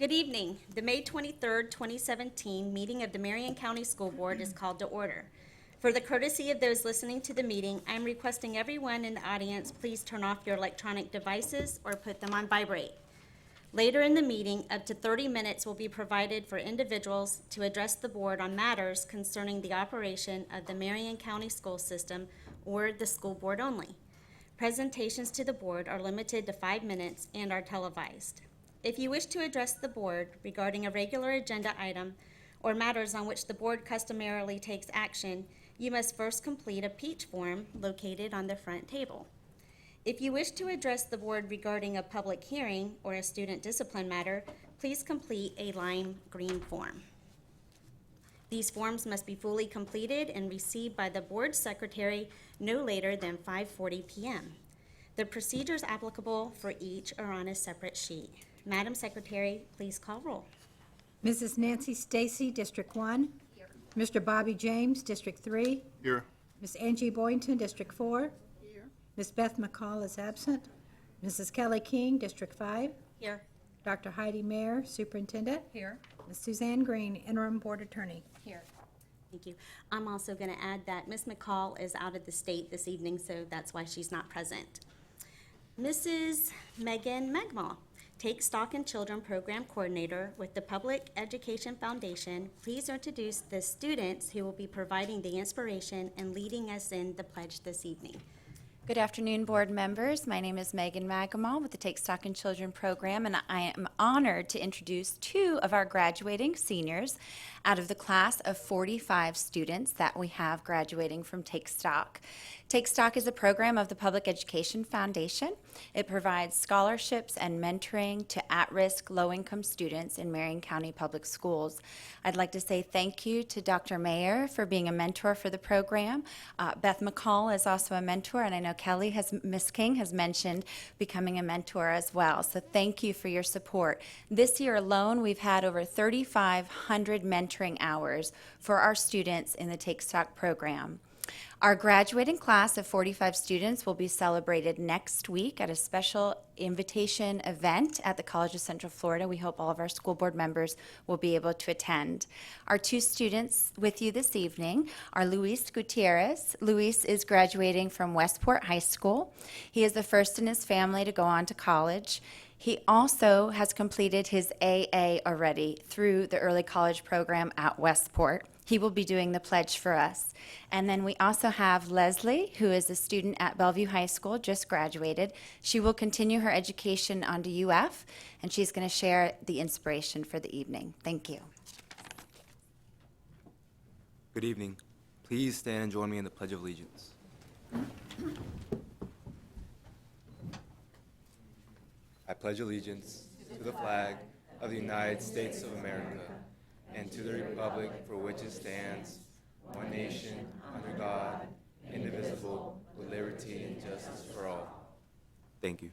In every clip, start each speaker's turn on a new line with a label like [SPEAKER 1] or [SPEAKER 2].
[SPEAKER 1] Good evening. The May 23rd, 2017 meeting of the Marion County School Board is called to order. For the courtesy of those listening to the meeting, I am requesting everyone in the audience please turn off your electronic devices or put them on vibrate. Later in the meeting, up to 30 minutes will be provided for individuals to address the board on matters concerning the operation of the Marion County school system or the school board only. Presentations to the board are limited to 5 minutes and are televised. If you wish to address the board regarding a regular agenda item or matters on which the board customarily takes action, you must first complete a peach form located on the front table. If you wish to address the board regarding a public hearing or a student discipline matter, please complete a lime green form. These forms must be fully completed and received by the board secretary no later than 5:40 p.m. The procedures applicable for each are on a separate sheet. Madam Secretary, please call roll.
[SPEAKER 2] Mrs. Nancy Stacy, District 1. Here. Mr. Bobby James, District 3.
[SPEAKER 3] Here.
[SPEAKER 2] Ms. Angie Boynton, District 4.
[SPEAKER 4] Here.
[SPEAKER 2] Ms. Beth McCall is absent. Mrs. Kelly King, District 5.
[SPEAKER 1] Here.
[SPEAKER 2] Dr. Heidi Mayer, Superintendent.
[SPEAKER 4] Here.
[SPEAKER 2] Ms. Suzanne Green, Interim Board Attorney.
[SPEAKER 4] Here.
[SPEAKER 1] Thank you. I'm also going to add that Ms. McCall is out of the state this evening, so that's why she's not present. Mrs. Megan Magmal, Take Stock in Children Program Coordinator with the Public Education Foundation, please introduce the students who will be providing the inspiration and leading us in the pledge this evening.
[SPEAKER 5] Good afternoon, board members. My name is Megan Magamal with the Take Stock in Children program, and I am honored to introduce two of our graduating seniors out of the class of 45 students that we have graduating from Take Stock. Take Stock is a program of the Public Education Foundation. It provides scholarships and mentoring to at-risk, low-income students in Marion County Public Schools. I'd like to say thank you to Dr. Mayer for being a mentor for the program. Beth McCall is also a mentor, and I know Miss King has mentioned becoming a mentor as well. So thank you for your support. This year alone, we've had over 3,500 mentoring hours for our students in the Take Stock program. Our graduating class of 45 students will be celebrated next week at a special invitation event at the College of Central Florida. We hope all of our school board members will be able to attend. Our two students with you this evening are Luis Gutierrez. Luis is graduating from Westport High School. He is the first in his family to go on to college. He also has completed his AA already through the early college program at Westport. He will be doing the pledge for us. And then we also have Leslie, who is a student at Bellevue High School, just graduated. She will continue her education onto UF, and she's going to share the inspiration for the evening. Thank you.
[SPEAKER 3] Good evening. Please stand and join me in the Pledge of Allegiance. I pledge allegiance to the flag of the United States of America and to the republic for which it stands, one nation, under God, indivisible, with liberty and justice for all. Thank you.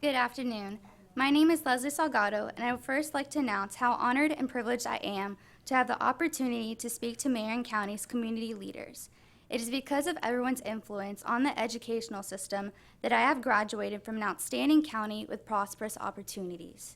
[SPEAKER 6] Good afternoon. My name is Leslie Salgado, and I would first like to announce how honored and privileged I am to have the opportunity to speak to Marion County's community leaders. It is because of everyone's influence on the educational system that I have graduated from an outstanding county with prosperous opportunities.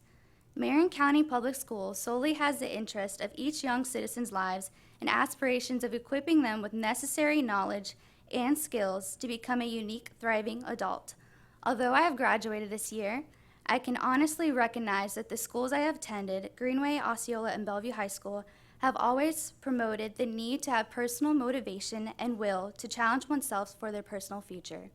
[SPEAKER 6] Marion County Public Schools solely has the interest of each young citizen's lives and aspirations of equipping them with necessary knowledge and skills to become a unique, thriving adult. Although I have graduated this year, I can honestly recognize that the schools I have attended, Greenway, Osceola, and Bellevue High School, have always promoted the need to have personal motivation and will to challenge oneself for their personal future.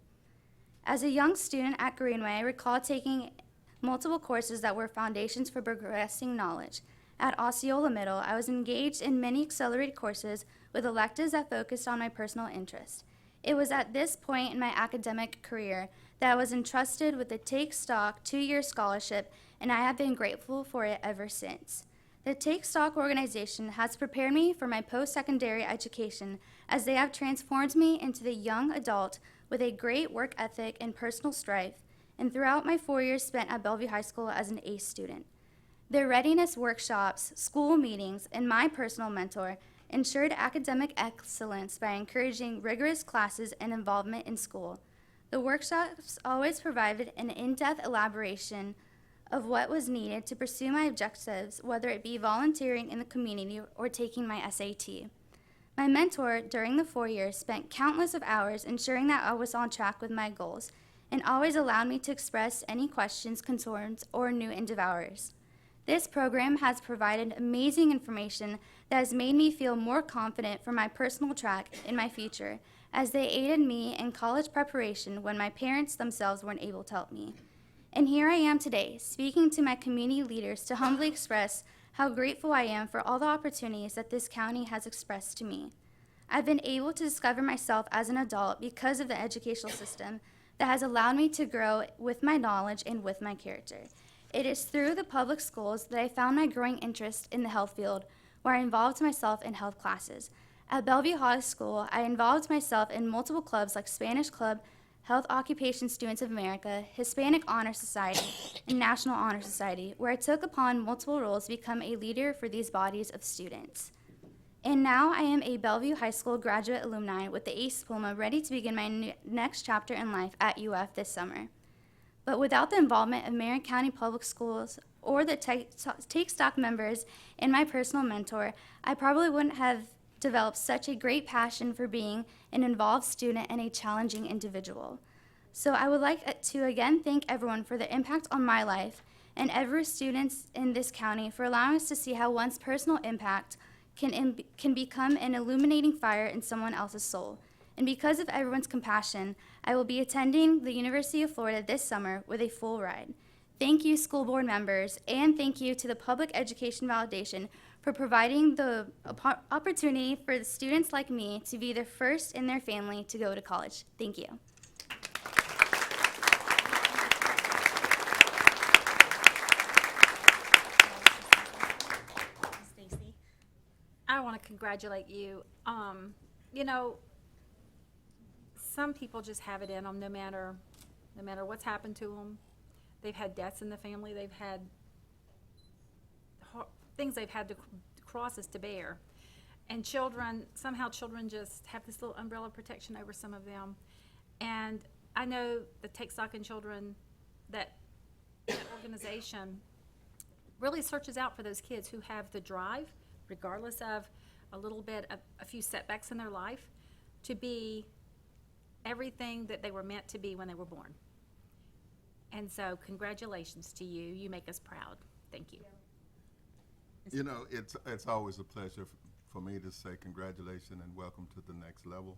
[SPEAKER 6] As a young student at Greenway, I recall taking multiple courses that were foundations for progressing knowledge. At Osceola Middle, I was engaged in many accelerated courses with electives that focused on my personal interest. It was at this point in my academic career that I was entrusted with the Take Stock 2-year scholarship, and I have been grateful for it ever since. The Take Stock organization has prepared me for my post-secondary education, as they have transformed me into the young adult with a great work ethic and personal strive, and throughout my 4 years spent at Bellevue High School as an ACE student. Their readiness workshops, school meetings, and my personal mentor ensured academic excellence by encouraging rigorous classes and involvement in school. The workshops always provided an in-depth elaboration of what was needed to pursue my objectives, whether it be volunteering in the community or taking my SAT. My mentor during the 4 years spent countless of hours ensuring that I was on track with my goals and always allowed me to express any questions, concerns, or new endeavors. This program has provided amazing information that has made me feel more confident for my personal track in my future, as they aided me in college preparation when my parents themselves weren't able to help me. And here I am today, speaking to my community leaders to humbly express how grateful I am for all the opportunities that this county has expressed to me. I've been able to discover myself as an adult because of the educational system that has allowed me to grow with my knowledge and with my character. It is through the public schools that I found my growing interest in the health field, where I involved myself in health classes. At Bellevue High School, I involved myself in multiple clubs like Spanish Club, Health Occupation Students of America, Hispanic Honor Society, and National Honor Society, where I took upon multiple roles to become a leader for these bodies of students. And now I am a Bellevue High School graduate alumni with the ACE diploma, ready to begin my next chapter in life at UF this summer. But without the involvement of Marion County Public Schools or the Take Stock members and my personal mentor, I probably wouldn't have developed such a great passion for being an involved student and a challenging individual. So I would like to again thank everyone for their impact on my life and every student in this county for allowing us to see how one's personal impact can become an illuminating fire in someone else's soul. And because of everyone's compassion, I will be attending the University of Florida this summer with a full ride. Thank you, school board members, and thank you to the Public Education Foundation for providing the opportunity for the students like me to be the first in their family to go to college. Thank you.
[SPEAKER 1] Stacy.
[SPEAKER 4] I want to congratulate you. You know, some people just have it in them no matter what's happened to them. They've had deaths in the family. They've had things they've had to crosses to bear. And somehow children just have this little umbrella of protection over some of them. And I know the Take Stock in Children, that organization really searches out for those kids who have the drive, regardless of a few setbacks in their life, to be everything that they were meant to be when they were born. And so congratulations to you. You make us proud. Thank you.
[SPEAKER 7] You know, it's always a pleasure for me to say congratulations and welcome to the next level.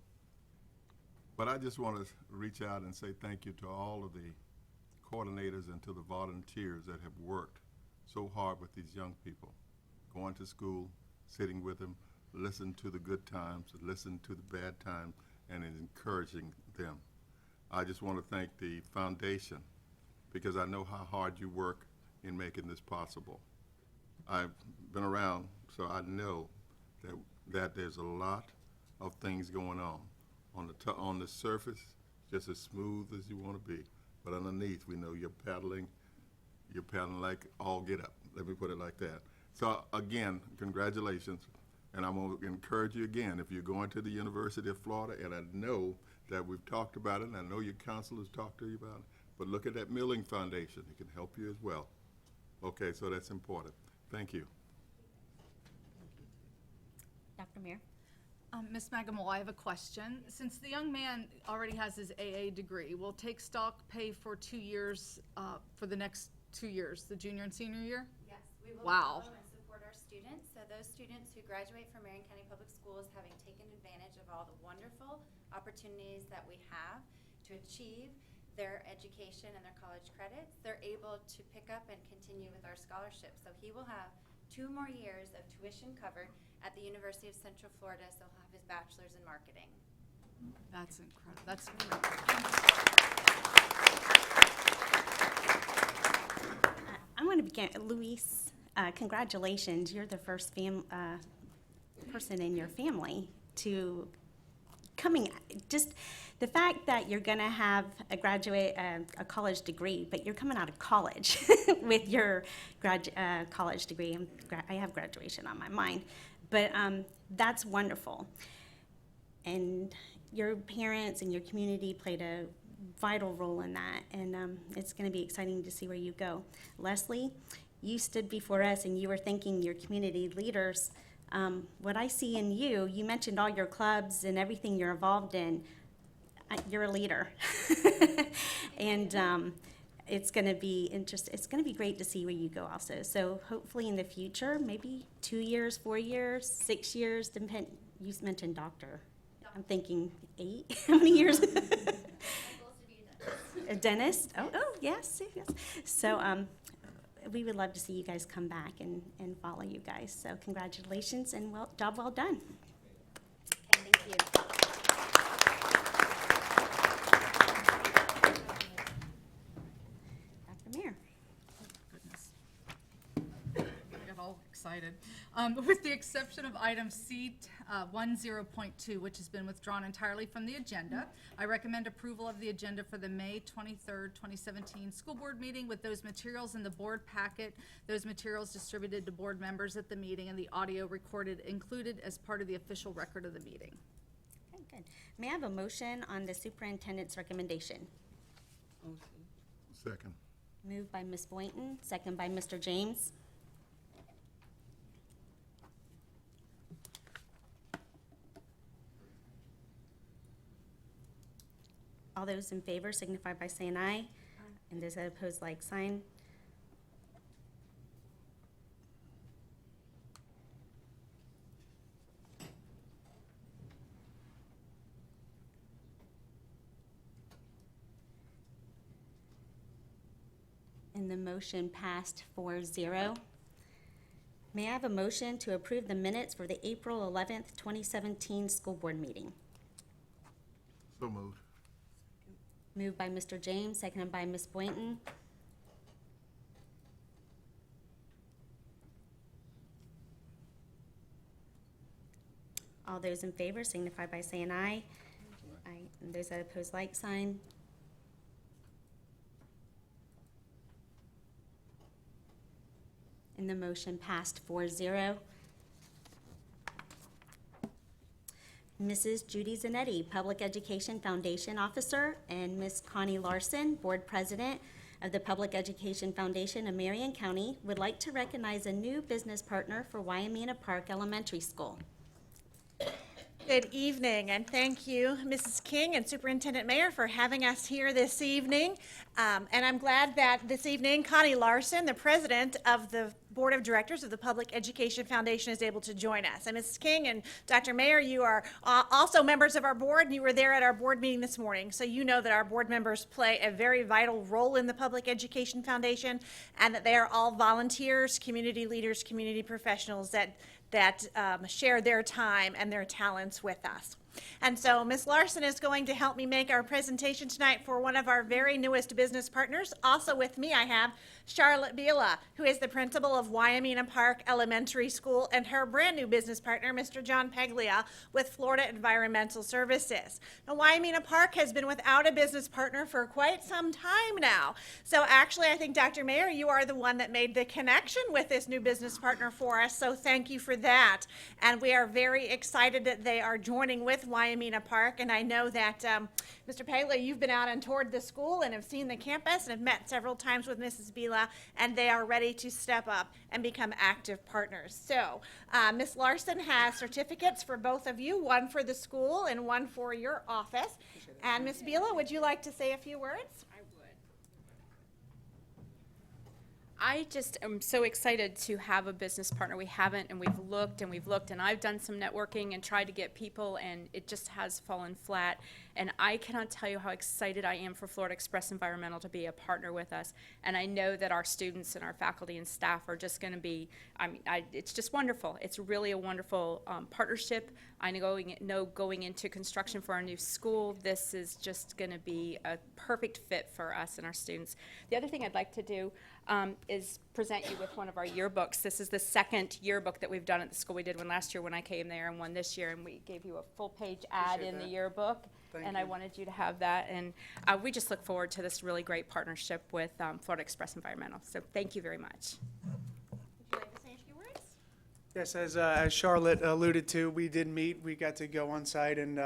[SPEAKER 7] But I just want to reach out and say thank you to all of the coordinators and to the volunteers that have worked so hard with these young people, going to school, sitting with them, listen to the good times, listen to the bad times, and encouraging them. I just want to thank the foundation, because I know how hard you work in making this possible. I've been around, so I know that there's a lot of things going on. On the surface, just as smooth as you want to be, but underneath, we know you're paddling like all get up. Let me put it like that. So again, congratulations, and I'm going to encourage you again, if you're going to the University of Florida, and I know that we've talked about it, and I know your counselors talked to you about it, but look at that Milling Foundation. It can help you as well. Okay, so that's important. Thank you.
[SPEAKER 1] Dr. Muir.
[SPEAKER 8] Ms. Magamol, I have a question. Since the young man already has his AA degree, will Take Stock pay for 2 years, for the next 2 years, the junior and senior year?
[SPEAKER 5] Yes, we will
[SPEAKER 8] Wow.
[SPEAKER 5] follow and support our students. So those students who graduate from Marion County Public Schools, having taken advantage of all the wonderful opportunities that we have to achieve their education and their college credits, they're able to pick up and continue with our scholarship. So he will have 2 more years of tuition covered at the University of Central Florida, so he'll have his bachelor's in marketing.
[SPEAKER 8] That's incredible. That's great.
[SPEAKER 1] I'm going to begin. Luis, congratulations. You're the first person in your family to just the fact that you're going to have a college degree, but you're coming out of college with your college degree. I have graduation on my mind, but that's wonderful. And your parents and your community played a vital role in that, and it's going to be exciting to see where you go. Leslie, you stood before us and you were thanking your community leaders. What I see in you, you mentioned all your clubs and everything you're involved in. You're a leader. And it's going to be it's going to be great to see where you go also. So hopefully in the future, maybe 2 years, 4 years, 6 years, you mentioned doctor. I'm thinking 8. How many years? A dentist? Oh, yes. So we would love to see you guys come back and follow you guys. So congratulations and job well done.
[SPEAKER 5] Thank you.
[SPEAKER 1] Dr. Mayor.
[SPEAKER 8] Goodness. I got all excited. With the exception of item C 10.2, which has been withdrawn entirely from the agenda, I recommend approval of the agenda for the May 23rd, 2017 school board meeting with those materials in the board packet, those materials distributed to board members at the meeting, and the audio recorded included as part of the official record of the meeting.
[SPEAKER 1] Okay, good. May I have a motion on the superintendent's recommendation?
[SPEAKER 7] Second.
[SPEAKER 1] Moved by Ms. Boynton, second by Mr. James. All those in favor signify by saying aye. And those that oppose, like sign. And the motion passed 4-0. May I have a motion to approve the minutes for the April 11th, 2017 school board meeting?
[SPEAKER 7] So moved.
[SPEAKER 1] Moved by Mr. James, seconded by Ms. Boynton. All those in favor signify by saying aye. Aye. And those that oppose, like sign. And the motion passed 4-0. Mrs. Judy Zanetti, Public Education Foundation Officer, and Ms. Connie Larson, Board President of the Public Education Foundation of Marion County, would like to recognize a new business partner for Wyoming Park Elementary School.
[SPEAKER 9] Good evening, and thank you, Mrs. King and Superintendent Mayor, for having us here this evening. And I'm glad that this evening, Connie Larson, the president of the Board of Directors of the Public Education Foundation, is able to join us. And Mrs. King and Dr. Mayor, you are also members of our board, and you were there at our board meeting this morning. So you know that our board members play a very vital role in the Public Education Foundation, and that they are all volunteers, community leaders, community professionals that share their time and their talents with us. And so Ms. Larson is going to help me make our presentation tonight for one of our very newest business partners. Also with me, I have Charlotte Bila, who is the principal of Wyoming Park Elementary School, and her brand new business partner, Mr. John Peglia, with Florida Environmental Services. Now, Wyoming Park has been without a business partner for quite some time now. So actually, I think, Dr. Mayor, you are the one that made the connection with this new business partner for us, so thank you for that. And we are very excited that they are joining with Wyoming Park, and I know that Mr. Peglia, you've been out and toured the school and have seen the campus and have met several times with Mrs. Bila, and they are ready to step up and become active partners. So Ms. Larson has certificates for both of you, one for the school and one for your office. And Ms. Bila, would you like to say a few words?
[SPEAKER 10] I just am so excited to have a business partner. We haven't, and we've looked, and I've done some networking and tried to get people, and it just has fallen flat. And I cannot tell you how excited I am for Florida Express Environmental to be a partner with us. And I know that our students and our faculty and staff are just going to be, it's just wonderful. It's really a wonderful partnership. I know going into construction for our new school, this is just going to be a perfect fit for us and our students. The other thing I'd like to do is present you with one of our yearbooks. This is the second yearbook that we've done at the school. We did one last year when I came there, and one this year, and we gave you a full-page ad in the yearbook. And I wanted you to have that, and we just look forward to this really great partnership with Florida Express Environmental. So thank you very much.
[SPEAKER 9] Would you like to say a few words?
[SPEAKER 11] Yes, as Charlotte alluded to, we did meet. We got to go on site and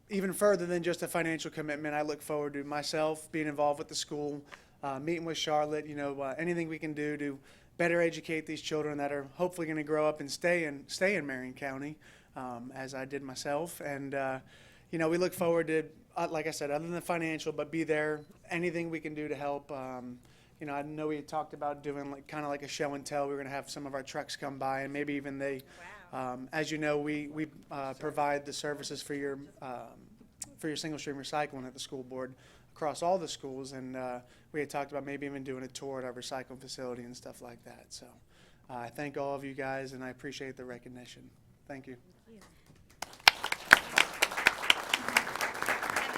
[SPEAKER 11] even further than just a financial commitment, I look forward to myself being involved with the school, meeting with Charlotte, anything we can do to better educate these children that are hopefully going to grow up and stay in Marion County, as I did myself. And, we look forward to, like I said, other than the financial, but be there, anything we can do to help. I know we had talked about doing kind of like a show and tell. We were going to have some of our trucks come by, and maybe even they, as you know, we provide the services for your single stream recycling at the school board across all the schools, and we had talked about maybe even doing a tour at our recycling facility and stuff like that. So I thank all of you guys, and I appreciate the recognition. Thank you.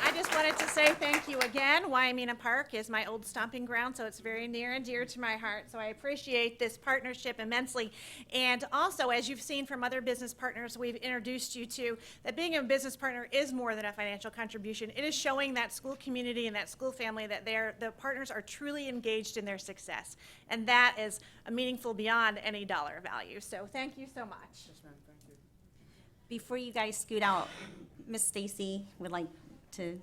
[SPEAKER 9] I just wanted to say thank you again. Wyomina Park is my old stomping ground, so it's very near and dear to my heart. So I appreciate this partnership immensely. And also, as you've seen from other business partners we've introduced you to, that being a business partner is more than a financial contribution. It is showing that school community and that school family that the partners are truly engaged in their success. And that is a meaningful beyond any dollar value. So thank you so much.
[SPEAKER 11] Yes, ma'am. Thank you.
[SPEAKER 1] Before you guys scoot out, Miss Stacy would like to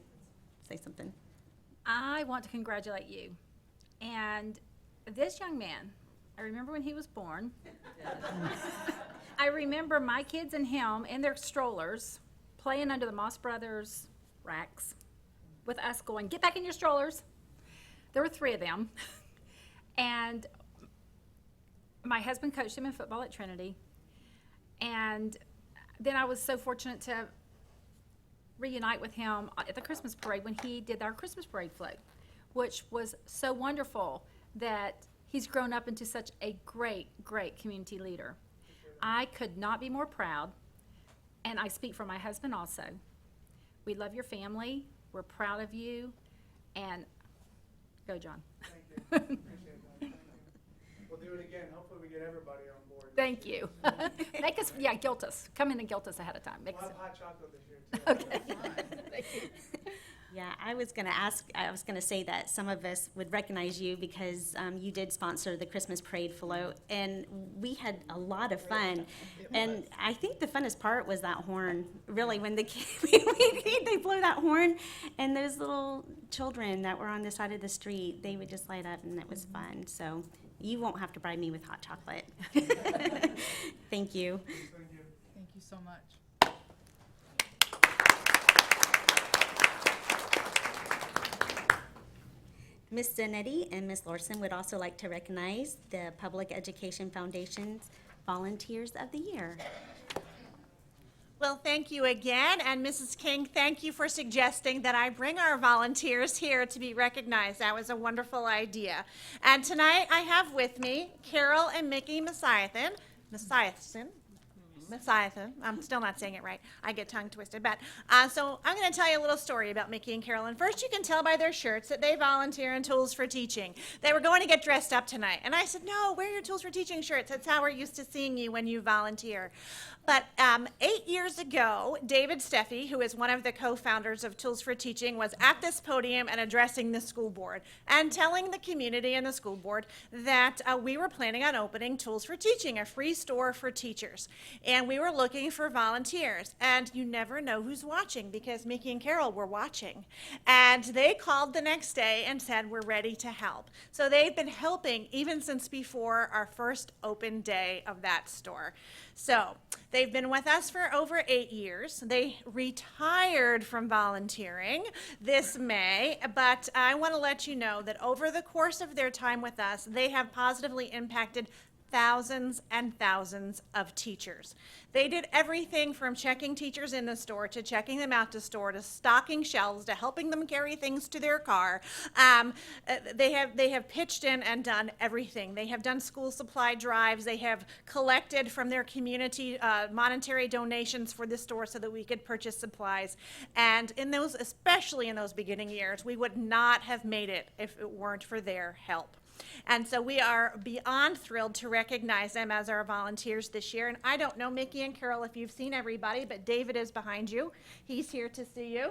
[SPEAKER 1] say something.
[SPEAKER 4] I want to congratulate you. And this young man, I remember when he was born. I remember my kids and him in their strollers playing under the Moss Brothers racks with us going, "Get back in your strollers." There were 3 of them. And my husband coached him in football at Trinity. And then I was so fortunate to reunite with him at the Christmas parade when he did our Christmas parade float, which was so wonderful that he's grown up into such a great, great community leader. I could not be more proud, and I speak for my husband also. We love your family, we're proud of you, and go, John.
[SPEAKER 11] Thank you. Appreciate that. Thank you. We'll do it again. Hopefully we get everybody on board.
[SPEAKER 4] Thank you. Make us, guilt us. Come in and guilt us ahead of time.
[SPEAKER 11] We'll have hot chocolate this year, too.
[SPEAKER 4] Okay.
[SPEAKER 1] Yeah, I was going to say that some of us would recognize you because you did sponsor the Christmas parade float, and we had a lot of fun. And I think the funnest part was that horn. Really, when they blow that horn, and those little children that were on the side of the street, they would just light up, and it was fun. So you won't have to bribe me with hot chocolate. Thank you.
[SPEAKER 11] Thank you.
[SPEAKER 8] Thank you so much.
[SPEAKER 1] Ms. Zanetti and Ms. Lorson would also like to recognize the Public Education Foundation's Volunteers of the Year.
[SPEAKER 9] Well, thank you again, and Mrs. King, thank you for suggesting that I bring our volunteers here to be recognized. That was a wonderful idea. And tonight I have with me Carol and Mickey Messiathan. I'm still not saying it right. I get tongue twisted. But so I'm going to tell you a little story about Mickey and Carolyn. First, you can tell by their shirts that they volunteer in Tools for Teaching. They were going to get dressed up tonight. And I said, no, wear your Tools for Teaching shirts. That's how we're used to seeing you when you volunteer. But 8 years ago, David Steffi, who is one of the co-founders of Tools for Teaching, was at this podium and addressing the school board and telling the community and the school board that we were planning on opening Tools for Teaching, a free store for teachers. And we were looking for volunteers. And you never know who's watching because Mickey and Carol were watching. And they called the next day and said, we're ready to help. So they've been helping even since before our first open day of that store. So they've been with us for over 8 years. They retired from volunteering this May, but I want to let you know that over the course of their time with us, they have positively impacted thousands and thousands of teachers. They did everything from checking teachers in the store to checking them out to store to stocking shelves to helping them carry things to their car. They have pitched in and done everything. They have done school supply drives. They have collected from their community monetary donations for the store so that we could purchase supplies. And in those, especially in those beginning years, we would not have made it if it weren't for their help. And so we are beyond thrilled to recognize them as our volunteers this year. And I don't know, Mickey and Carol, if you've seen everybody, but David is behind you. He's here to see you.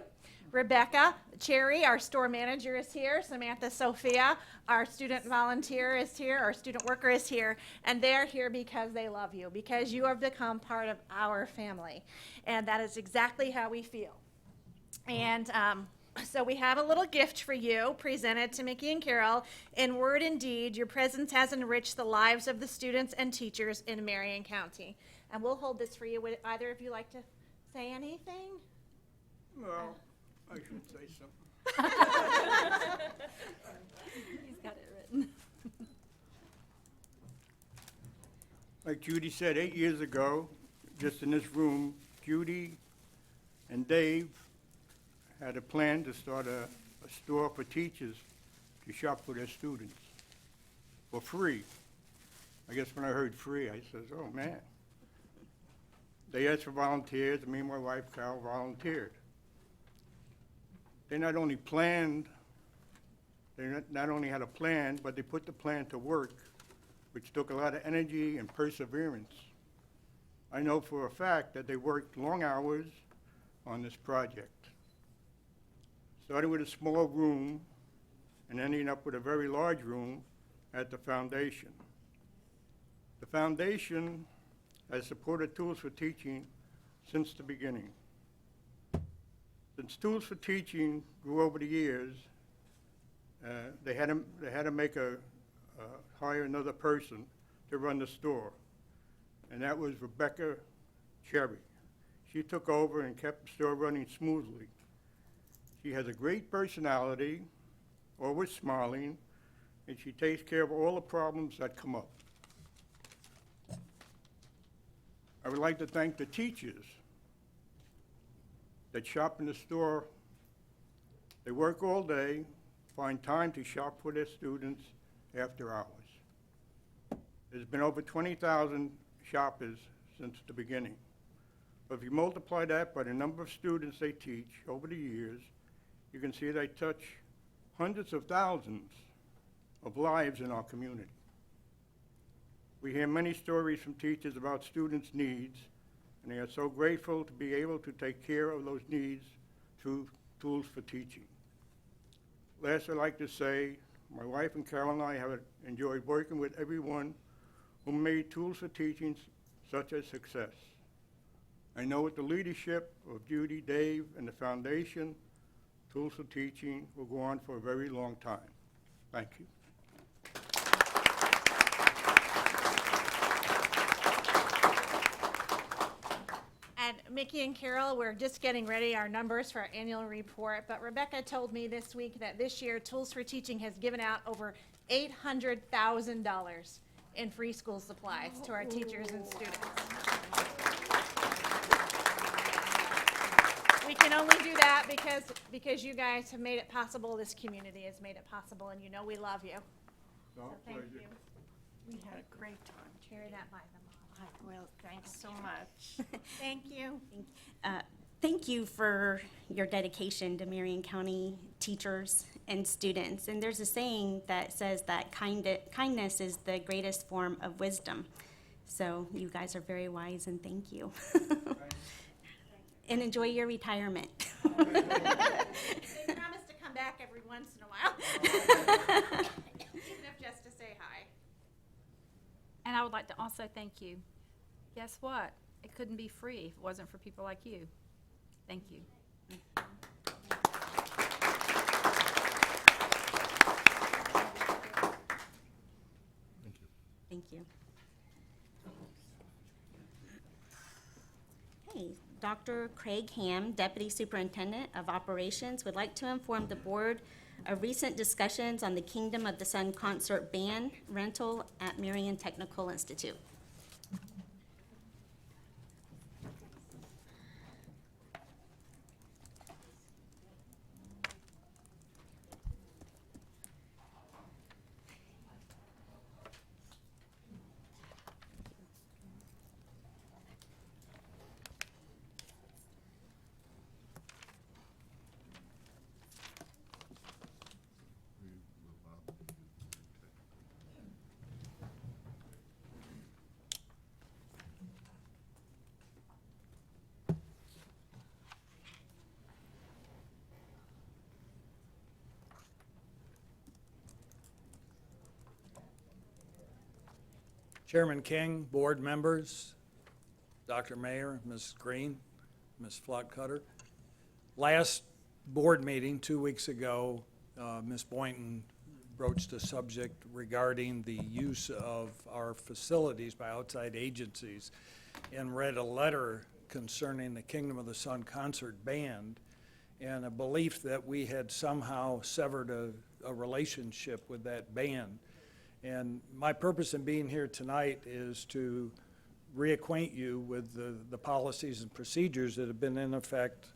[SPEAKER 9] Rebecca Cherry, our store manager, is here. Samantha Sophia, our student volunteer, is here. Our student worker is here. And they're here because they love you, because you have become part of our family. And that is exactly how we feel. And so we have a little gift for you presented to Mickey and Carol. In word and deed, your presence has enriched the lives of the students and teachers in Marion County. And we'll hold this for you. Would either of you like to say anything?
[SPEAKER 12] Well, I should say something.
[SPEAKER 4] He's got it written.
[SPEAKER 12] Like Judy said, 8 years ago, just in this room, Judy and Dave had a plan to start a store for teachers to shop for their students for free. I guess when I heard free, I says, oh, man. They asked for volunteers, and me and my wife, Carol, volunteered. They not only planned, not only had a plan, but they put the plan to work, which took a lot of energy and perseverance. I know for a fact that they worked long hours on this project. Starting with a small room and ending up with a very large room at the foundation. The foundation has supported Tools for Teaching since the beginning. Since Tools for Teaching grew over the years, they had to make hire another person to run the store, and that was Rebecca Cherry. She took over and kept the store running smoothly. She has a great personality, always smiling, and she takes care of all the problems that come up. I would like to thank the teachers that shop in the store. They work all day, find time to shop for their students after hours. There's been over 20,000 shoppers since the beginning. But if you multiply that by the number of students they teach over the years, you can see they touch hundreds of thousands of lives in our community. We hear many stories from teachers about students' needs, and they are so grateful to be able to take care of those needs through Tools for Teaching. Last, I'd like to say, my wife and Carol and I have enjoyed working with everyone who made Tools for Teaching such a success. I know with the leadership of Judy, Dave, and the foundation, Tools for Teaching will go on for a very long time. Thank you.
[SPEAKER 9] And Mickey and Carol, we're just getting ready our numbers for our annual report, but Rebecca told me this week that this year Tools for Teaching has given out over $800,000 in free school supplies to our teachers and students. We can only do that because you guys have made it possible, this community has made it possible, and you know we love you.
[SPEAKER 12] So,
[SPEAKER 9] Thank
[SPEAKER 12] pleasure.
[SPEAKER 9] you.
[SPEAKER 13] We had a great time.
[SPEAKER 9] Carry that by them.
[SPEAKER 13] Well, thanks so much.
[SPEAKER 9] Thank you.
[SPEAKER 1] Thank you for your dedication to Marion County teachers and students. And there's a saying that says that kindness is the greatest form of wisdom. So you guys are very wise, and thank you. And enjoy your retirement.
[SPEAKER 9] They promise to come back every once in a while. Even if just to say hi.
[SPEAKER 4] And I would like to also thank you. Guess what? It couldn't be free if it wasn't for people like you. Thank you.
[SPEAKER 1] Thank you. Okay, Dr. Craig Ham, Deputy Superintendent of Operations, would like to inform the board of recent discussions on the Kingdom of the Sun concert band rental at Marion Technical Institute.
[SPEAKER 14] Chairman King, board members, Dr. Mayor, Ms. Green, Ms. Floodcutter. Last board meeting 2 weeks ago, Ms. Boynton broached a subject regarding the use of our facilities by outside agencies and read a letter concerning the Kingdom of the Sun Concert Band and a belief that we had somehow severed a relationship with that band. And my purpose in being here tonight is to reacquaint you with the policies and procedures that have been in effect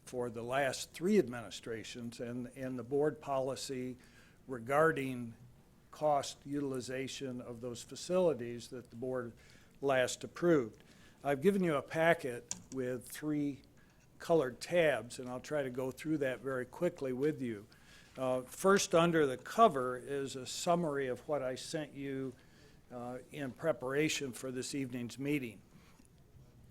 [SPEAKER 14] for the last 3 administrations and the board policy regarding cost utilization of those facilities that the board last approved. I've given you a packet with 3 colored tabs, and I'll try to go through that very quickly with you. First, under the cover is a summary of what I sent you in preparation for this evening's meeting.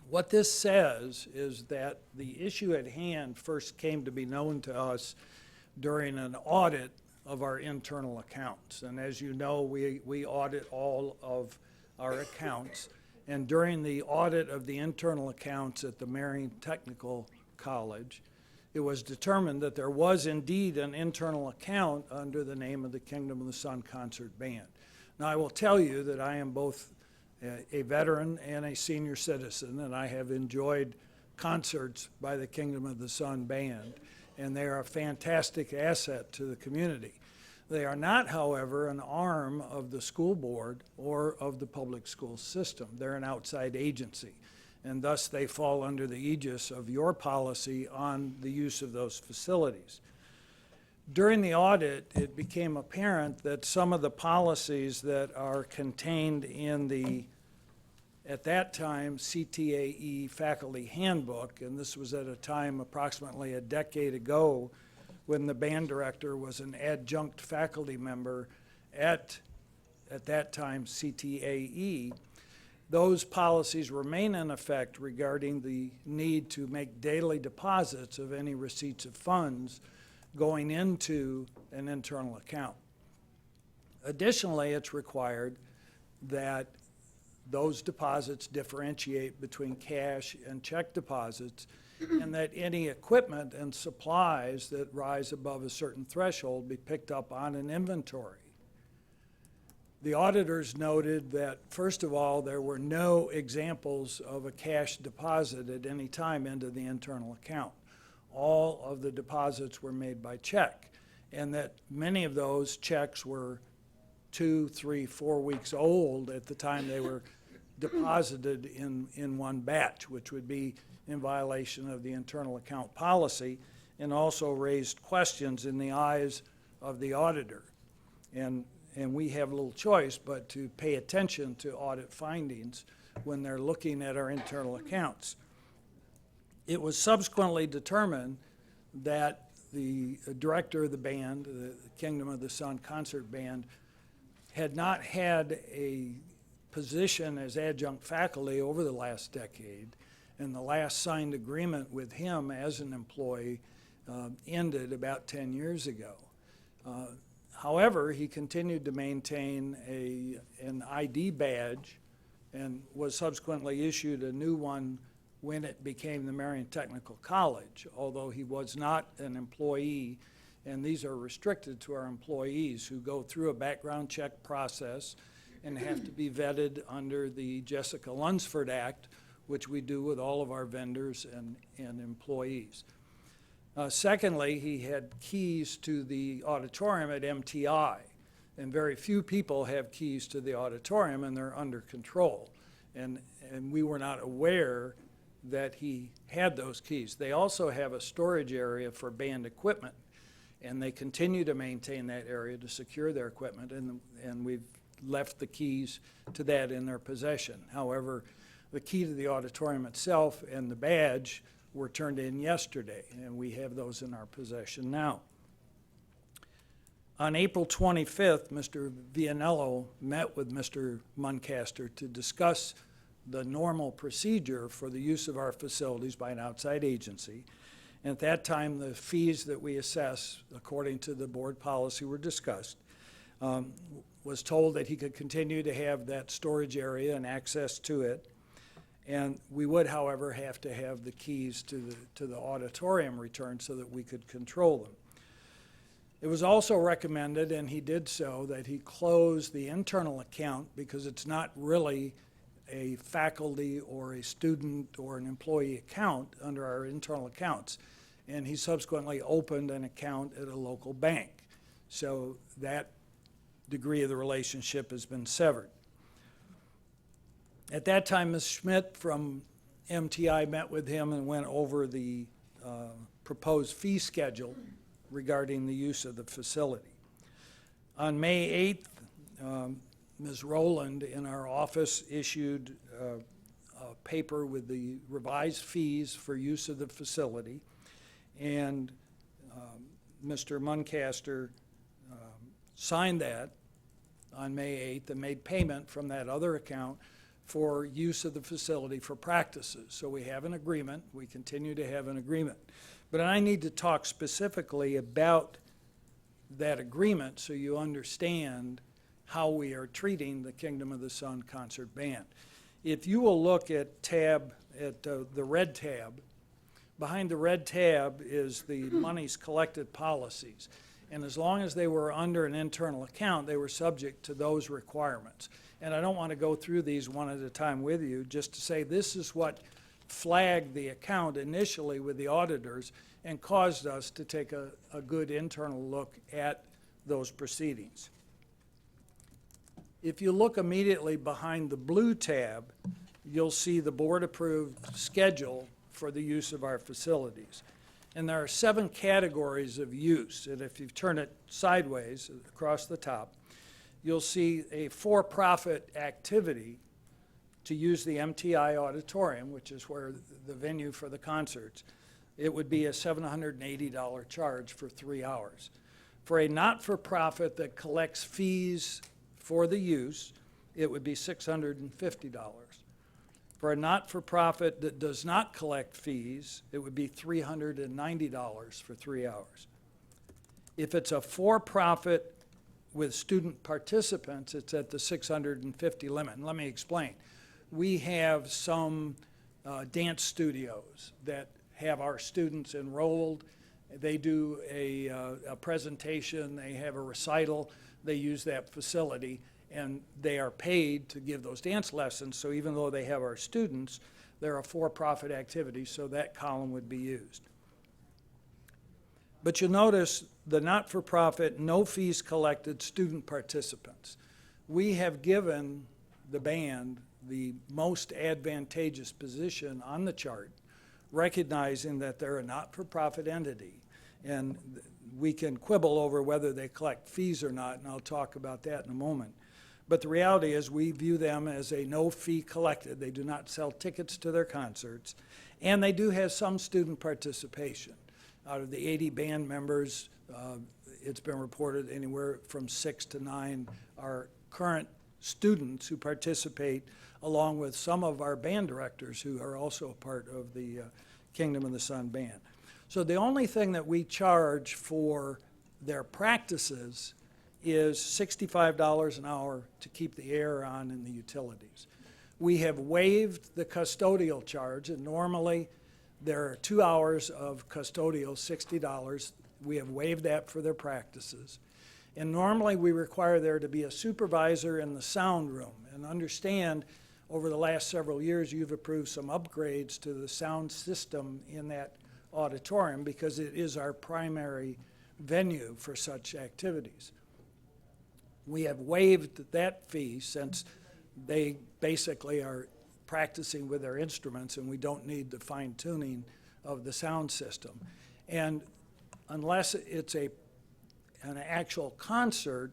[SPEAKER 14] What this says is that the issue at hand first came to be known to us during an audit of our internal accounts. And as you know, we audit all of our accounts. And during the audit of the internal accounts at the Marion Technical College, it was determined that there was indeed an internal account under the name of the Kingdom of the Sun Concert Band. Now, I will tell you that I am both a veteran and a senior citizen, and I have enjoyed concerts by the Kingdom of the Sun Band, and they are a fantastic asset to the community. They are not, however, an arm of the school board or of the public school system. They're an outside agency, and thus they fall under the aegis of your policy on the use of those facilities. During the audit, it became apparent that some of the policies that are contained in the, at that time, CTAE faculty handbook, and this was at a time approximately a decade ago when the band director was an adjunct faculty member at that time CTAE, those policies remain in effect regarding the need to make daily deposits of any receipts of funds going into an internal account. Additionally, it's required that those deposits differentiate between cash and check deposits, and that any equipment and supplies that rise above a certain threshold be picked up on an inventory. The auditors noted that, first of all, there were no examples of a cash deposit at any time into the internal account. All of the deposits were made by check, and that many of those checks were 2, 3, 4 weeks old at the time they were deposited in one batch, which would be in violation of the internal account policy, and also raised questions in the eyes of the auditor. And we have little choice but to pay attention to audit findings when they're looking at our internal accounts. It was subsequently determined that the director of the band, the Kingdom of the Sun Concert Band, had not had a position as adjunct faculty over the last decade, and the last signed agreement with him as an employee ended about 10 years ago. However, he continued to maintain an ID badge and was subsequently issued a new one when it became the Marion Technical College, although he was not an employee, and these are restricted to our employees who go through a background check process and have to be vetted under the Jessica Lunsford Act, which we do with all of our vendors and employees. Secondly, he had keys to the auditorium at MTI, and very few people have keys to the auditorium, and they're under control. And we were not aware that he had those keys. They also have a storage area for band equipment, and they continue to maintain that area to secure their equipment, and we've left the keys to that in their possession. However, the key to the auditorium itself and the badge were turned in yesterday, and we have those in our possession now. On April 25th, Mr. Vianello met with Mr. Muncaster to discuss the normal procedure for the use of our facilities by an outside agency. And at that time, the fees that we assess, according to the board policy, were discussed. Was told that he could continue to have that storage area and access to it, And we would, however, have to have the keys to the auditorium returned so that we could control them. It was also recommended, and he did so, that he close the internal account because it's not really a faculty or a student or an employee account under our internal accounts. And he subsequently opened an account at a local bank. So that degree of the relationship has been severed. At that time, Ms. Schmidt from MTI met with him and went over the proposed fee schedule regarding the use of the facility. On May 8th, Ms. Rowland in our office issued a paper with the revised fees for use of the facility, and Mr. Muncaster signed that on May 8th and made payment from that other account for use of the facility for practices. So we have an agreement. We continue to have an agreement. But I need to talk specifically about that agreement so you understand how we are treating the Kingdom of the Sun Concert Band. If you will look at the red tab, behind the red tab is the monies collected policies. And as long as they were under an internal account, they were subject to those requirements. And I don't want to go through these one at a time with you, just to say this is what flagged the account initially with the auditors and caused us to take a good internal look at those proceedings. If you look immediately behind the blue tab, you'll see the board-approved schedule for the use of our facilities. And there are 7 categories of use. And if you turn it sideways across the top, you'll see a for-profit activity to use the MTI auditorium, which is where the venue for the concerts. It would be a $780 charge for 3 hours. For a not-for-profit that collects fees for the use, it would be $650. For a not-for-profit that does not collect fees, it would be $390 for 3 hours. If it's a for-profit with student participants, it's at the $650 limit. And let me explain. We have some dance studios that have our students enrolled. They do a presentation, they have a recital, they use that facility, and they are paid to give those dance lessons. So even though they have our students, they're a for-profit activity, so that column would be used. But you'll notice the not-for-profit, no fees collected student participants. We have given the band the most advantageous position on the chart, recognizing that they're a not-for-profit entity. And we can quibble over whether they collect fees or not, and I'll talk about that in a moment. But the reality is we view them as a no fee collected. They do not sell tickets to their concerts, and they do have some student participation. Out of the 80 band members, it's been reported anywhere from 6 to 9 are current students who participate, along with some of our band directors who are also a part of the Kingdom of the Sun Band. So the only thing that we charge for their practices is $65 an hour to keep the air on in the utilities. We have waived the custodial charge, and normally there are 2 hours of custodial, $60. We have waived that for their practices. And normally we require there to be a supervisor in the sound room. And understand, over the last several years, you've approved some upgrades to the sound system in that auditorium because it is our primary venue for such activities. We have waived that fee since they basically are practicing with their instruments and we don't need the fine-tuning of the sound system. And unless it's an actual concert,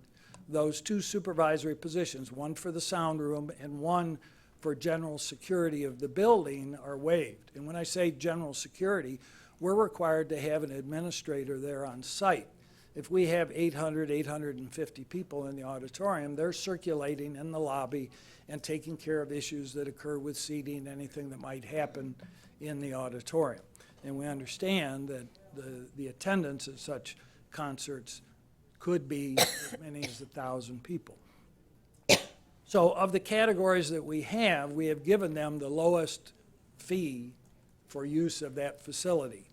[SPEAKER 14] those 2 supervisory positions, one for the sound room and one for general security of the building, are waived. And when I say general security, we're required to have an administrator there on site. If we have 800, 850 people in the auditorium, they're circulating in the lobby and taking care of issues that occur with seating, anything that might happen in the auditorium. And we understand that the attendance at such concerts could be as many as 1,000 people. So of the categories that we have given them the lowest fee for use of that facility.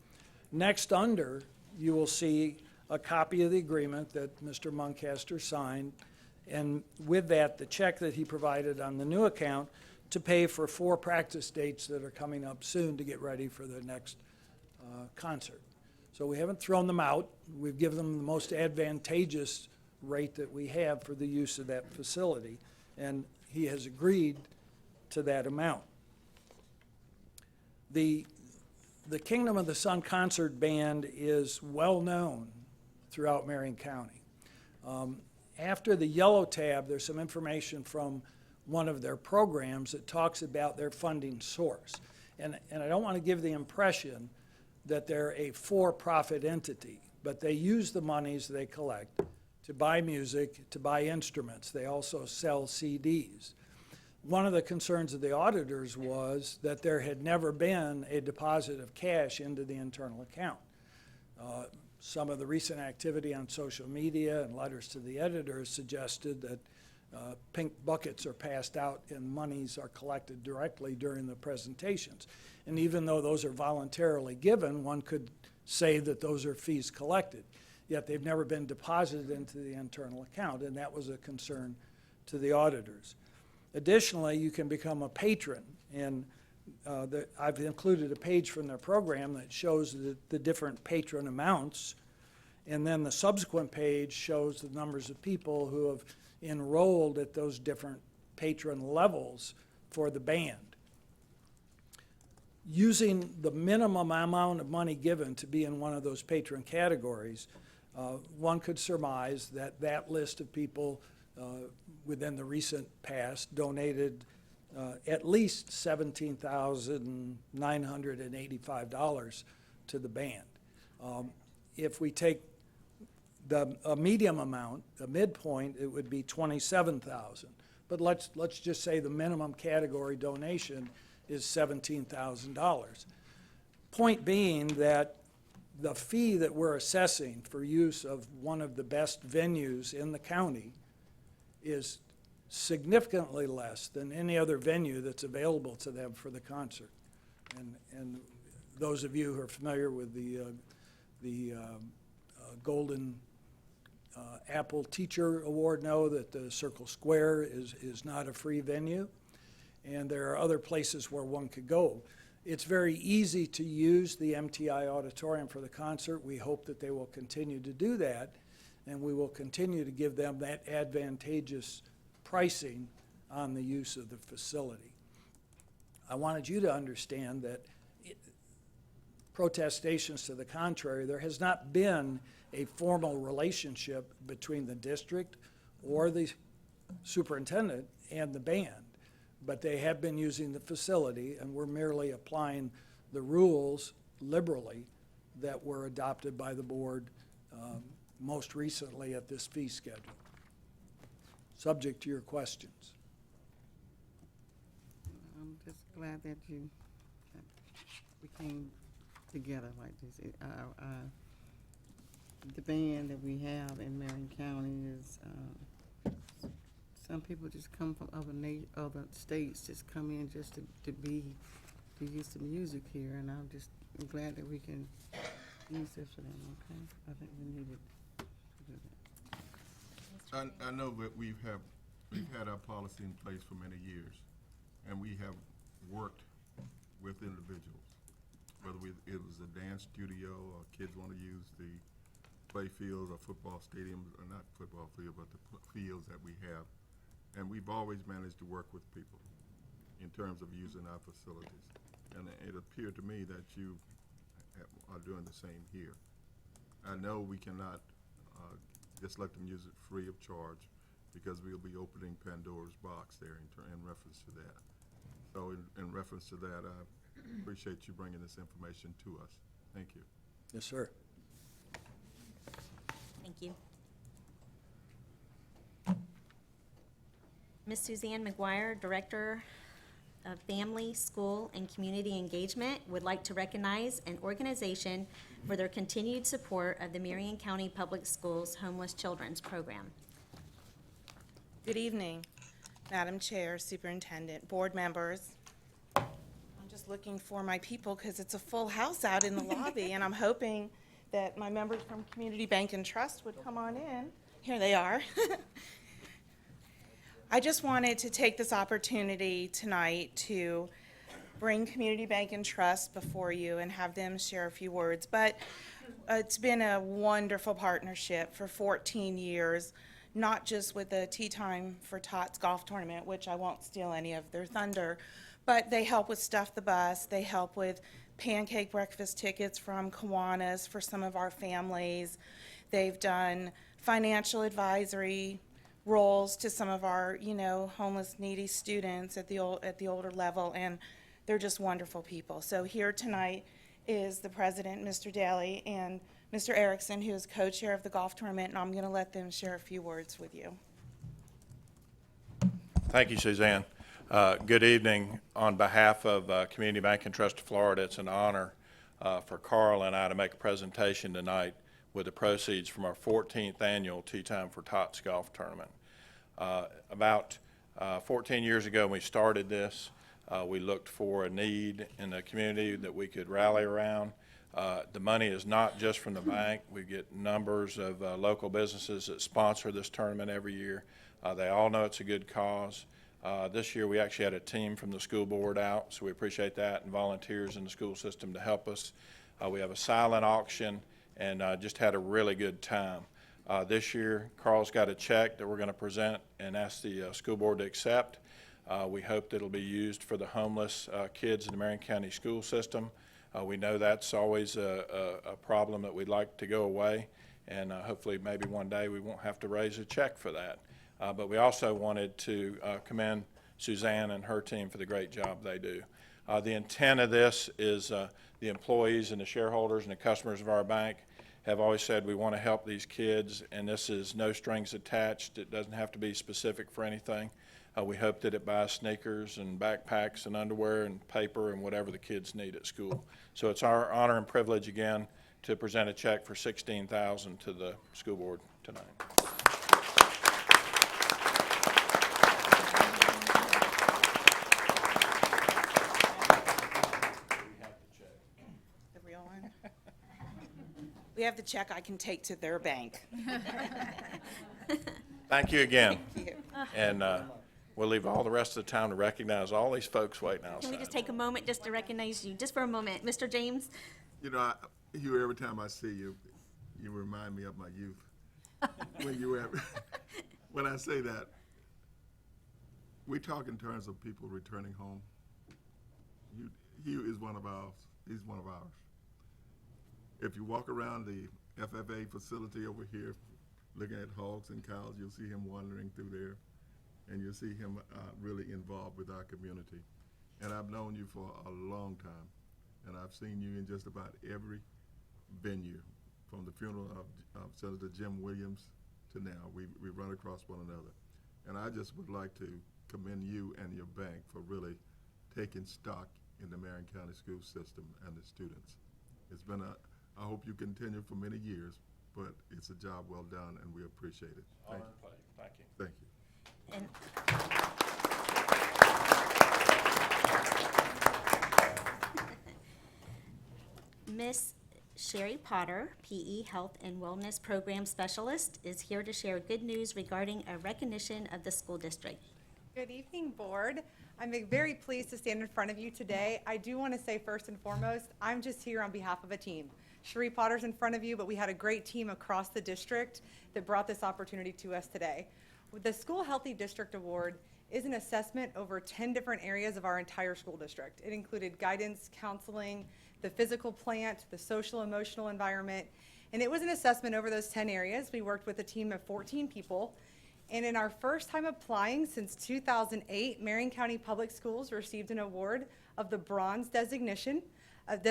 [SPEAKER 14] Next under, you will see a copy of the agreement that Mr. Muncaster signed, and with that, the check that he provided on the new account to pay for 4 practice dates that are coming up soon to get ready for the next concert. So we haven't thrown them out. We've given them the most advantageous rate that we have for the use of that facility, and he has agreed to that amount. The Kingdom of the Sun Concert Band is well-known throughout Marion County. After the yellow tab, there's some information from one of their programs that talks about their funding source. And I don't want to give the impression that they're a for-profit entity, but they use the monies they collect to buy music, to buy instruments. They also sell CDs. One of the concerns of the auditors was that there had never been a deposit of cash into the internal account. Some of the recent activity on social media and letters to the editors suggested that pink buckets are passed out and monies are collected directly during the presentations. And even though those are voluntarily given, one could say that those are fees collected. Yet they've never been deposited into the internal account, and that was a concern to the auditors. Additionally, you can become a patron, and I've included a page from their program that shows the different patron amounts, and then the subsequent page shows the numbers of people who have enrolled at those different patron levels for the band. Using the minimum amount of money given to be in one of those patron categories, one could surmise that that list of people within the recent past donated at least $17,985 to the band. If we take a medium amount, the midpoint, it would be $27,000. But let's just say the minimum category donation is $17,000. Point being that the fee that we're assessing for use of one of the best venues in the county is significantly less than any other venue that's available to them for the concert. And those of you who are familiar with the Golden Apple Teacher Award know that the Circle Square is not a free venue, and there are other places where one could go. It's very easy to use the MTI auditorium for the concert. We hope that they will continue to do that, and we will continue to give them that advantageous pricing on the use of the facility. I wanted you to understand that protestations to the contrary, there has not been a formal relationship between the district or the superintendent and the band, but they have been using the facility, and we're merely applying the rules liberally that were adopted by the board most recently at this fee schedule. Subject to your questions.
[SPEAKER 15] I'm just glad that we came together like this. The band that we have in Marion County is, some people just come from other states, just come in just to use the music here, and I'm glad that we can use this for them, okay? I think we need to do that.
[SPEAKER 7] I know that we've had our policy in place for many years, and we have worked with individuals, whether it was a dance studio or kids want to use the play fields or football stadiums, or not football field, but the fields that we have. And we've always managed to work with people in terms of using our facilities. And it appeared to me that you are doing the same here. I know we cannot just let them use it free of charge, because we'll be opening Pandora's box there in reference to that. So in reference to that, I appreciate you bringing this information to us. Thank you.
[SPEAKER 14] Yes, sir.
[SPEAKER 1] Thank you. Ms. Suzanne McGuire, Director of Family, School, and Community Engagement, would like to recognize an organization for their continued support of the Marion County Public Schools Homeless Children's Program.
[SPEAKER 16] Good evening. Madam Chair, Superintendent, board members. I'm just looking for my people because it's a full house out in the lobby, and I'm hoping that my members from Community Bank and Trust would come on in. Here they are. I just wanted to take this opportunity tonight to bring Community Bank and Trust before you and have them share a few words. But it's been a wonderful partnership for 14 years, not just with the Tea Time for Tots golf tournament, which I won't steal any of their thunder, but they help with Stuff the Bus. They help with pancake breakfast tickets from Kiwanis for some of our families. They've done financial advisory roles to some of our, homeless, needy students at the older level, and they're just wonderful people. So here tonight is the president, Mr. Daly, and Mr. Erickson, who is co-chair of the golf tournament, and I'm going to let them share a few words with you.
[SPEAKER 17] Thank you, Suzanne. Good evening. On behalf of Community Bank and Trust of Florida, it's an honor for Carl and I to make a presentation tonight with the proceeds from our 14th annual Tea Time for Tots golf tournament. About 14 years ago when we started this, we looked for a need in the community that we could rally around. The money is not just from the bank. We get numbers of local businesses that sponsor this tournament every year. They all know it's a good cause. This year we actually had a team from the school board out, so we appreciate that, and volunteers in the school system to help us. We have a silent auction and just had a really good time. This year, Carl's got a check that we're going to present and ask the school board to accept. We hope that it'll be used for the homeless kids in the Marion County school system. We know that's always a problem that we'd like to go away, and hopefully maybe one day we won't have to raise a check for that. But we also wanted to commend Suzanne and her team for the great job they do. The intent of this is the employees and the shareholders and the customers of our bank have always said we want to help these kids, and this is no strings attached. It doesn't have to be specific for anything. We hope that it buys sneakers and backpacks and underwear and paper and whatever the kids need at school. So it's our honor and privilege again to present a check for $16,000 to the school board tonight.
[SPEAKER 16] The real one? We have the check I can take to their bank.
[SPEAKER 17] Thank you again.
[SPEAKER 16] Thank you.
[SPEAKER 17] And we'll leave all the rest of the time to recognize all these folks waiting outside.
[SPEAKER 1] Can we just take a moment just to recognize you, just for a moment? Mr. James?
[SPEAKER 7] Hugh, every time I see you, you remind me of my youth. When I say that, we talk in terms of people returning home. Hugh is one of ours. He's one of ours. If you walk around the FFA facility over here, looking at hogs and cows, you'll see him wandering through there, and you'll see him really involved with our community. And I've known you for a long time, and I've seen you in just about every venue, from the funeral of Senator Jim Williams to now. We run across one another. And I just would like to commend you and your bank for really taking stock in the Marion County school system and the students. It's been I hope you continue for many years, but it's a job well done, and we appreciate it.
[SPEAKER 17] Honor and pleasure. Thank you.
[SPEAKER 7] Thank you.
[SPEAKER 1] Miss Sherry Potter, PE Health and Wellness Program Specialist, is here to share good news regarding a recognition of the school district.
[SPEAKER 18] Good evening, Board. I'm very pleased to stand in front of you today. I do want to say first and foremost, I'm just here on behalf of a team. Sherry Potter's in front of you, but we had a great team across the district that brought this opportunity to us today. The School Healthy District Award is an assessment over 10 different areas of our entire school district. It included guidance, counseling, the physical plant, the social emotional environment, and it was an assessment over those 10 areas. We worked with a team of 14 people, and in our first time applying since 2008, Marion County Public Schools received an award of the bronze designation of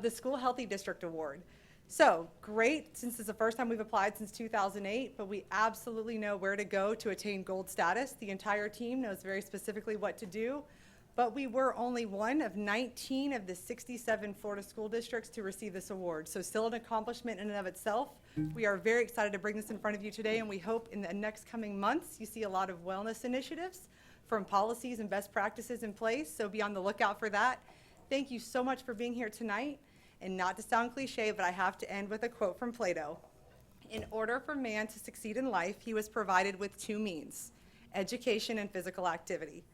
[SPEAKER 18] the School Healthy District Award. So great, since it's the first time we've applied since 2008, but we absolutely know where to go to attain gold status. The entire team knows very specifically what to do, but we were only one of 19 of the 67 Florida school districts to receive this award. So still an accomplishment in and of itself, We are very excited to bring this in front of you today, and we hope in the next coming months you see a lot of wellness initiatives from policies and best practices in place, so be on the lookout for that. Thank you so much for being here tonight, and not to sound cliche, but I have to end with a quote from Plato. In order for man to succeed in life, he was provided with two means, education and physical activity,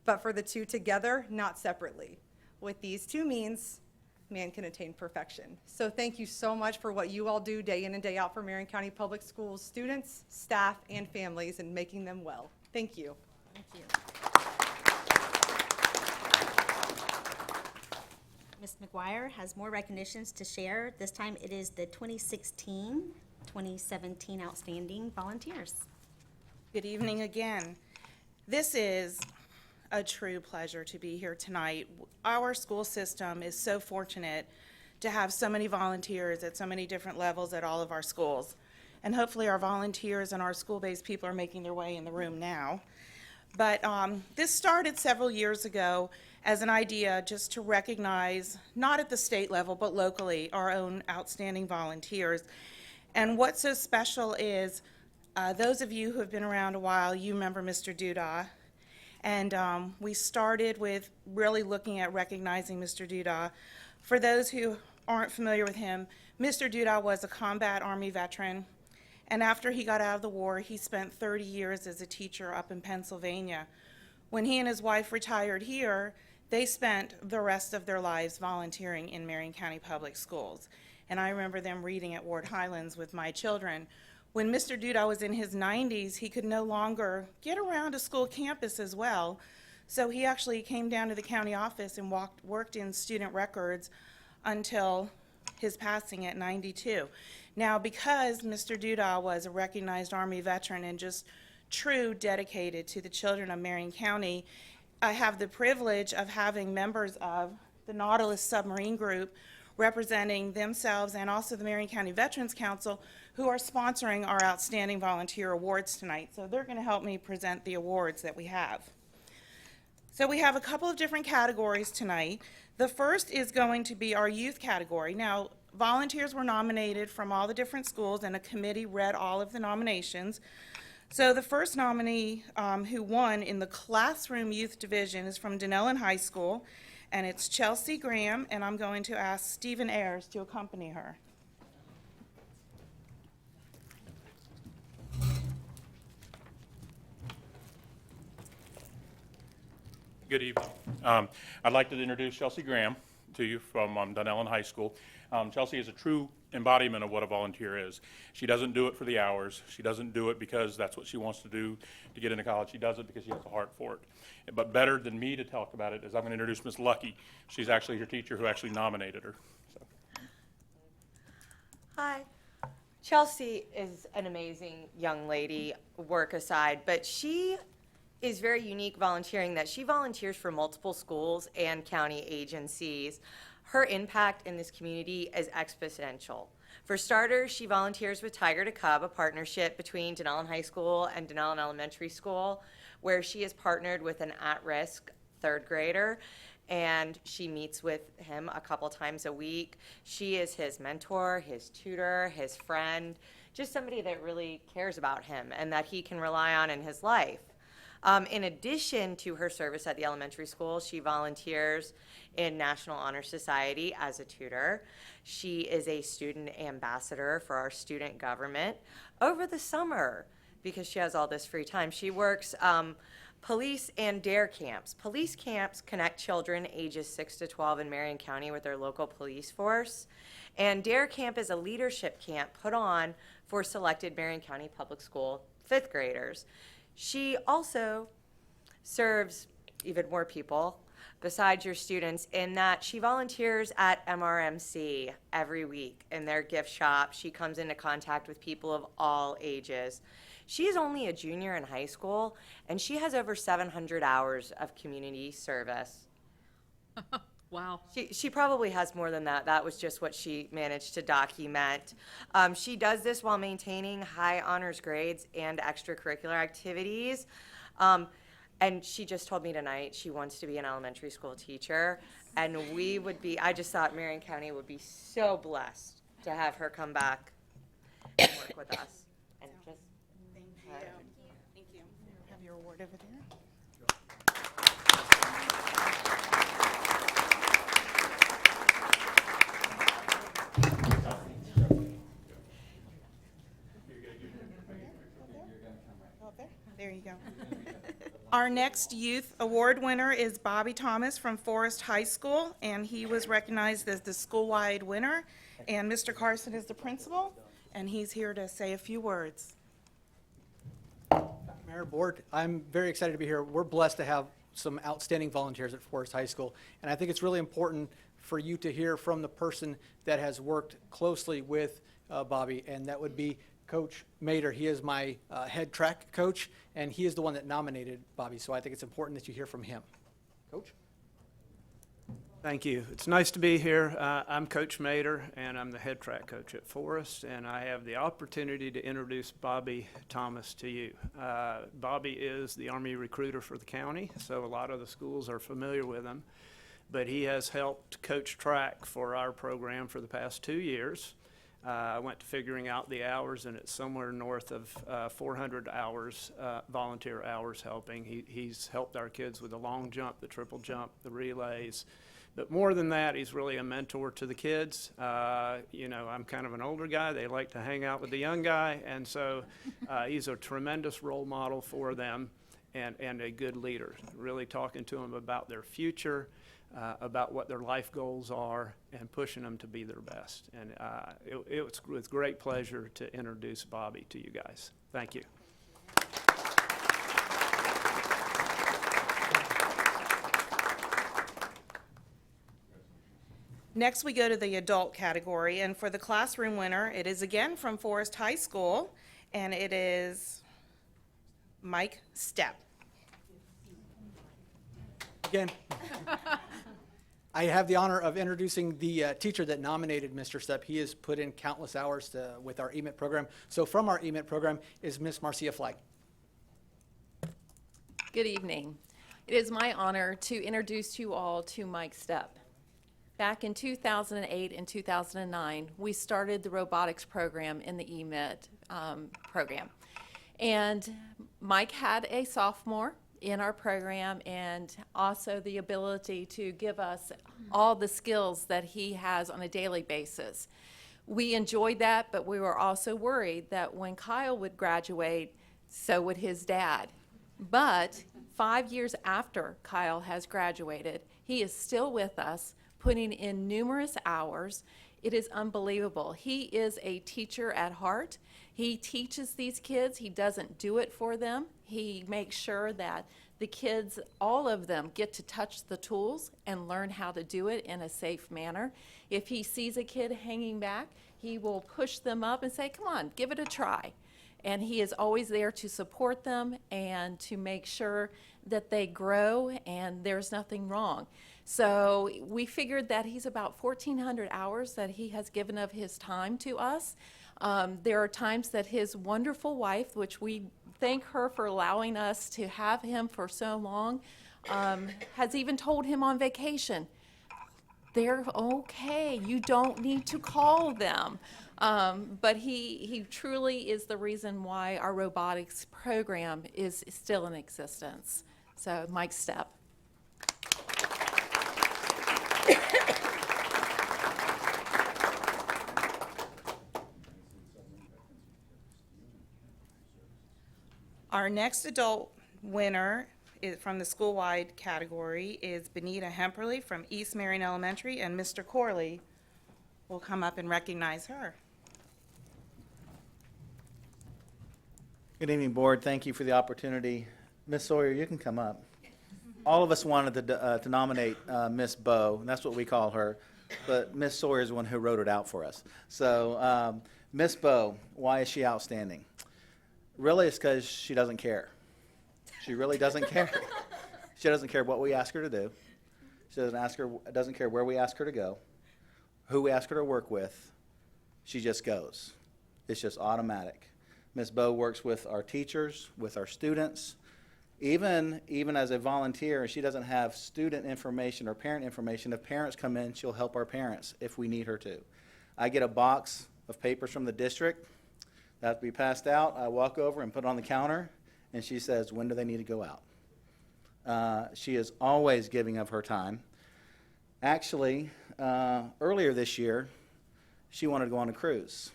[SPEAKER 18] but for the two together, not separately. With these two means, man can attain perfection. So thank you so much for what you all do day in and day out for Marion County Public Schools students, staff, and families, and making them well. Thank you.
[SPEAKER 1] Thank you. Ms. McGuire has more recognitions to share. This time it is the 2016-2017 Outstanding Volunteers.
[SPEAKER 16] Good evening again. This is a true pleasure to be here tonight. Our school system is so fortunate to have so many volunteers at so many different levels at all of our schools. And hopefully our volunteers and our school-based people are making their way in the room now. But this started several years ago as an idea just to recognize, not at the state level, but locally, our own outstanding volunteers. And what's so special is, those of you who have been around a while, you remember Mr. Duda. And we started with really looking at recognizing Mr. Duda. For those who aren't familiar with him, Mr. Duda was a combat Army veteran. And after he got out of the war, he spent 30 years as a teacher up in Pennsylvania. When he and his wife retired here, they spent the rest of their lives volunteering in Marion County Public Schools. And I remember them reading at Ward Highlands with my children. When Mr. Duda was in his 90s, he could no longer get around a school campus as well. So he actually came down to the county office and worked in student records until his passing at 92. Now, because Mr. Duda was a recognized Army veteran and just true dedicated to the children of Marion County, I have the privilege of having members of the Nautilus Submarine Group representing themselves and also the Marion County Veterans Council, who are sponsoring our Outstanding Volunteer Awards tonight. So they're going to help me present the awards that we have. So we have a couple of different categories tonight. The first is going to be our youth category. Now, volunteers were nominated from all the different schools, and a committee read all of the nominations. So the first nominee who won in the classroom youth division is from Denellen High School, and it's Chelsea Graham, and I'm going to ask Stephen Ayers to accompany her.
[SPEAKER 19] Good evening. I'd like to introduce Chelsea Graham to you from Dunellen High School. Chelsea is a true embodiment of what a volunteer is. She doesn't do it for the hours. She doesn't do it because that's what she wants to do to get into college. She does it because she has a heart for it. But better than me to talk about it is I'm going to introduce Miss Lucky. She's actually her teacher who actually nominated her. So.
[SPEAKER 20] Hi. Chelsea is an amazing young lady, work aside, but she is very unique volunteering that she volunteers for multiple schools and county agencies. Her impact in this community is exponential. For starters, she volunteers with Tiger to Cub, a partnership between Denellen High School and Denellen Elementary School, where she is partnered with an at-risk third grader, and she meets with him a couple times a week. She is his mentor, his tutor, his friend, just somebody that really cares about him and that he can rely on in his life. In addition to her service at the elementary school, she volunteers in National Honor Society as a tutor. She is a student ambassador for our student government. Over the summer, because she has all this free time, she works police and DARE camps. Police camps connect children ages 6 to 12 in Marion County with their local police force. And DARE camp is a leadership camp put on for selected Marion County Public School fifth graders. She also serves even more people besides your students in that she volunteers at MRMC every week in their gift shop. She comes into contact with people of all ages. She is only a junior in high school, and she has over 700 hours of community service.
[SPEAKER 8] Wow.
[SPEAKER 20] She probably has more than that. That was just what she managed to document. She does this while maintaining high honors grades and extracurricular activities. And she just told me tonight she wants to be an elementary school teacher. And I just thought Marion County would be so blessed to have her come back. and work with us. And just,
[SPEAKER 16] Thank you. Thank you. Have your award over there. There you go. Our next youth award winner is Bobby Thomas from Forest High School, and he was recognized as the school-wide winner. And Mr. Carson is the principal, and he's here to say a few words.
[SPEAKER 21] Mayor, Board, I'm very excited to be here. We're blessed to have some outstanding volunteers at Forest High School, and I think it's really important for you to hear from the person that has worked closely with Bobby, and that would be Coach Mater. He is my head track coach, and he is the one that nominated Bobby, so I think it's important that you hear from him. Coach?
[SPEAKER 22] Thank you. It's nice to be here. I'm Coach Mater, and I'm the head track coach at Forest, and I have the opportunity to introduce Bobby Thomas to you. Bobby is the Army recruiter for the county, so a lot of the schools are familiar with him, but he has helped coach track for our program for the past 2 years. I went to figuring out the hours, and it's somewhere north of 400 hours, volunteer hours helping. He's helped our kids with the long jump, the triple jump, the relays. But more than that, he's really a mentor to the kids. You know, I'm kind of an older guy. They like to hang out with the young guy. And so he's a tremendous role model for them and a good leader, really talking to them about their future, about what their life goals are, and pushing them to be their best. And it was with great pleasure to introduce Bobby to you guys. Thank you.
[SPEAKER 16] Next, we go to the adult category, and for the classroom winner, it is again from Forest High School, and it is Mike Stepp.
[SPEAKER 21] Again, I have the honor of introducing the teacher that nominated Mr. Stepp. He has put in countless hours with our EMIT program. So from our EMIT program is Miss Marcia Flagg.
[SPEAKER 23] Good evening. It is my honor to introduce you all to Mike Stepp. Back in 2008 and 2009, we started the robotics program in the EMIT program. And Mike had a sophomore in our program and also the ability to give us all the skills that he has on a daily basis. We enjoyed that, but we were also worried that when Kyle would graduate, so would his dad. But 5 years after Kyle has graduated, he is still with us, putting in numerous hours. It is unbelievable. He is a teacher at heart. He teaches these kids. He doesn't do it for them. He makes sure that the kids, all of them, get to touch the tools and learn how to do it in a safe manner. If he sees a kid hanging back, he will push them up and say, come on, give it a try. And he is always there to support them and to make sure that they grow and there's nothing wrong. So we figured that he's about 1,400 hours that he has given of his time to us. There are times that his wonderful wife, which we thank her for allowing us to have him for so long, has even told him on vacation, they're okay, you don't need to call them. But he truly is the reason why our robotics program is still in existence. So Mike Stepp.
[SPEAKER 16] Our next adult winner from the school-wide category is Benita Hemperly from East Marion Elementary, and Mr. Corley will come up and recognize her.
[SPEAKER 24] Good evening, Board. Thank you for the opportunity. Miss Sawyer, you can come up. All of us wanted to nominate Miss Bowe, and that's what we call her, but Miss Sawyer is the one who wrote it out for us. So, Miss Bowe, why is she outstanding? Really, it's because she doesn't care. She really doesn't care. She doesn't care what we ask her to do. She doesn't care where we ask her to go, who we ask her to work with. She just goes. It's just automatic. Ms. Bowe works with our teachers, with our students. Even as a volunteer, she doesn't have student information or parent information. If parents come in, she'll help our parents if we need her to. I get a box of papers from the district. After we passed out, I walk over and put it on the counter, and she says, when do they need to go out? She is always giving of her time. Actually, earlier this year, she wanted to go on a cruise.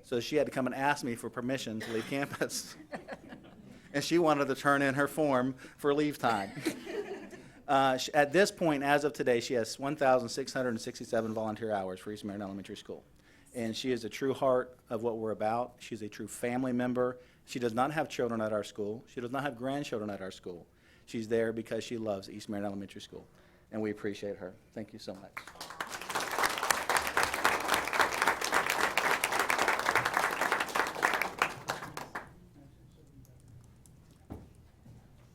[SPEAKER 24] So she had to come and ask me for permission to leave campus. And she wanted to turn in her form for leave time. At this point, as of today, she has 1,667 volunteer hours for East Marion Elementary School. And she is a true heart of what we're about. She's a true family member. She does not have children at our school. She does not have grandchildren at our school. She's there because she loves East Marion Elementary School. And we appreciate her. Thank you so much.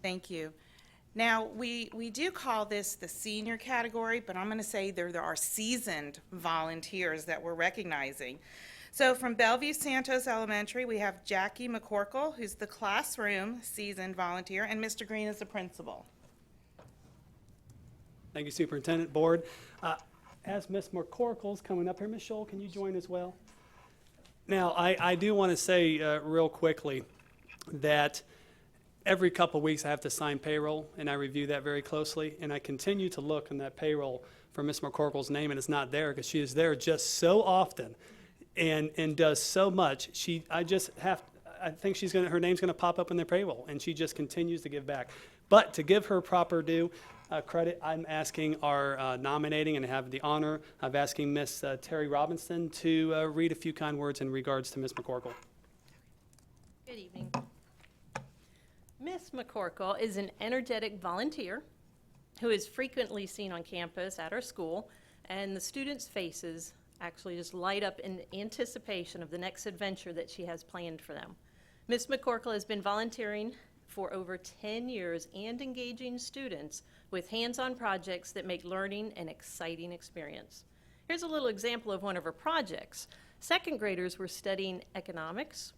[SPEAKER 16] Thank you. Now, we do call this the senior category, but I'm going to say there are seasoned volunteers that we're recognizing. So from Bellevue Santos Elementary, we have Jackie McCorkle, who's the classroom seasoned volunteer, and Mr. Green is the principal.
[SPEAKER 2] Thank you, Superintendent, Board. As Ms. McCorkle's coming up here, Ms. Scholl, can you join as well? Now, I do want to say real quickly that every couple of weeks I have to sign payroll, and I review that very closely, and I continue to look in that payroll for Ms. McCorkle's name, and it's not there because she is there just so often and does so much. I think her name's going to pop up in the payroll, and she just continues to give back. But to give her proper due credit, I'm asking our nominating and have the honor of asking Ms. Terry Robinson to read a few kind words in regards to Ms. McCorkle.
[SPEAKER 3] Good evening. Ms. McCorkle is an energetic volunteer who is frequently seen on campus at our school, and the students' faces actually just light up in anticipation of the next adventure that she has planned for them. Ms. McCorkle has been volunteering for over 10 years and engaging students with hands-on projects that make learning an exciting experience. Here's a little example of one of her projects. Second graders were studying economics.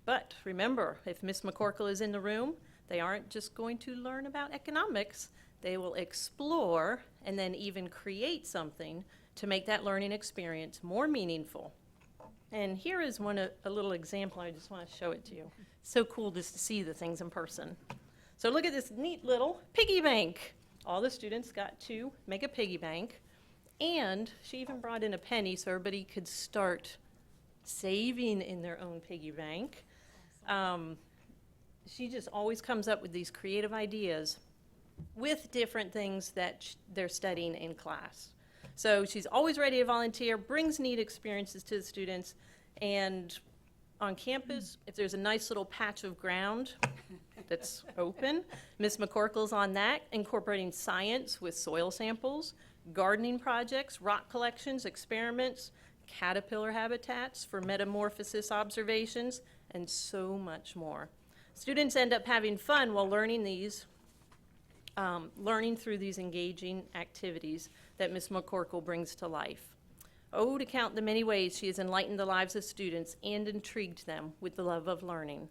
[SPEAKER 3] But remember, if Ms. McCorkle is in the room, they aren't just going to learn about economics. They will explore and then even create something to make that learning experience more meaningful. And here is a little example. I just want to show it to you. So cool just to see the things in person. So look at this neat little piggy bank. All the students got to make a piggy bank. And she even brought in a penny so everybody could start saving in their own piggy bank. She just always comes up with these creative ideas with different things that they're studying in class. So she's always ready to volunteer, brings neat experiences to the students, and on campus, if there's a nice little patch of ground that's open, Ms. McCorkle's on that, incorporating science with soil samples, gardening projects, rock collections, experiments, caterpillar habitats for metamorphosis observations, and so much more. Students end up having fun while learning through these engaging activities that Ms. McCorkle brings to life. Oh, to count the many ways she has enlightened the lives of students and intrigued them with the love of learning.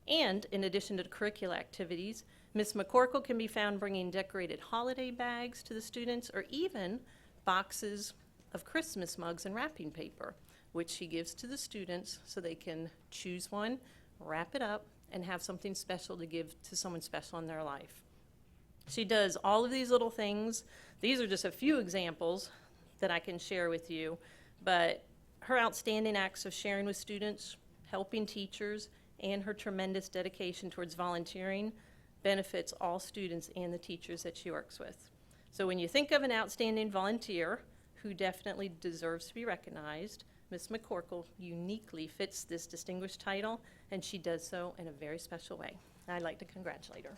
[SPEAKER 3] And in addition to the curricular activities, Ms. McCorkle can be found bringing decorated holiday bags to the students or even boxes of Christmas mugs and wrapping paper, which she gives to the students so they can choose one, wrap it up, and have something special to give to someone special in their life. She does all of these little things. These are just a few examples that I can share with you, but her outstanding acts of sharing with students, helping teachers, and her tremendous dedication towards volunteering benefits all students and the teachers that she works with. So when you think of an outstanding volunteer who definitely deserves to be recognized, Ms. McCorkle uniquely fits this distinguished title, and she does so in a very special way. I'd like to congratulate her.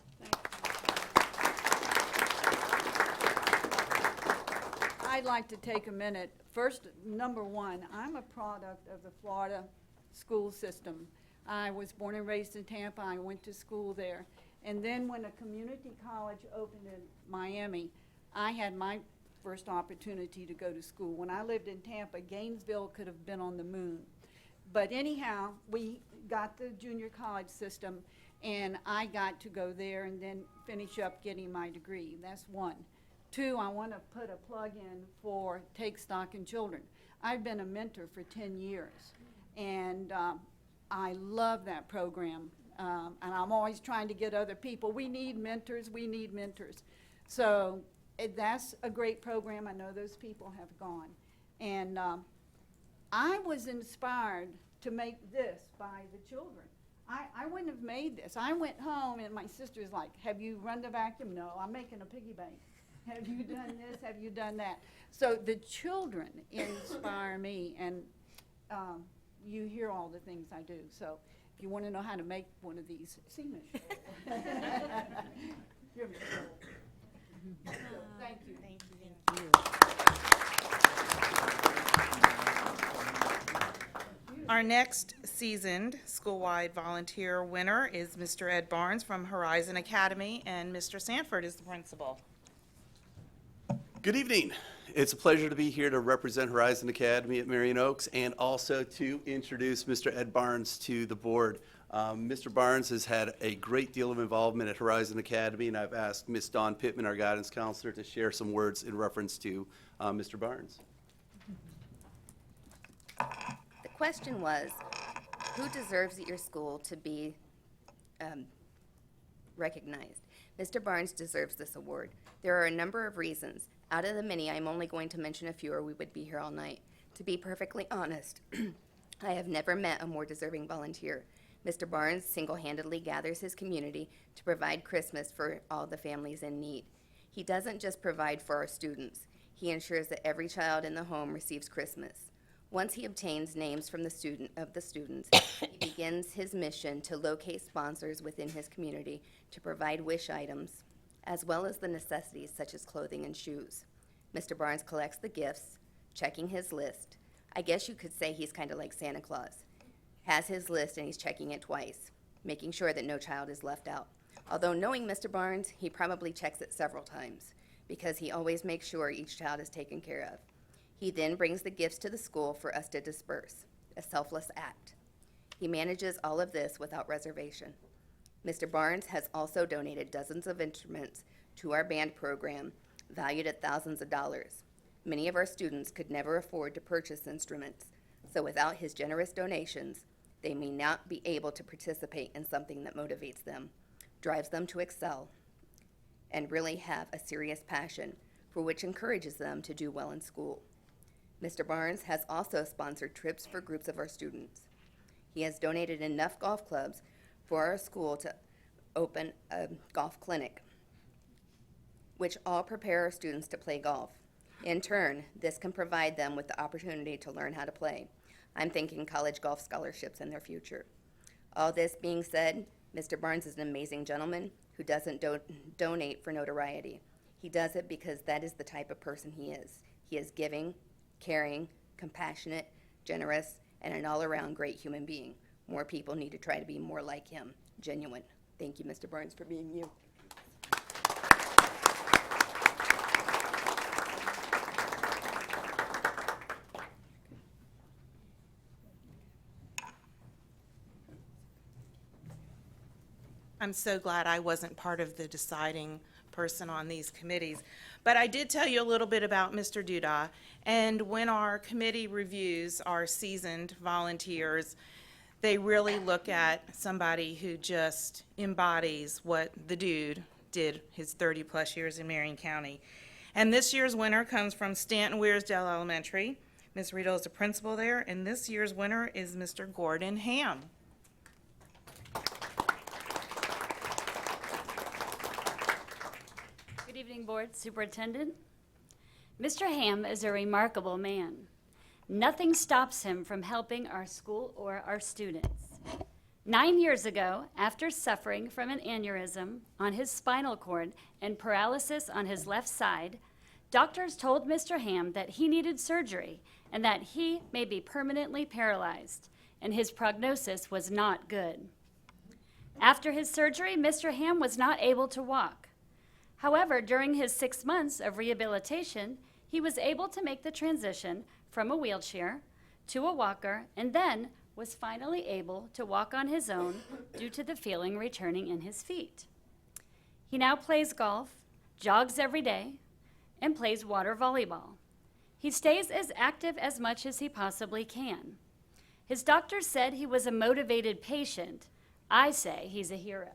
[SPEAKER 5] I'd like to take a minute. First, number one, I'm a product of the Florida school system. I was born and raised in Tampa. I went to school there. And then when a community college opened in Miami, I had my first opportunity to go to school. When I lived in Tampa, Gainesville could have been on the moon. But anyhow, we got the junior college system, and I got to go there and then finish up getting my degree. That's one. Two, I want to put a plug in for Take Stock in Children. I've been a mentor for 10 years, and I love that program, and I'm always trying to get other people. We need mentors. We need mentors. So that's a great program. I know those people have gone. And I was inspired to make this by the children. I wouldn't have made this. I went home and my sister's like, have you run the vacuum? No, I'm making a piggy bank. Have you done this? Have you done that? So the children inspire me, and you hear all the things I do. So if you want to know how to make one of these, see Michelle. You're Michelle. Thank you.
[SPEAKER 24] Thank you. Our next seasoned school-wide volunteer winner is Mr. Ed Barnes from Horizon Academy, and Mr. Sanford is the principal.
[SPEAKER 6] Good evening. It's a pleasure to be here to represent Horizon Academy at Marion Oaks and also to introduce Mr. Ed Barnes to the board. Mr. Barnes has had a great deal of involvement at Horizon Academy, and I've asked Ms. Dawn Pittman, our guidance counselor, to share some words in reference to Mr. Barnes.
[SPEAKER 10] The question was, who deserves at your school to be recognized? Mr. Barnes deserves this award. There are a number of reasons. Out of the many, I'm only going to mention a few or we would be here all night. To be perfectly honest, I have never met a more deserving volunteer. Mr. Barnes single-handedly gathers his community to provide Christmas for all the families in need. He doesn't just provide for our students. He ensures that every child in the home receives Christmas. Once he obtains names from the students, he begins his mission to locate sponsors within his community to provide wish items, as well as the necessities such as clothing and shoes. Mr. Barnes collects the gifts, checking his list. I guess you could say he's kind of like Santa Claus. Has his list and he's checking it twice, making sure that no child is left out. Although knowing Mr. Barnes, he probably checks it several times because he always makes sure each child is taken care of. He then brings the gifts to the school for us to disperse, a selfless act. He manages all of this without reservation. Mr. Barnes has also donated dozens of instruments to our band program, valued at thousands of dollars. Many of our students could never afford to purchase instruments, so without his generous donations, they may not be able to participate in something that motivates them, drives them to excel, and really have a serious passion for which encourages them to do well in school. Mr. Barnes has also sponsored trips for groups of our students. He has donated enough golf clubs for our school to open a golf clinic, which all prepare our students to play golf. In turn, this can provide them with the opportunity to learn how to play. I'm thinking college golf scholarships in their future. All this being said, Mr. Barnes is an amazing gentleman who doesn't donate for notoriety. He does it because that is the type of person he is. He is giving, caring, compassionate, generous, and an all-around great human being. More people need to try to be more like him, genuine. Thank you, Mr. Barnes, for being you.
[SPEAKER 24] I'm so glad I wasn't part of the deciding person on these committees. But I did tell you a little bit about Mr. Duda, and when our committee reviews our seasoned volunteers, they really look at somebody who just embodies what the dude did his 30-plus years in Marion County. And this year's winner comes from Stanton Weirsdale Elementary. Ms. Riedel is the principal there, and this year's winner is Mr. Gordon Ham.
[SPEAKER 11] Good evening, Board Superintendent. Mr. Ham is a remarkable man. Nothing stops him from helping our school or our students. 9 years ago, after suffering from an aneurysm on his spinal cord and paralysis on his left side, doctors told Mr. Ham that he needed surgery and that he may be permanently paralyzed, and his prognosis was not good. After his surgery, Mr. Ham was not able to walk. However, during his 6 months of rehabilitation, he was able to make the transition from a wheelchair to a walker and then was finally able to walk on his own due to the feeling returning in his feet. He now plays golf, jogs every day, and plays water volleyball. He stays as active as much as he possibly can. His doctor said he was a motivated patient. I say he's a hero.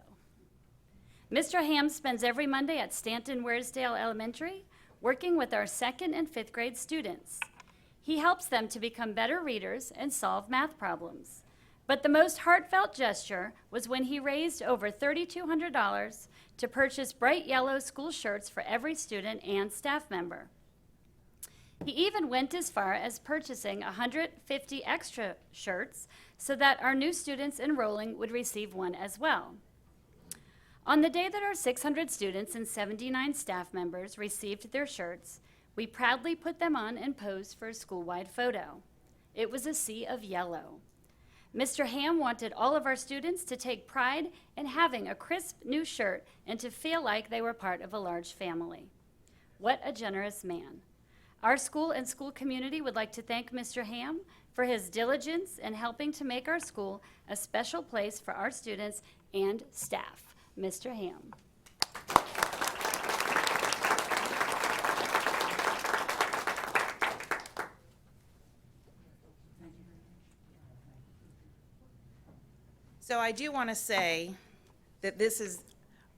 [SPEAKER 11] Mr. Ham spends every Monday at Stanton Wearsdale Elementary working with our 2nd and 5th grade students. He helps them to become better readers and solve math problems. But the most heartfelt gesture was when he raised over $3,200 to purchase bright yellow school shirts for every student and staff member. He even went as far as purchasing 150 extra shirts so that our new students enrolling would receive one as well. On the day that our 600 students and 79 staff members received their shirts, we proudly put them on and posed for a school-wide photo. It was a sea of yellow. Mr. Ham wanted all of our students to take pride in having a crisp new shirt and to feel like they were part of a large family. What a generous man. Our school and school community would like to thank Mr. Ham for his diligence in helping to make our school a special place for our students and staff. Mr. Ham.
[SPEAKER 16] So I do want to say that this is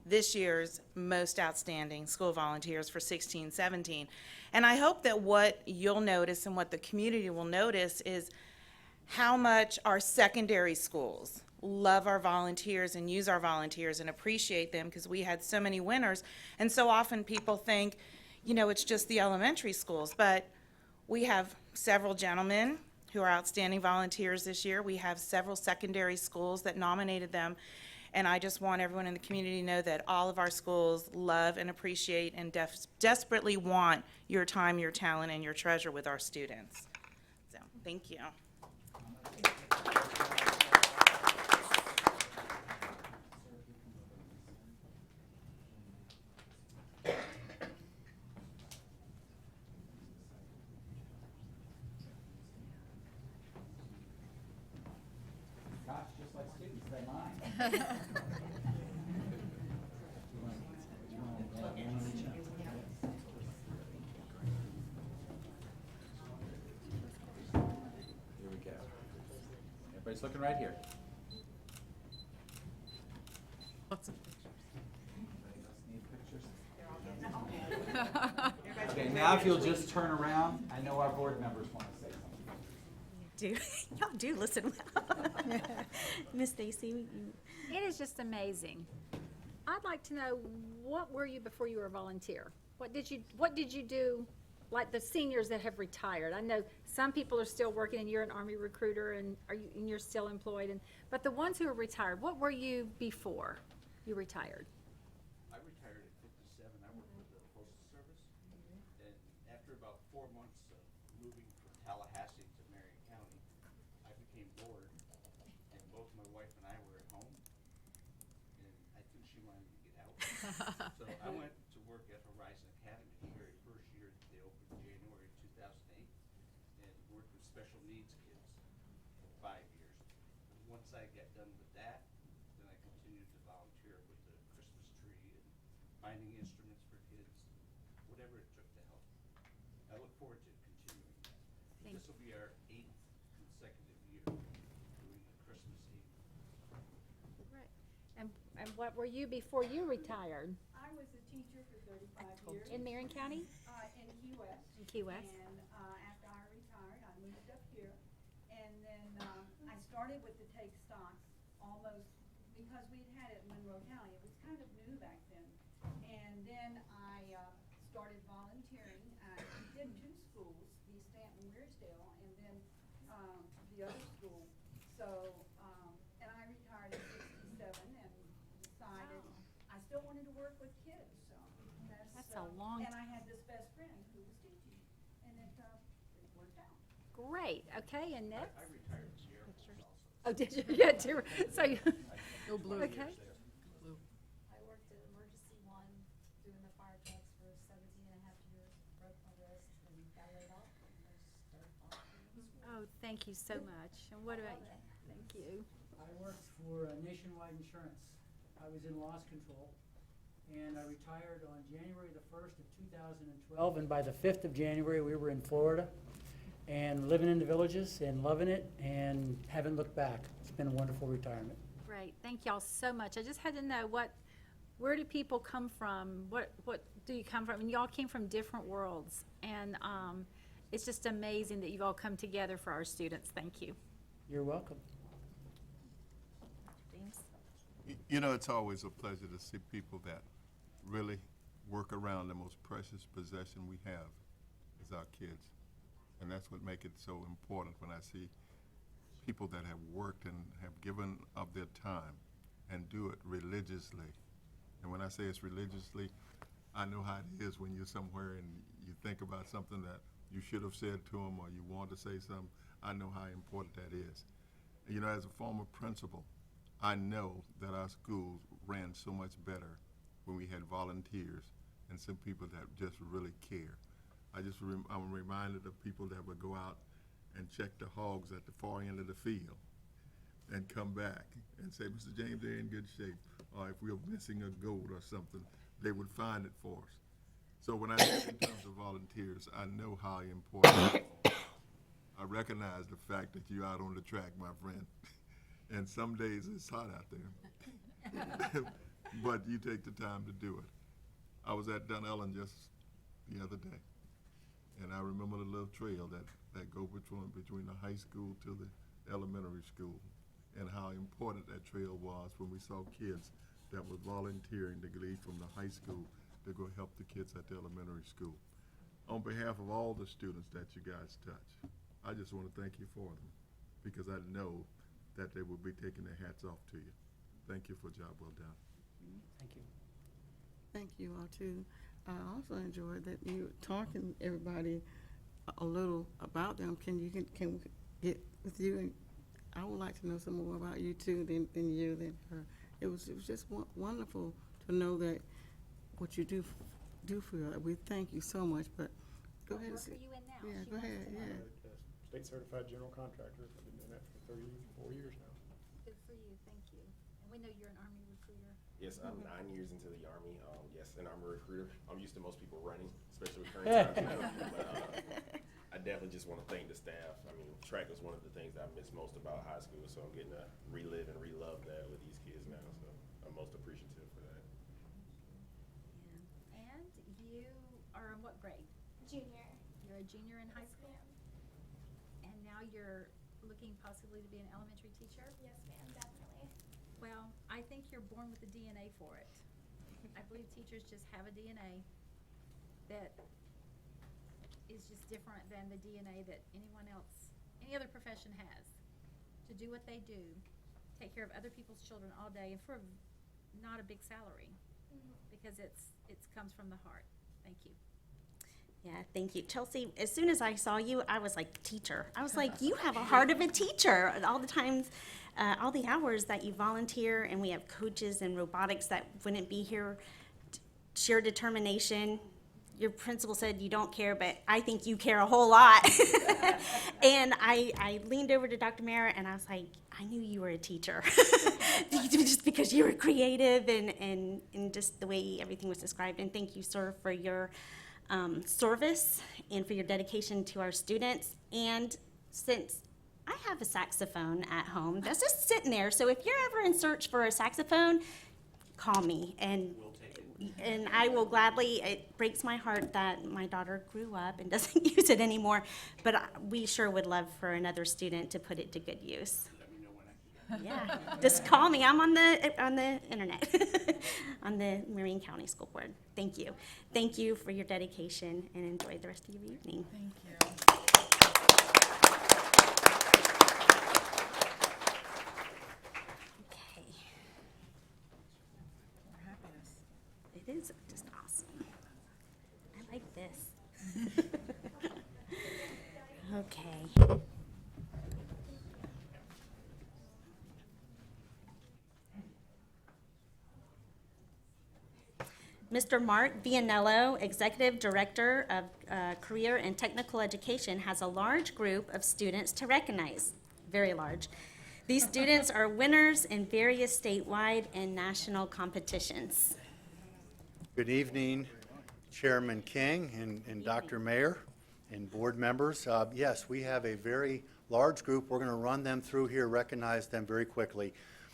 [SPEAKER 16] this year's most outstanding school volunteers for 16-17. And I hope that what you'll notice and what the community will notice is how much our secondary schools love our volunteers and use our volunteers and appreciate them, because we had so many winners. And so often people think, you know, it's just the elementary schools, but we have several gentlemen who are outstanding volunteers this year. We have several secondary schools that nominated them. And I just want everyone in the community to know that all of our schools love and appreciate and desperately want your time, your talent, and your treasure with our students. So, thank you.
[SPEAKER 4] Gosh, just like students, they mind. Here we go. Everybody's looking right here.
[SPEAKER 8] Lots of
[SPEAKER 4] Okay, now if you'll just turn around, I know our board members want to say something.
[SPEAKER 9] Y'all do listen well.
[SPEAKER 1] Miss Stacy,
[SPEAKER 9] It is just amazing. I'd like to know, what were you before you were a volunteer? What did you do, like the seniors that have retired? I know some people are still working and you're an Army recruiter and you're still employed, but the ones who are retired, what were you before you retired?
[SPEAKER 12] I retired at 57. I worked for the Postal Service. And after about 4 months of moving from Tallahassee to Marion County, I became bored. And both my wife and I were at home. And I think she wanted to get out. So I went to work at Horizon Academy the very first year that they opened in January 2008. And worked with special needs kids for 5 years. Once I got done with that, then I continued to volunteer with the Christmas tree and finding instruments for kids, whatever it took to help. I look forward to continuing that. This will be our 8th consecutive year doing the Christmas Eve.
[SPEAKER 9] Right. And what were you before you retired?
[SPEAKER 5] I was a teacher for 35 years.
[SPEAKER 9] In Marion County?
[SPEAKER 5] In Key West.
[SPEAKER 9] In Key West?
[SPEAKER 5] And after I retired, I moved up here. And then I started with the Take Stocks almost because we'd had it in Monroe County. It was kind of new back then. And then I started volunteering. I did 2 schools, the Stanton Wearsdale and then the other school. So, and I retired at 67 and decided I still wanted to work with kids. So
[SPEAKER 9] That's a long
[SPEAKER 5] And I had this best friend who was teaching, and it worked out.
[SPEAKER 9] Great, okay, and next?
[SPEAKER 12] I retired in the Air Force also.
[SPEAKER 9] Oh, did you? Yeah, too. So you.
[SPEAKER 8] Go blue.
[SPEAKER 9] Okay.
[SPEAKER 8] Blue.
[SPEAKER 13] I worked at Emergency One doing the fire trucks for 17.5 years, broke my wrist and got laid off. And I started volunteering in school.
[SPEAKER 9] Oh, thank you so much. And what about you? Thank you.
[SPEAKER 25] I worked for Nationwide Insurance. I was in loss control, and I retired on January the 1st of 2012, and by the 5th of January, we were in Florida. and living in the villages and loving it and haven't looked back. It's been a wonderful retirement.
[SPEAKER 9] Great, thank y'all so much. I just had to know where do people come from? What do you come from? And y'all came from different worlds, and it's just amazing that you've all come together for our students. Thank you.
[SPEAKER 25] You're welcome.
[SPEAKER 7] You know, it's always a pleasure to see people that really work around the most precious possession we have is our kids. And that's what makes it so important when I see people that have worked and have given of their time and do it religiously. And when I say it's religiously, I know how it is when you're somewhere and you think about something that you should have said to them or you want to say something. I know how important that is. You know, as a former principal, I know that our schools ran so much better when we had volunteers and some people that just really care. I'm reminded of people that would go out and check the hogs at the far end of the field and come back and say, Mr. James, they're in good shape. Or if we were missing a goat or something, they would find it for us. So when I think in terms of volunteers, I know how important it is. I recognize the fact that you're out on the track, my friend. And some days it's hot out there. But you take the time to do it. I was at Dunellen just the other day, and I remember the little trail that go between the high school to the elementary school, and how important that trail was when we saw kids that were volunteering to leave from the high school to go help the kids at the elementary school. On behalf of all the students that you guys touch, I just want to thank you for them, because I know that they will be taking their hats off to you. Thank you for a job well done.
[SPEAKER 25] Thank you.
[SPEAKER 14] Thank you all too. I also enjoyed that you talking everybody a little about them. Can we get with you? And I would like to know some more about you too than her. It was just wonderful to know that what you do for her. We thank you so much. But go ahead.
[SPEAKER 9] What work are you in now?
[SPEAKER 14] Yeah,
[SPEAKER 9] She
[SPEAKER 14] go
[SPEAKER 9] wants
[SPEAKER 14] ahead.
[SPEAKER 9] to know.
[SPEAKER 14] Yeah.
[SPEAKER 15] State certified general contractor. I've been doing that for 34 years now.
[SPEAKER 9] Good for you, thank you. And we know you're an Army recruiter.
[SPEAKER 17] Yes, I'm 9 years into the Army. Yes, and I'm a recruiter. I'm used to most people running, especially with current times. But I definitely just want to thank the staff. I mean, track was one of the things that I miss most about high school, so I'm getting to relive and relove that with these kids now. So I'm most appreciative for that.
[SPEAKER 9] And you are in what grade?
[SPEAKER 13] Junior.
[SPEAKER 9] You're a junior in high school? And now you're looking possibly to be an elementary teacher?
[SPEAKER 13] Yes, ma'am, definitely.
[SPEAKER 9] Well, I think you're born with the DNA for it. I believe teachers just have a DNA that is just different than the DNA that anyone else, any other profession has. To do what they do, take care of other people's children all day, and for not a big salary, because it comes from the heart. Thank you.
[SPEAKER 1] Yeah, thank you. Chelsea, as soon as I saw you, I was like, teacher. I was like, you have a heart of a teacher. All the times, all the hours that you volunteer, and we have coaches and robotics that wouldn't be here, sheer determination. Your principal said you don't care, but I think you care a whole lot. And I leaned over to Dr. Mara, and I was like, I knew you were a teacher. Just because you were creative and just the way everything was described. And thank you, sir, for your service and for your dedication to our students. And since I have a saxophone at home that's just sitting there, so if you're ever in search for a saxophone, call me, and I will gladly. It breaks my heart that my daughter grew up and doesn't use it anymore, but we sure would love for another student to put it to good use. Yeah, just call me. I'm on the internet, on the Marion County School Board. Thank you. Thank you for your dedication, and enjoy the rest of your evening.
[SPEAKER 8] Thank you.
[SPEAKER 1] Okay.
[SPEAKER 8] We're happiness.
[SPEAKER 1] It is just awesome. I like this. Okay. Mr. Mark Vianello, Executive Director of Career and Technical Education, has a large group of students to recognize, very large. These students are winners in various statewide and national competitions.
[SPEAKER 18] Good evening, Chairman King and Dr. Mayor and board members. Yes, we have a very large group. We're going to run them through here, recognize them very quickly.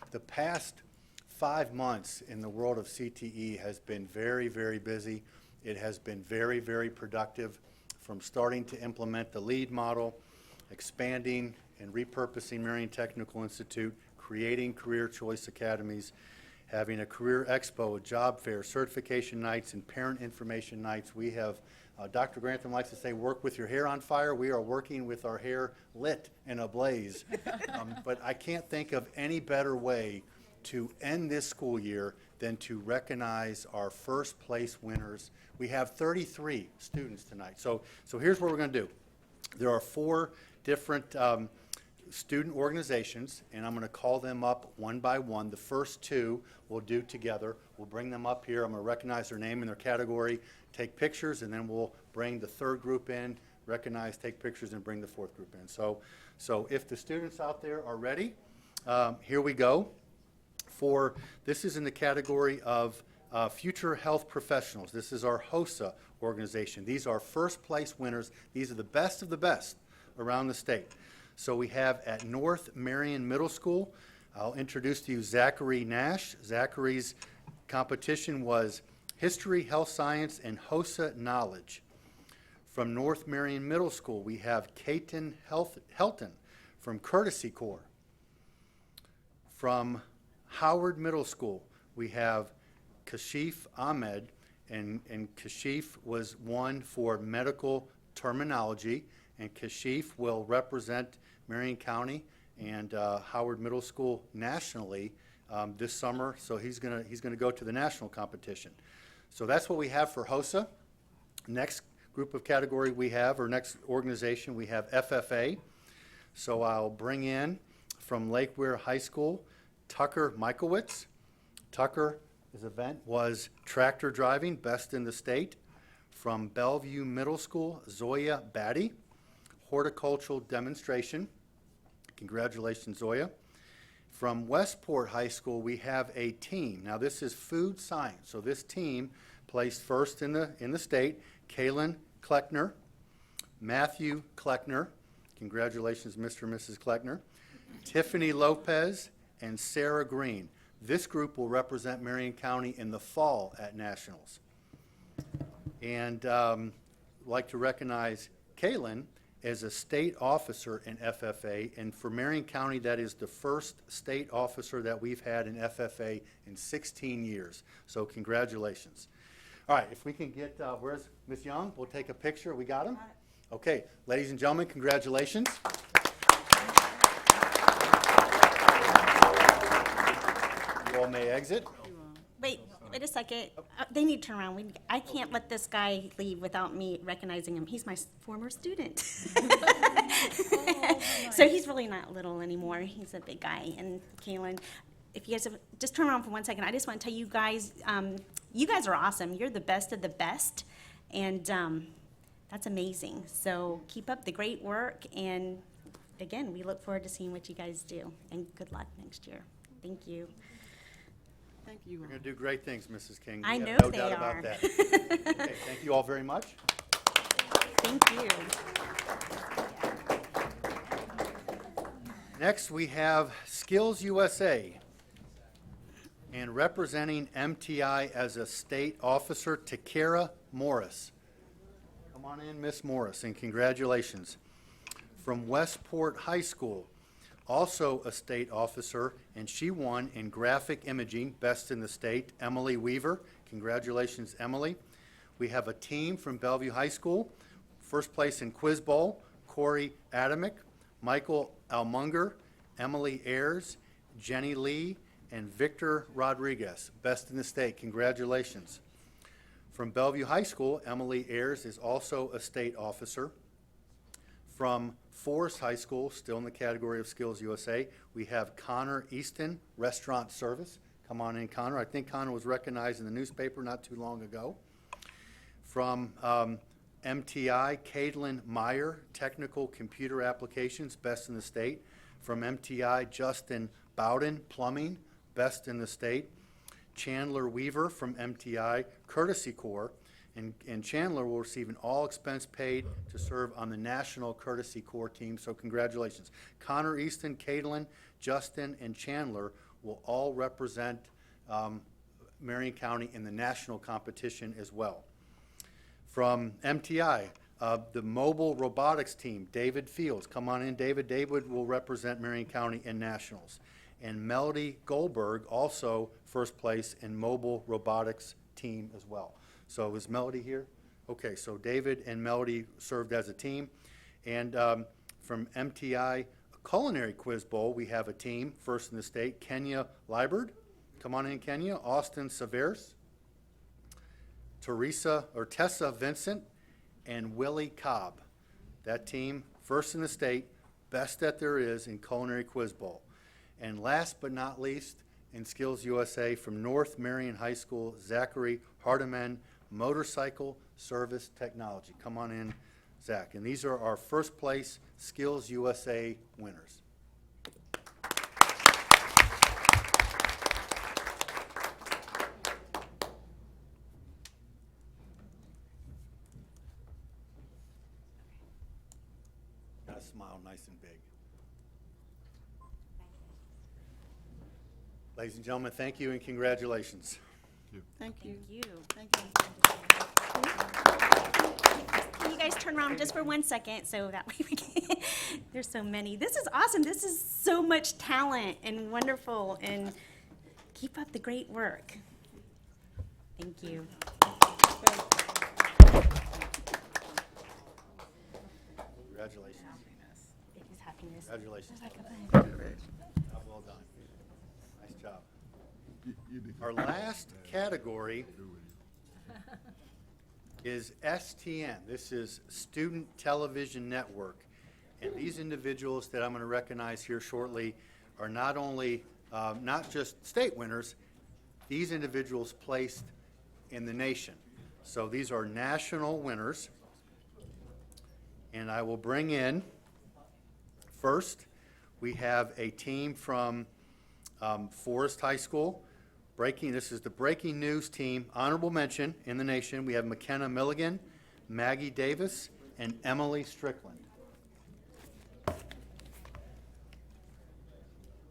[SPEAKER 18] The past 5 months in the world of CTE has been very, very busy. It has been very, very productive, from starting to implement the LEAD model, expanding and repurposing Marion Technical Institute, creating career choice academies, having a career expo, a job fair, certification nights, and parent information nights. We have, Dr. Grantham likes to say, work with your hair on fire. We are working with our hair lit and ablaze. But I can't think of any better way to end this school year than to recognize our first place winners. We have 33 students tonight. So here's what we're going to do. There are 4 different student organizations, and I'm going to call them up one by one. The first 2 we'll do together. We'll bring them up here. I'm going to recognize their name and their category, take pictures, and then we'll bring the 3rd group in, recognize, take pictures, and bring the 4th group in. So if the students out there are ready, here we go. This is in the category of future health professionals. This is our HOSA organization. These are first place winners. These are the best of the best around the state. So we have at North Marion Middle School, I'll introduce to you Zachary Nash. Zachary's competition was History, Health Science, and HOSA Knowledge. From North Marion Middle School, we have Kaiten Helton from Courtesy Corps. From Howard Middle School, we have Kashif Ahmed, and Kashif was one for medical terminology, and Kashif will represent Marion County and Howard Middle School nationally this summer, so he's gonna go to the national competition. So that's what we have for HOSA. Next group of category we have, or next organization, we have FFA. So I'll bring in from Lake Weir High School, Tucker Michaelwitz. Tucker, his event was tractor driving, best in the state. From Bellevue Middle School, Zoya Batty, horticultural demonstration. Congratulations, Zoya. From Westport High School, we have a team. Now this is food science, so this team placed first in the state. Kaylin Kleckner, Matthew Kleckner, congratulations, Mr. and Mrs. Kleckner. Tiffany Lopez, and Sarah Green. This group will represent Marion County in the fall at Nationals. And I'd like to recognize Kaylin as a state officer in FFA, and for Marion County, that is the first state officer that we've had in FFA in 16 years. So congratulations. All right, if we can get, where's Ms. Young? We'll take a picture. We got him? Okay, ladies and gentlemen, congratulations. You all may exit.
[SPEAKER 1] Wait a second. They need to turn around. I can't let this guy leave without me recognizing him. He's my former student. So he's really not little anymore. He's a big guy. And Kaylin, if you guys have, just turn around for 1 second. I just want to tell you guys are awesome. You're the best of the best. And that's amazing. So keep up the great work. And again, we look forward to seeing what you guys do. And good luck next year. Thank you.
[SPEAKER 14] Thank you.
[SPEAKER 18] You're going to do great things, Mrs. King.
[SPEAKER 1] I
[SPEAKER 18] We have
[SPEAKER 1] know
[SPEAKER 18] no
[SPEAKER 1] they
[SPEAKER 18] doubt
[SPEAKER 1] are.
[SPEAKER 18] about that. Okay, thank you all very much.
[SPEAKER 1] Thank you.
[SPEAKER 18] Next, we have Skills USA. And representing MTI as a state officer, Takara Morris. Come on in, Miss Morris, and congratulations. From Westport High School, also a state officer, and she won in graphic imaging, best in the state, Emily Weaver. Congratulations, Emily. We have a team from Bellevue High School. First place in Quiz Bowl, Corey Adamick, Michael Almunger, Emily Ayers, Jenny Lee, and Victor Rodriguez, best in the state. Congratulations. From Bellevue High School, Emily Ayers is also a state officer. From Forest High School, still in the category of Skills USA, we have Connor Easton, restaurant service. Come on in, Connor. I think Connor was recognized in the newspaper not too long ago. From MTI, Caitlin Meyer, technical computer applications, best in the state. From MTI, Justin Bowden, plumbing, best in the state. Chandler Weaver from MTI, Courtesy Corps, And Chandler will receive an all expense paid to serve on the National Courtesy Corps team, so congratulations. Connor, Easton, Caitlin, Justin, and Chandler will all represent Marion County in the national competition as well. From MTI, the mobile robotics team, David Fields. Come on in, David. David will represent Marion County in nationals. And Melody Goldberg, also first place in mobile robotics team as well. So is Melody here? Okay, so David and Melody served as a team. And from MTI Culinary Quiz Bowl, we have a team, first in the state, Kenya Liebert. Come on in, Kenya. Austin Severus, Tessa Vincent, and Willie Cobb. That team, first in the state, best that there is in Culinary Quiz Bowl. And last but not least, in Skills USA, from North Marion High School, Zachary Hardiman, Motorcycle Service Technology. Come on in, Zach. And these are our first place Skills USA winners. Gotta smile nice and big. Ladies and gentlemen, thank you and congratulations.
[SPEAKER 14] Thank you.
[SPEAKER 1] Thank you. Can you guys turn around just for 1 second so that way we can, there's so many. This is awesome. This is so much talent and wonderful, and keep up the great work. Thank you.
[SPEAKER 18] Congratulations.
[SPEAKER 1] It is happiness.
[SPEAKER 18] Congratulations.
[SPEAKER 1] Like a bug.
[SPEAKER 18] Job well done. Nice job. Our last category is STN. This is Student Television Network. And these individuals that I'm going to recognize here shortly are not only, not just state winners, these individuals placed in the nation. So these are national winners. And I will bring in, first, we have a team from Forest High School. This is the breaking news team, honorable mention in the nation. We have McKenna Milligan, Maggie Davis, and Emily Strickland.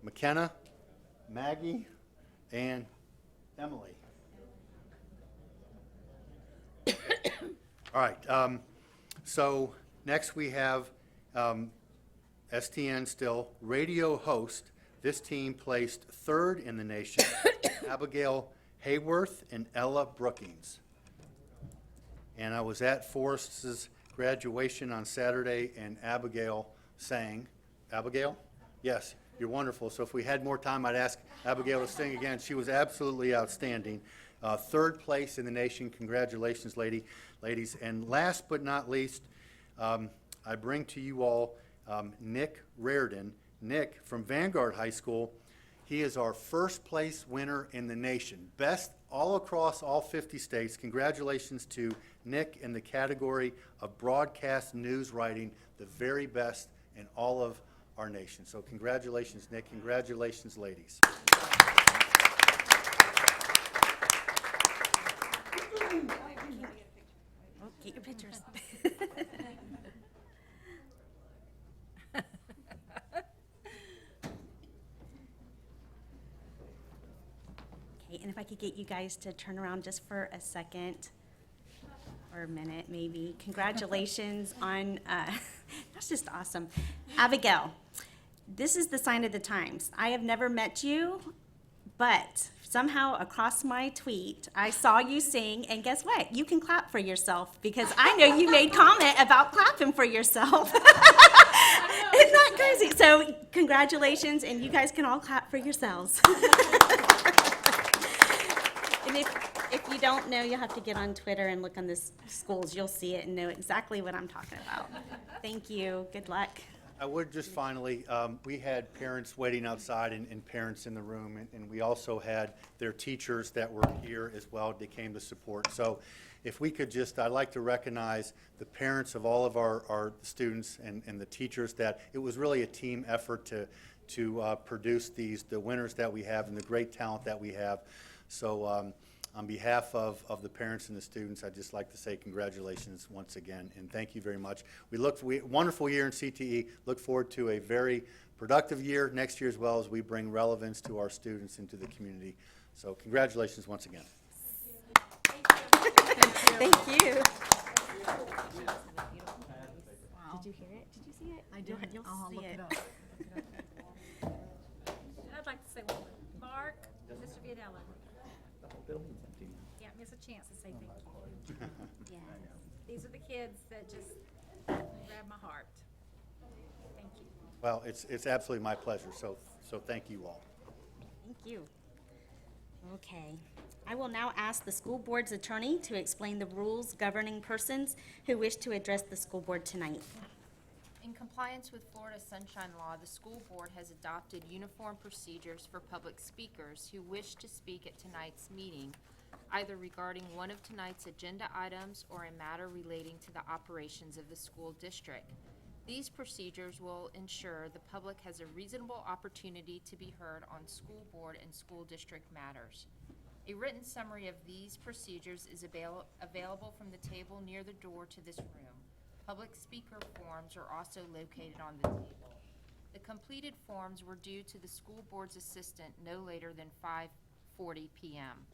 [SPEAKER 18] McKenna, Maggie, and Emily. All right, so next we have STN still, radio host. This team placed third in the nation, Abigail Hayworth and Ella Brookings. And I was at Forrest's graduation on Saturday, and Abigail sang. Abigail? Yes, you're wonderful. So if we had more time, I'd ask Abigail to sing again. She was absolutely outstanding. Third place in the nation. Congratulations, ladies. And last but not least, I bring to you all Nick Reardon. Nick from Vanguard High School. He is our first place winner in the nation. Best all across all 50 states. Congratulations to Nick in the category of broadcast news writing, the very best in all of our nation. So congratulations, Nick. Congratulations, ladies.
[SPEAKER 1] Oh, get your pictures. Okay, and if I could get you guys to turn around just for a second or a minute, maybe. Congratulations on, that's just awesome. Abigail, this is the sign of the times. I have never met you, but somehow across my tweet, I saw you sing, and guess what? You can clap for yourself, because I know you made comment about clapping for yourself. Isn't that crazy? So congratulations, and you guys can all clap for yourselves. And if you don't know, you'll have to get on Twitter and look on the schools. You'll see it and know exactly what I'm talking about. Thank you. Good luck.
[SPEAKER 18] I would just finally, we had parents waiting outside and parents in the room, and we also had their teachers that were here as well. They came to support. So if we could just, I'd like to recognize the parents of all of our students and the teachers, that it was really a team effort to produce the winners that we have and the great talent that we have. So On behalf of the parents and the students, I'd just like to say congratulations once again, and thank you very much. Wonderful year in CTE. Look forward to a very productive year next year as well as we bring relevance to our students into the community. So congratulations once again.
[SPEAKER 1] Thank you.
[SPEAKER 9] Did you hear it? Did you see it?
[SPEAKER 8] I did.
[SPEAKER 1] You'll
[SPEAKER 8] I'll
[SPEAKER 1] see
[SPEAKER 8] look
[SPEAKER 1] it.
[SPEAKER 8] it up.
[SPEAKER 9] I'd like to say one more. Mark, Mr. Viadella. Yeah, miss a chance to say thank you. These are the kids that just grab my heart. Thank you.
[SPEAKER 18] Well, it's absolutely my pleasure, so thank you all.
[SPEAKER 1] Thank you. Okay. I will now ask the school board's attorney to explain the rules governing persons who wish to address the school board tonight.
[SPEAKER 19] In compliance with Florida Sunshine Law, the school board has adopted uniform procedures for public speakers who wish to speak at tonight's meeting, either regarding one of tonight's agenda items or a matter relating to the operations of the school district. These procedures will ensure the public has a reasonable opportunity to be heard on school board and school district matters. A written summary of these procedures is available from the table near the door to this room. Public speaker forms are also located on the table. The completed forms were due to the school board's assistant no later than 5:40 p.m.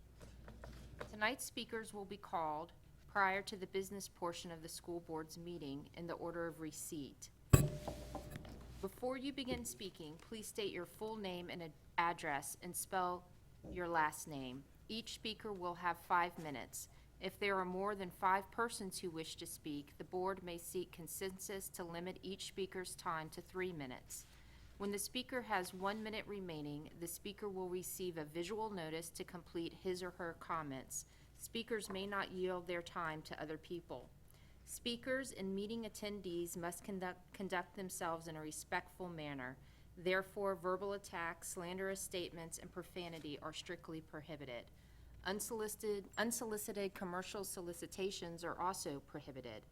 [SPEAKER 19] Tonight's speakers will be called prior to the business portion of the school board's meeting in the order of receipt. Before you begin speaking, please state your full name and address and spell your last name. Each speaker will have 5 minutes. If there are more than 5 persons who wish to speak, the board may seek consensus to limit each speaker's time to 3 minutes. When the speaker has 1 minute remaining, the speaker will receive a visual notice to complete his or her comments. Speakers may not yield their time to other people. Speakers and meeting attendees must conduct themselves in a respectful manner. Therefore, verbal attacks, slanderous statements, and profanity are strictly prohibited. Unsolicited commercial solicitations are also prohibited.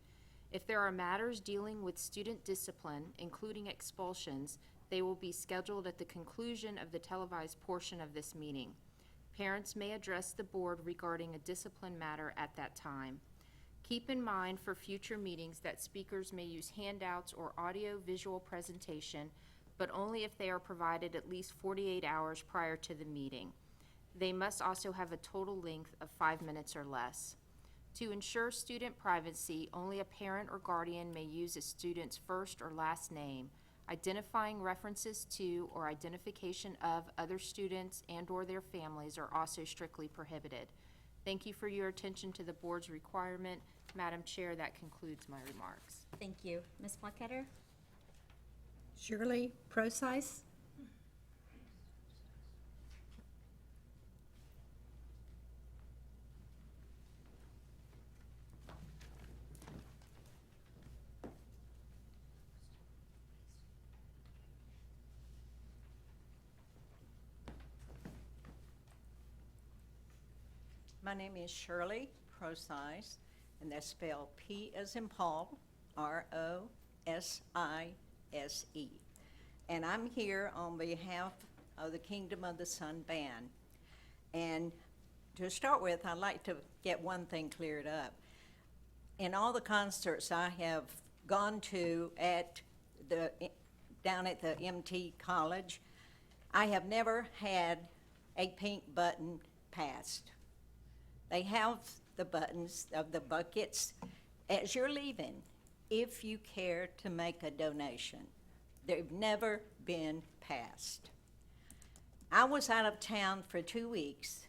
[SPEAKER 19] If there are matters dealing with student discipline, including expulsions, they will be scheduled at the conclusion of the televised portion of this meeting. Parents may address the board regarding a discipline matter at that time. Keep in mind for future meetings that speakers may use handouts or audio-visual presentation, but only if they are provided at least 48 hours prior to the meeting. They must also have a total length of 5 minutes or less. To ensure student privacy, only a parent or guardian may use a student's first or last name. Identifying references to or identification of other students and/or their families are also strictly prohibited. Thank you for your attention to the board's requirement. Madam Chair, that concludes my remarks.
[SPEAKER 1] Thank you. Ms. Plucketter?
[SPEAKER 20] Shirley Procise.
[SPEAKER 21] My name is Shirley Procise, and that's spelled P as in Paul, R-O-S-I-S-E. And I'm here on behalf of the Kingdom of the Sun Band. And to start with, I'd like to get one thing cleared up. In all the concerts I have gone to down at the MT College, I have never had a pink button passed. They have the buttons of the buckets as you're leaving, if you care to make a donation. They've never been passed. I was out of town for 2 weeks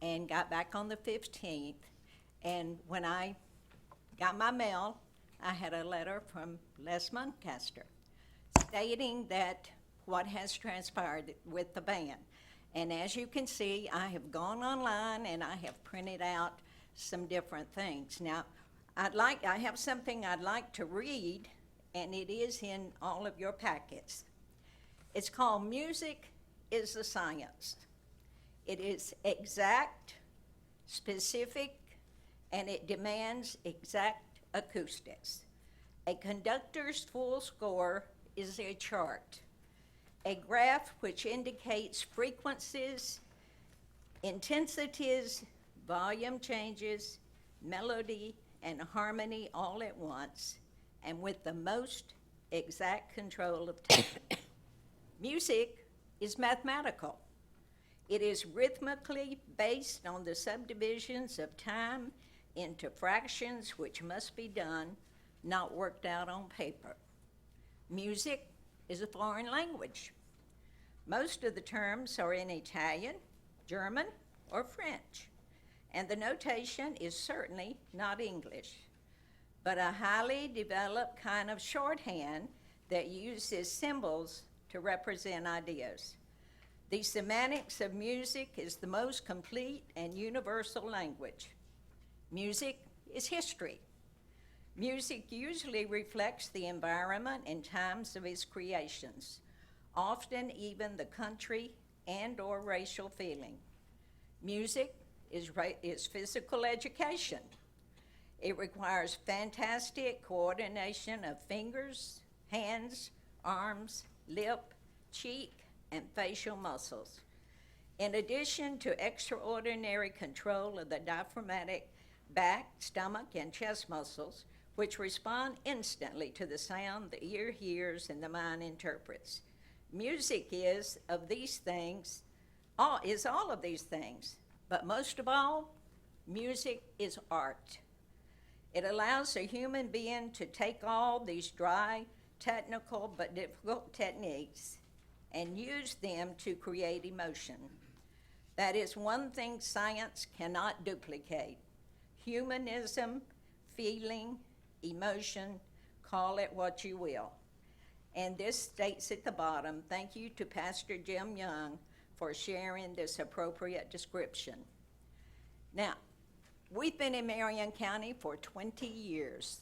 [SPEAKER 21] and got back on the 15th, and when I got my mail, I had a letter from Les Muncaster stating that what has transpired with the band. And as you can see, I have gone online and I have printed out some different things. Now, I have something I'd like to read, and it is in all of your packets. It's called Music is a Science. It is exact, specific, and it demands exact acoustics. A conductor's full score is a chart. A graph which indicates frequencies, intensities, volume changes, melody, and harmony all at once, and with the most exact control of time. Music is mathematical. It is rhythmically based on the subdivisions of time into fractions which must be done, not worked out on paper. Music is a foreign language. Most of the terms are in Italian, German, or French, and the notation is certainly not English, but a highly developed kind of shorthand that uses symbols to represent ideas. The semantics of music is the most complete and universal language. Music is history. Music usually reflects the environment and times of its creations, often even the country and or racial feeling. Music is physical education. It requires fantastic coordination of fingers, hands, arms, lip, cheek, and facial muscles. In addition to extraordinary control of the diaphragmatic back, stomach, and chest muscles, which respond instantly to the sound the ear hears and the mind interprets. Music is all of these things, but most of all, music is art. It allows a human being to take all these dry, technical, but difficult techniques and use them to create emotion. That is one thing science cannot duplicate. Humanism, feeling, emotion, call it what you will. And this states at the bottom, thank you to Pastor Jim Young for sharing this appropriate description. Now, we've been in Marion County for 20 years.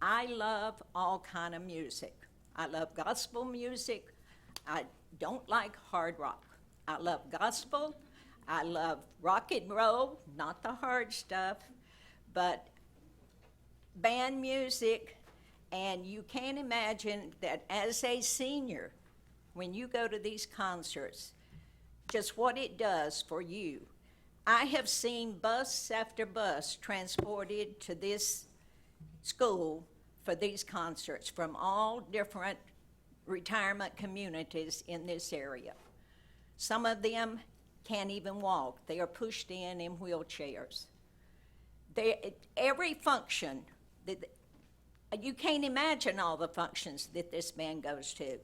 [SPEAKER 21] I love all kind of music. I love gospel music. I don't like hard rock. I love gospel. I love rock and roll, not the hard stuff, but band music. And you can't imagine that as a senior, when you go to these concerts, just what it does for you. I have seen bus after bus transported to this school for these concerts from all different retirement communities in this area. Some of them can't even walk. They are pushed in wheelchairs. Every function, you can't imagine all the functions that this band goes to.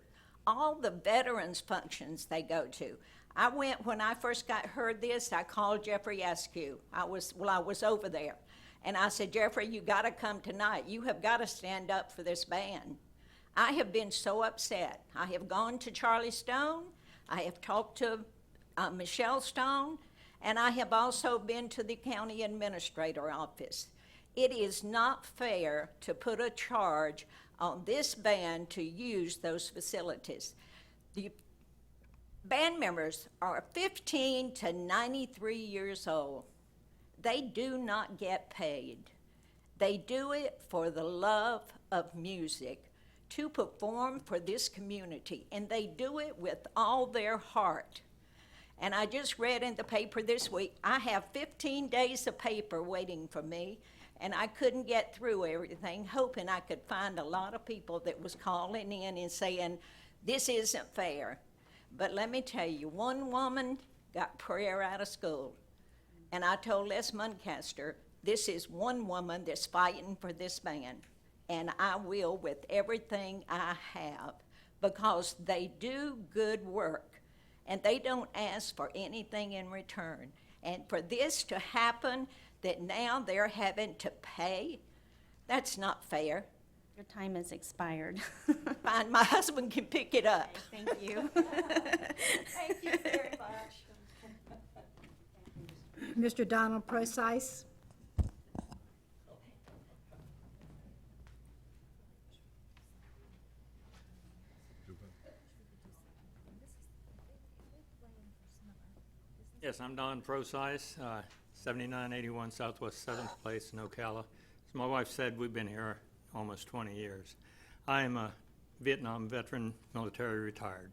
[SPEAKER 21] All the veterans functions they go to. I went, when I first heard this, I called Jeffrey Askew. I was over there. And I said, Jeffrey, you gotta come tonight. You have gotta stand up for this band. I have been so upset. I have gone to Charlie Stone. I have talked to Michelle Stone, and I have also been to the county administrator office. It is not fair to put a charge on this band to use those facilities. The band members are 15 to 93 years old. They do not get paid. They do it for the love of music, to perform for this community, and they do it with all their heart. And I just read in the paper this week, I have 15 days of paper waiting for me, and I couldn't get through everything, hoping I could find a lot of people that was calling in and saying, this isn't fair. But let me tell you, one woman got prayer out of school, and I told Les Muncaster, this is one woman that's fighting for this band, and I will with everything I have, because they do good work, and they don't ask for anything in return. And for this to happen, that now they're having to pay, that's not fair.
[SPEAKER 1] Your time has expired.
[SPEAKER 21] Fine, my husband can pick it up.
[SPEAKER 1] Thank you.
[SPEAKER 21] Thank you very much.
[SPEAKER 20] Mr. Donald Prosice.
[SPEAKER 2] Yes, I'm Don Prosice, 7981 Southwest 7th Place in Ocala. As my wife said, we've been here almost 20 years. I am a Vietnam veteran, military retired.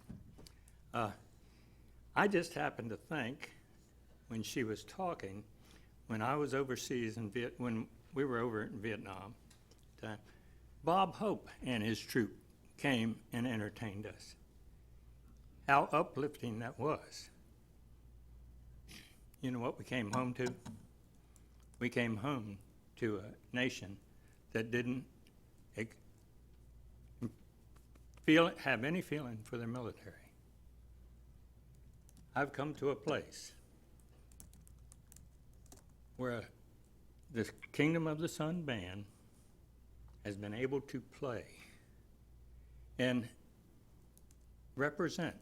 [SPEAKER 2] I just happened to think, when she was talking, when I was overseas when we were over in Vietnam, Bob Hope and his troop came and entertained us. How uplifting that was. You know what we came home to? We came home to a nation that didn't have any feeling for their military. I've come to a place where the Kingdom of the Sun band has been able to play and represent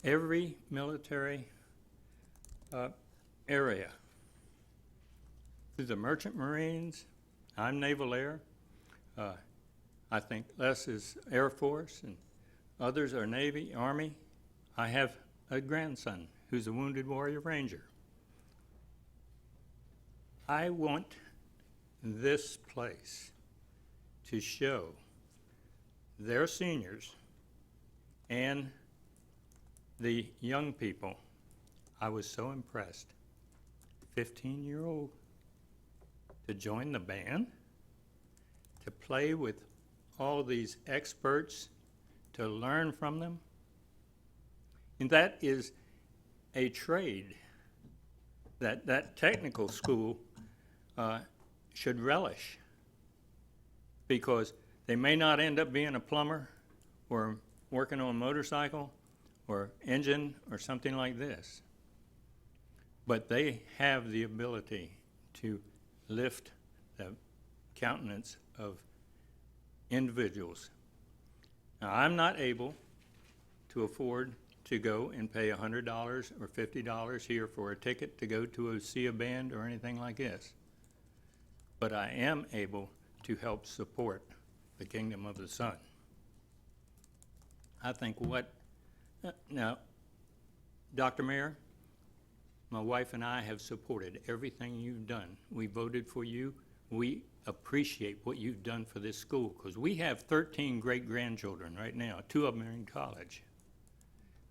[SPEAKER 2] every military area. Through the Merchant Marines, I'm Naval Air. I think Les is Air Force, and others are Navy, Army. I have a grandson who's a Wounded Warrior Ranger. I want this place to show their seniors and the young people. I was so impressed. 15-year-old to join the band, to play with all these experts, to learn from them. And that is a trade that technical school should relish, because they may not end up being a plumber or working on a motorcycle or engine or something like this, but they have the ability to lift the countenance of individuals. Now, I'm not able to afford to go and pay $100 or $50 here for a ticket to go to see a band or anything like this, but I am able to help support the Kingdom of the Sun. I think now, Dr. Mayor, my wife and I have supported everything you've done. We voted for you. We appreciate what you've done for this school, because we have 13 great-grandchildren right now. 2 of them are in college.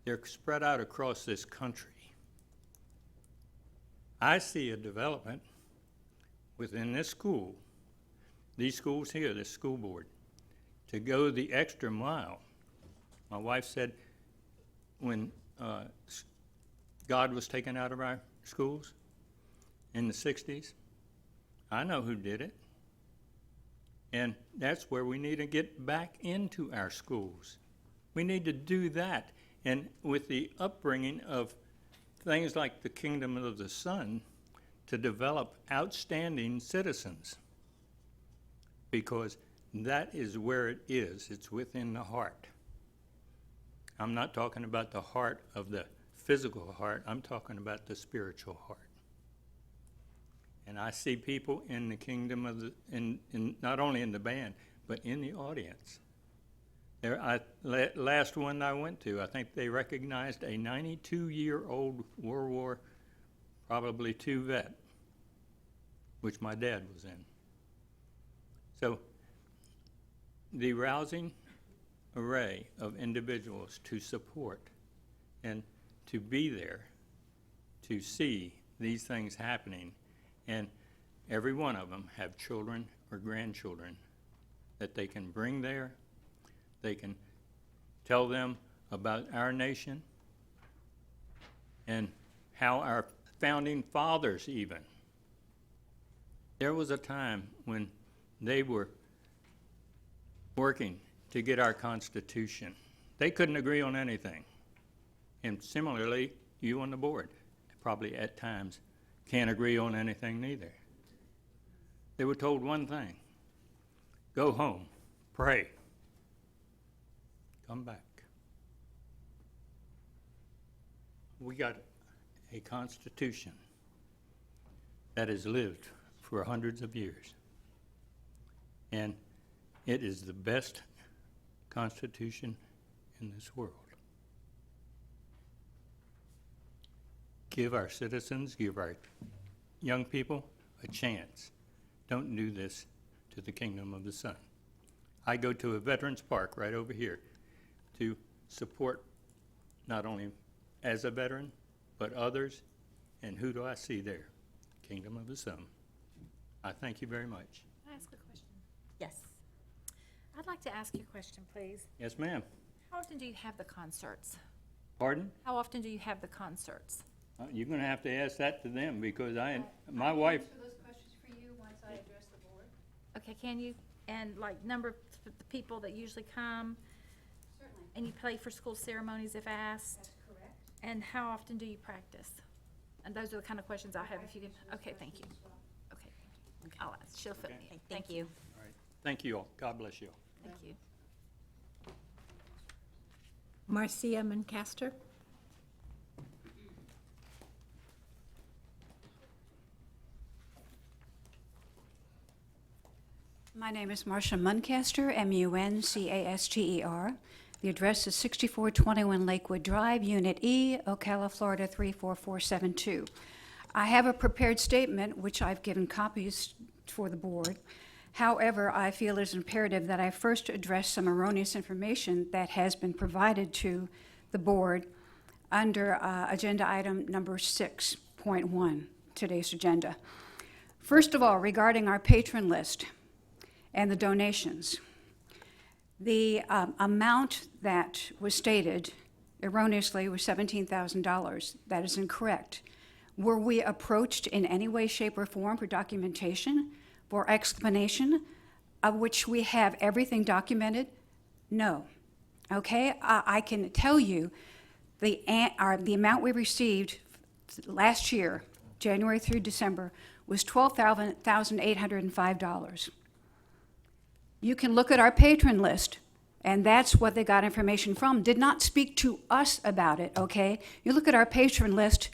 [SPEAKER 2] They're spread out across this country. I see a development within this school, these schools here, this school board, to go the extra mile. My wife said when God was taken out of our schools in the 60s, I know who did it. And that's where we need to get back into our schools. We need to do that. And with the upbringing of things like the Kingdom of the Sun, to develop outstanding citizens, because that is where it is. It's within the heart. I'm not talking about the heart of the physical heart. I'm talking about the spiritual heart. And I see people in the kingdom of the, in not only in the band, but in the audience. Last one I went to, I think they recognized a 92-year-old World War, probably II vet, which my dad was in. So the rousing array of individuals to support and to be there to see these things happening, and every one of them have children or grandchildren that they can bring there. They can tell them about our nation and how our founding fathers even. There was a time when they were working to get our Constitution. They couldn't agree on anything. And similarly, you on the board probably at times can't agree on anything neither. They were told one thing: go home, pray, come back. We got a Constitution that has lived for hundreds of years, and it is the best Constitution in this world. Give our citizens, give our young people a chance. Don't do this to the Kingdom of the Sun. I go to a Veterans Park right over here to support not only as a veteran, but others. And who do I see there? kingdom of His Son. I thank you very much.
[SPEAKER 9] Can I ask a question?
[SPEAKER 1] Yes.
[SPEAKER 9] I'd like to ask you a question, please.
[SPEAKER 2] Yes, ma'am.
[SPEAKER 9] How often do you have the concerts?
[SPEAKER 2] Pardon?
[SPEAKER 9] How often do you have the concerts?
[SPEAKER 2] You're going to have to ask that to them because my wife,
[SPEAKER 9] Answer those questions for you once I address the board. Okay, can you? And like number of the people that usually come?
[SPEAKER 13] Certainly.
[SPEAKER 9] And you play for school ceremonies if asked?
[SPEAKER 13] That's correct.
[SPEAKER 9] And how often do you practice? And those are the kind of questions I have if you can. Okay, thank you. Okay, thank you. I'll ask. She'll fit me.
[SPEAKER 1] Thank you.
[SPEAKER 2] all right, thank you all. God bless you all.
[SPEAKER 9] Thank you.
[SPEAKER 20] Marcia Muncaster.
[SPEAKER 3] My name is Marcia Muncaster, Muncaster. The address is 6421 Lakewood Drive, Unit E, Ocala, Florida 34472. I have a prepared statement, which I've given copies for the board. However, I feel it is imperative that I first address some erroneous information that has been provided to the board under agenda item number 6.1, today's agenda. First of all, regarding our patron list and the donations. The amount that was stated erroneously was $17,000. That is incorrect. Were we approached in any way, shape, or form for documentation, for explanation, of which we have everything documented? No. Okay? I can tell you the amount we received last year, January through December, was $12,805. You can look at our patron list, and that's what they got information from. Did not speak to us about it, okay? You look at our patron list,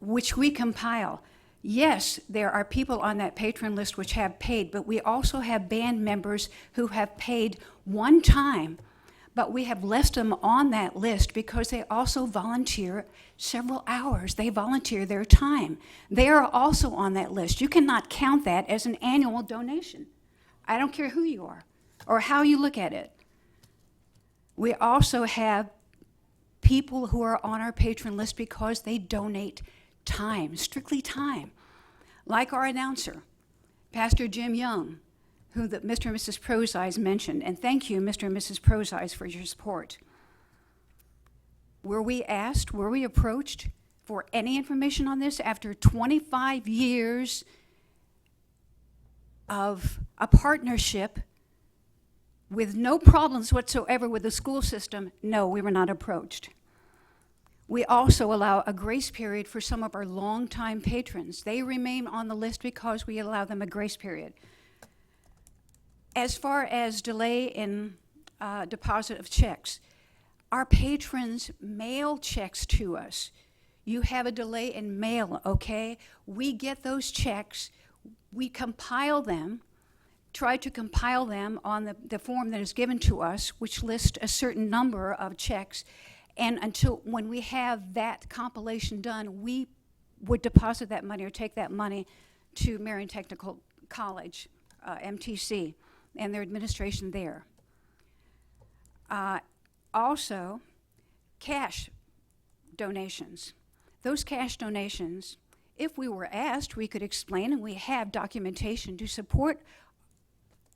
[SPEAKER 3] which we compile. Yes, there are people on that patron list which have paid, but we also have band members who have paid one time, but we have left them on that list because they also volunteer several hours. They volunteer their time. They are also on that list. You cannot count that as an annual donation. I don't care who you are or how you look at it. We also have people who are on our patron list because they donate time, strictly time. Like our announcer, Pastor Jim Young, who Mr. and Mrs. Prozise mentioned. And thank you, Mr. and Mrs. Prozise, for your support. Were we asked, were we approached for any information on this after 25 years of a partnership with no problems whatsoever with the school system? No, we were not approached. We also allow a grace period for some of our longtime patrons. They remain on the list because we allow them a grace period. As far as delay in deposit of checks, our patrons mail checks to us. You have a delay in mail, okay? We get those checks, we compile them, try to compile them on the form that is given to us, which lists a certain number of checks, and until when we have that compilation done, we would deposit that money or take that money to Marion Technical College, MTC, and their administration there. Also, cash donations. Those cash donations, if we were asked, we could explain, and we have documentation to support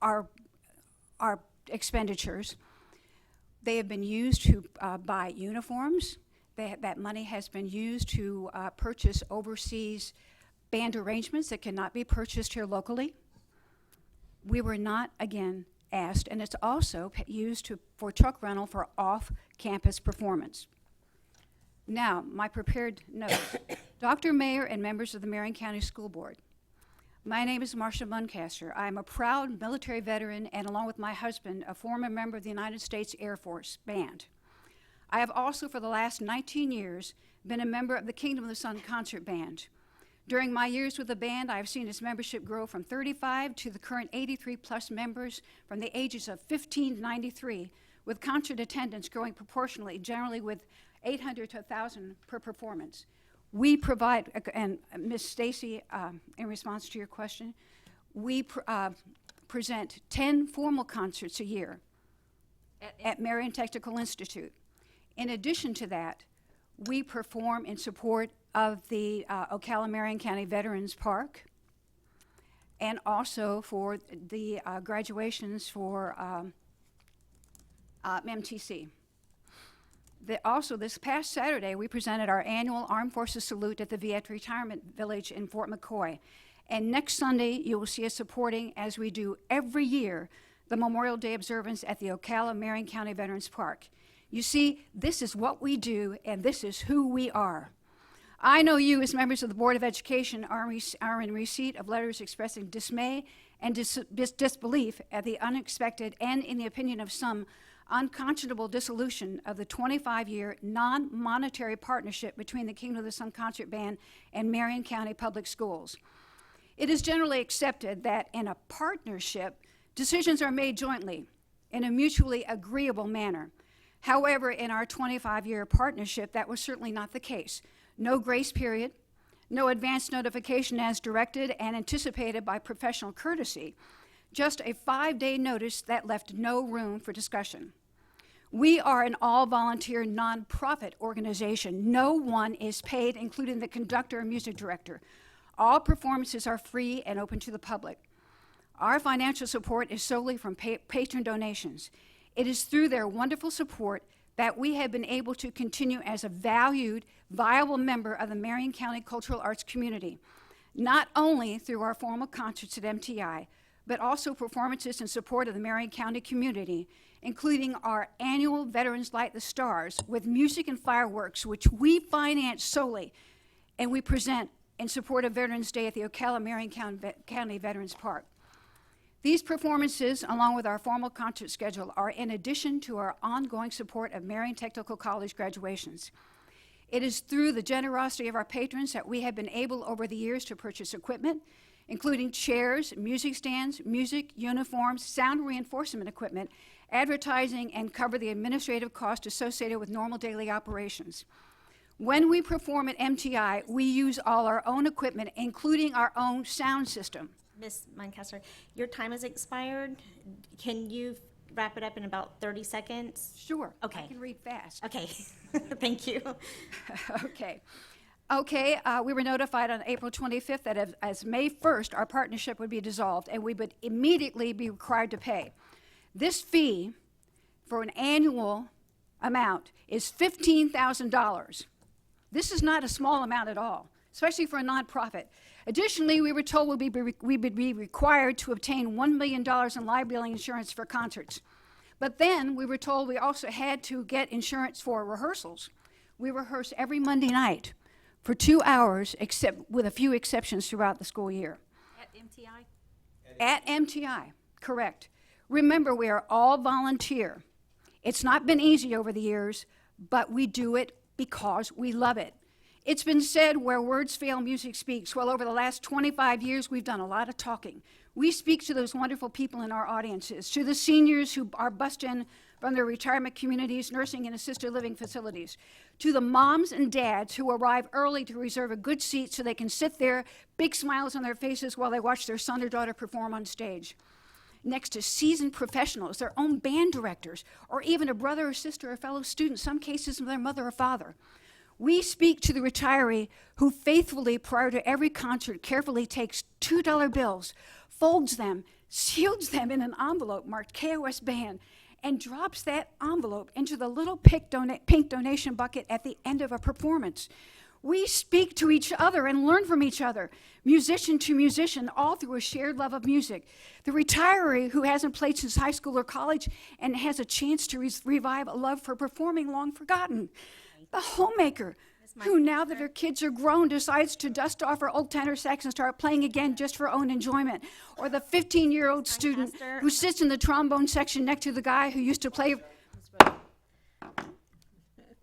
[SPEAKER 3] our expenditures. They have been used to buy uniforms. That money has been used to purchase overseas band arrangements that cannot be purchased here locally. We were not, again, asked, and it's also used for truck rental for off-campus performance. Now, my prepared notes. Dr. Mayor and members of the Marion County School Board, my name is Marcia Muncaster. I am a proud military veteran and, along with my husband, a former member of the United States Air Force Band. I have also, for the last 19 years, been a member of the Kingdom of the Sun Concert Band. During my years with the band, I have seen its membership grow from 35 to the current 83-plus members from the ages of 15 to 93, with concert attendance growing proportionally, generally with 800 to 1,000 per performance. We provide, and Ms. Stacy, in response to your question, we present 10 formal concerts a year at Marion Technical Institute. In addition to that, we perform in support of the Ocala Marion County Veterans Park, and also for the graduations for MTC. Also, this past Saturday, we presented our annual Armed Forces Salute at the Viet Retirement Village in Fort McCoy. And next Sunday, you will see us supporting, as we do every year, the Memorial Day observance at the Ocala Marion County Veterans Park. You see, this is what we do, and this is who we are. I know you, as members of the Board of Education, are in receipt of letters expressing dismay and disbelief at the unexpected and, in the opinion of some, unconscionable dissolution of the 25-year non-monetary partnership between the Kingdom of the Sun Concert Band and Marion County Public Schools. It is generally accepted that in a partnership, decisions are made jointly in a mutually agreeable manner. However, in our 25-year partnership, that was certainly not the case. No grace period, no advance notification as directed and anticipated by professional courtesy, just a 5-day notice that left no room for discussion. We are an all-volunteer nonprofit organization. No one is paid, including the conductor and music director. All performances are free and open to the public. Our financial support is solely from patron donations. It is through their wonderful support that we have been able to continue as a valued, viable member of the Marion County cultural arts community, not only through our formal concerts at MTI, but also performances in support of the Marion County community, including our annual Veterans Light the Stars with music and fireworks, which we finance solely, and we present in support of Veterans Day at the Ocala Marion County Veterans Park. These performances, along with our formal concert schedule, are in addition to our ongoing support of Marion Technical College graduations. It is through the generosity of our patrons that we have been able over the years to purchase equipment, including chairs, music stands, music, uniforms, sound reinforcement equipment, advertising, and cover the administrative costs associated with normal daily operations. When we perform at MTI, we use all our own equipment, including our own sound system.
[SPEAKER 1] Ms. Lancaster, your time has expired. Can you wrap it up in about 30 seconds?
[SPEAKER 3] Sure.
[SPEAKER 1] Okay.
[SPEAKER 3] I can read fast.
[SPEAKER 1] Okay. Thank you.
[SPEAKER 3] Okay, we were notified on April 25th that as May 1st, our partnership would be dissolved and we would immediately be required to pay. This fee for an annual amount is $15,000. This is not a small amount at all, especially for a nonprofit. Additionally, we were told we would be required to obtain $1 million in liability insurance for concerts. But then we were told we also had to get insurance for rehearsals. We rehearse every Monday night for 2 hours, except with a few exceptions throughout the school year.
[SPEAKER 9] At MTI?
[SPEAKER 3] At MTI, correct. Remember, we are all volunteer. It's not been easy over the years, but we do it because we love it. It's been said, where words fail, music speaks. Well, over the last 25 years, we've done a lot of talking. We speak to those wonderful people in our audiences, to the seniors who are bussed in from their retirement communities, nursing and assisted living facilities, to the moms and dads who arrive early to reserve a good seat so they can sit there, big smiles on their faces while they watch their son or daughter perform on stage. Next to seasoned professionals, their own band directors, or even a brother or sister or fellow student, some cases their mother or father. We speak to the retiree who faithfully, prior to every concert, carefully takes $2 bills, folds them, seals them in an envelope marked KOS Band, and drops that envelope into the little pink donation bucket at the end of a performance. We speak to each other and learn from each other, musician to musician, all through a shared love of music. The retiree who hasn't played since high school or college and has a chance to revive a love for performing long forgotten. The homemaker who, now that her kids are grown, decides to dust off her old tenor sax and start playing again just for her own enjoyment. Or the 15-year-old student who sits in the trombone section next to the guy who used to play.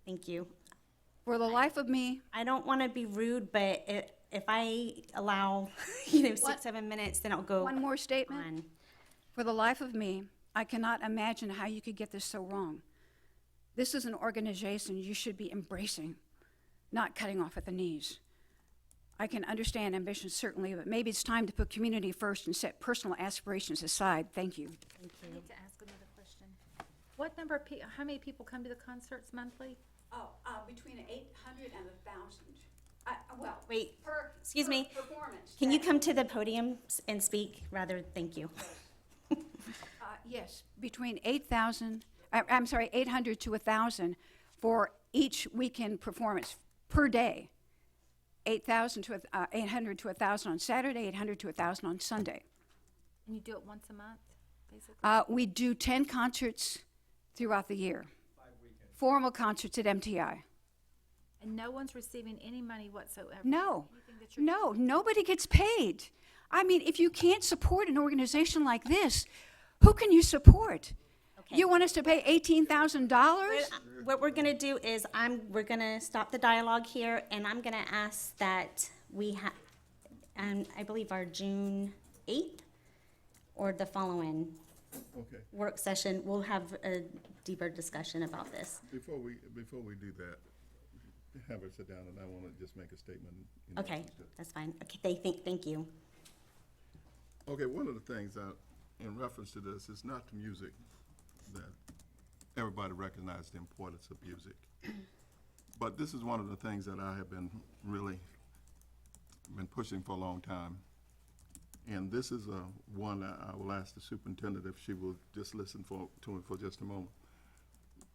[SPEAKER 1] Thank you.
[SPEAKER 3] For the life of me.
[SPEAKER 1] I don't want to be rude, but if I allow, 6-7 minutes, then I'll go.
[SPEAKER 3] One more statement. For the life of me, I cannot imagine how you could get this so wrong. This is an organization you should be embracing, not cutting off at the knees. I can understand ambition, certainly, but maybe it's time to put community first and set personal aspirations aside. Thank you.
[SPEAKER 9] I need to ask another question. What number of how many people come to the concerts monthly?
[SPEAKER 3] Between 800 and 1,000. Well,
[SPEAKER 1] Wait, excuse
[SPEAKER 3] per
[SPEAKER 1] me.
[SPEAKER 3] performance.
[SPEAKER 1] Can you come to the podium and speak rather, thank you.
[SPEAKER 3] Yes, between 8,000, I'm sorry, 800 to 1,000 for each weekend performance per day. 8,000 to 800 to 1,000 on Saturday, 800 to 1,000 on Sunday.
[SPEAKER 9] And you do it once a month, basically?
[SPEAKER 3] We do 10 concerts throughout the year. Formal concerts at MTI.
[SPEAKER 9] And no one's receiving any money whatsoever?
[SPEAKER 3] No,
[SPEAKER 9] Anything that you're-
[SPEAKER 3] no, nobody gets paid. I mean, if you can't support an organization like this, who can you support?
[SPEAKER 1] Okay.
[SPEAKER 3] You want us to pay $18,000?
[SPEAKER 1] What we're gonna do is we're gonna stop the dialogue here, and I'm gonna ask that we I believe our June 8th or the following
[SPEAKER 7] Okay.
[SPEAKER 1] work session, we'll have a deeper discussion about this.
[SPEAKER 7] Before we do that, have her sit down, and I want to just make a statement.
[SPEAKER 1] Okay, that's fine. Okay, thank you.
[SPEAKER 7] Okay, one of the things in reference to this is not the music that everybody recognizes the importance of music. But this is one of the things that I have been pushing for a long time. And this is one that I will ask the superintendent if she will just listen to me for just a moment.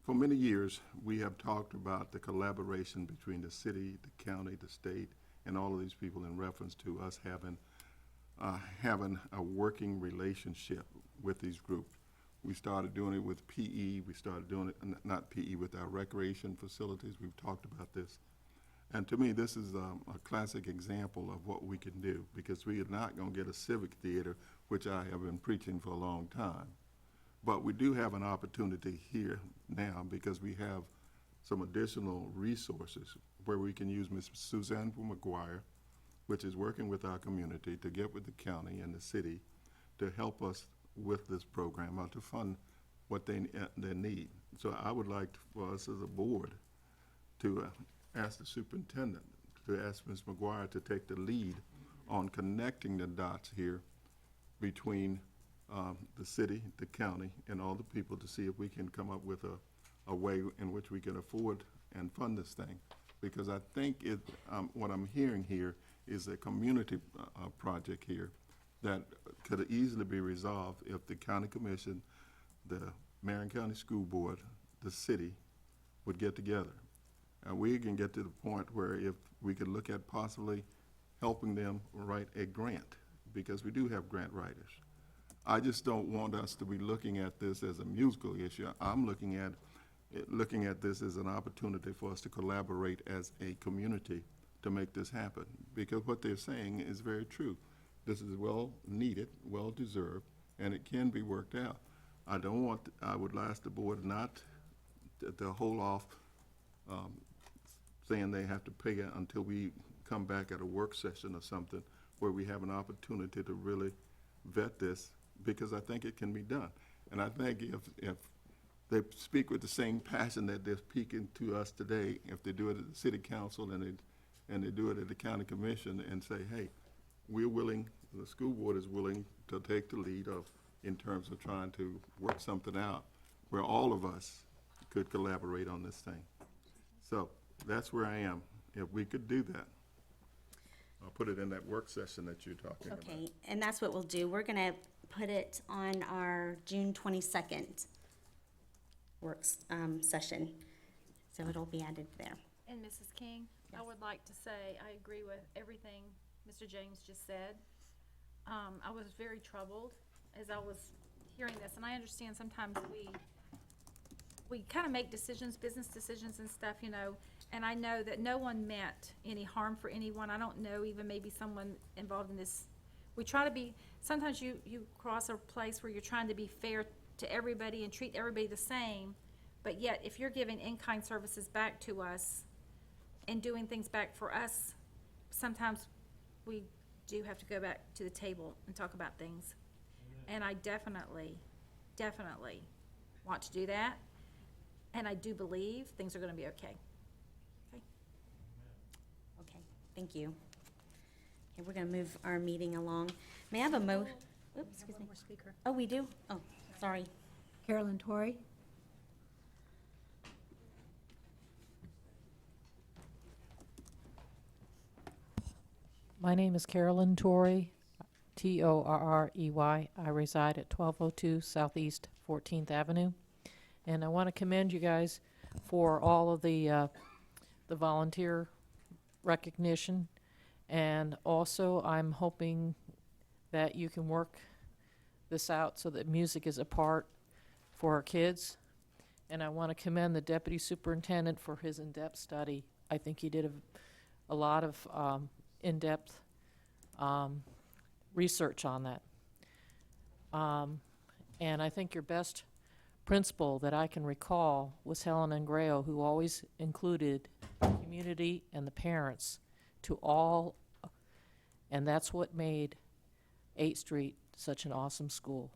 [SPEAKER 7] For many years, we have talked about the collaboration between the city, the county, the state, and all of these people in reference to us having a working relationship with these groups. We started doing it with PE. We started doing it, not PE, with our recreation facilities. We've talked about this. And to me, this is a classic example of what we can do, because we are not going to get a civic theater, which I have been preaching for a long time. But we do have an opportunity here now, because we have some additional resources where we can use Ms. Suzanne McGuire, which is working with our community to get with the county and the city to help us with this program or to fund what they need. So I would like for us as a board to ask the superintendent, to ask Ms. McGuire to take the lead on connecting the dots here between the city, the county, and all the people to see if we can come up with a way in which we can afford and fund this thing. Because I think what I'm hearing here is a community project here that could easily be resolved if the county commission, the Marion County School Board, the city would get together. And we can get to the point where if we could look at possibly helping them write a grant, because we do have grant writers. I just don't want us to be looking at this as a musical issue. I'm looking at this as an opportunity for us to collaborate as a community to make this happen. Because what they're saying is very true. This is well needed, well deserved, and it can be worked out. I would ask the board not to hold off saying they have to pay it until we come back at a work session or something where we have an opportunity to really vet this, because I think it can be done. And I think if they speak with the same passion that they're speaking to us today, if they do it at the city council and they do it at the county commission and say, hey, we're willing, the school board is willing to take the lead in terms of trying to work something out where all of us could collaborate on this thing. So that's where I am. If we could do that, I'll put it in that work session that you're talking about.
[SPEAKER 1] Okay, and that's what we'll do. We're gonna put it on our June 22nd session, so it'll be added there.
[SPEAKER 9] And Mrs. King, I would like to say I agree with everything Mr. James just said. I was very troubled as I was hearing this, and I understand sometimes we kind of make decisions, business decisions and stuff, you know, and I know that no one meant any harm for anyone. I don't know, even maybe someone involved in this. We try to be, sometimes you cross a place where you're trying to be fair to everybody and treat everybody the same, but yet if you're giving in-kind services back to us and doing things back for us, sometimes we do have to go back to the table and talk about things. And I definitely want to do that. And I do believe things are gonna be okay. Okay?
[SPEAKER 1] Okay, thank you. Okay, we're gonna move our meeting along. May I have a oops, excuse me.
[SPEAKER 20] One more speaker.
[SPEAKER 1] Oh, we do? Oh, sorry.
[SPEAKER 20] Carolyn Torrey.
[SPEAKER 6] My name is Carolyn Torrey, Torrey. I reside at 1202 Southeast 14th Avenue. And I want to commend you guys for all of the volunteer recognition. And also, I'm hoping that you can work this out so that music is a part for our kids. And I want to commend the deputy superintendent for his in-depth study. I think he did a lot of in-depth research on that. And I think your best principal that I can recall was Helen Ingrao, who always included the community and the parents to all, and that's what made 8th Street such an awesome school.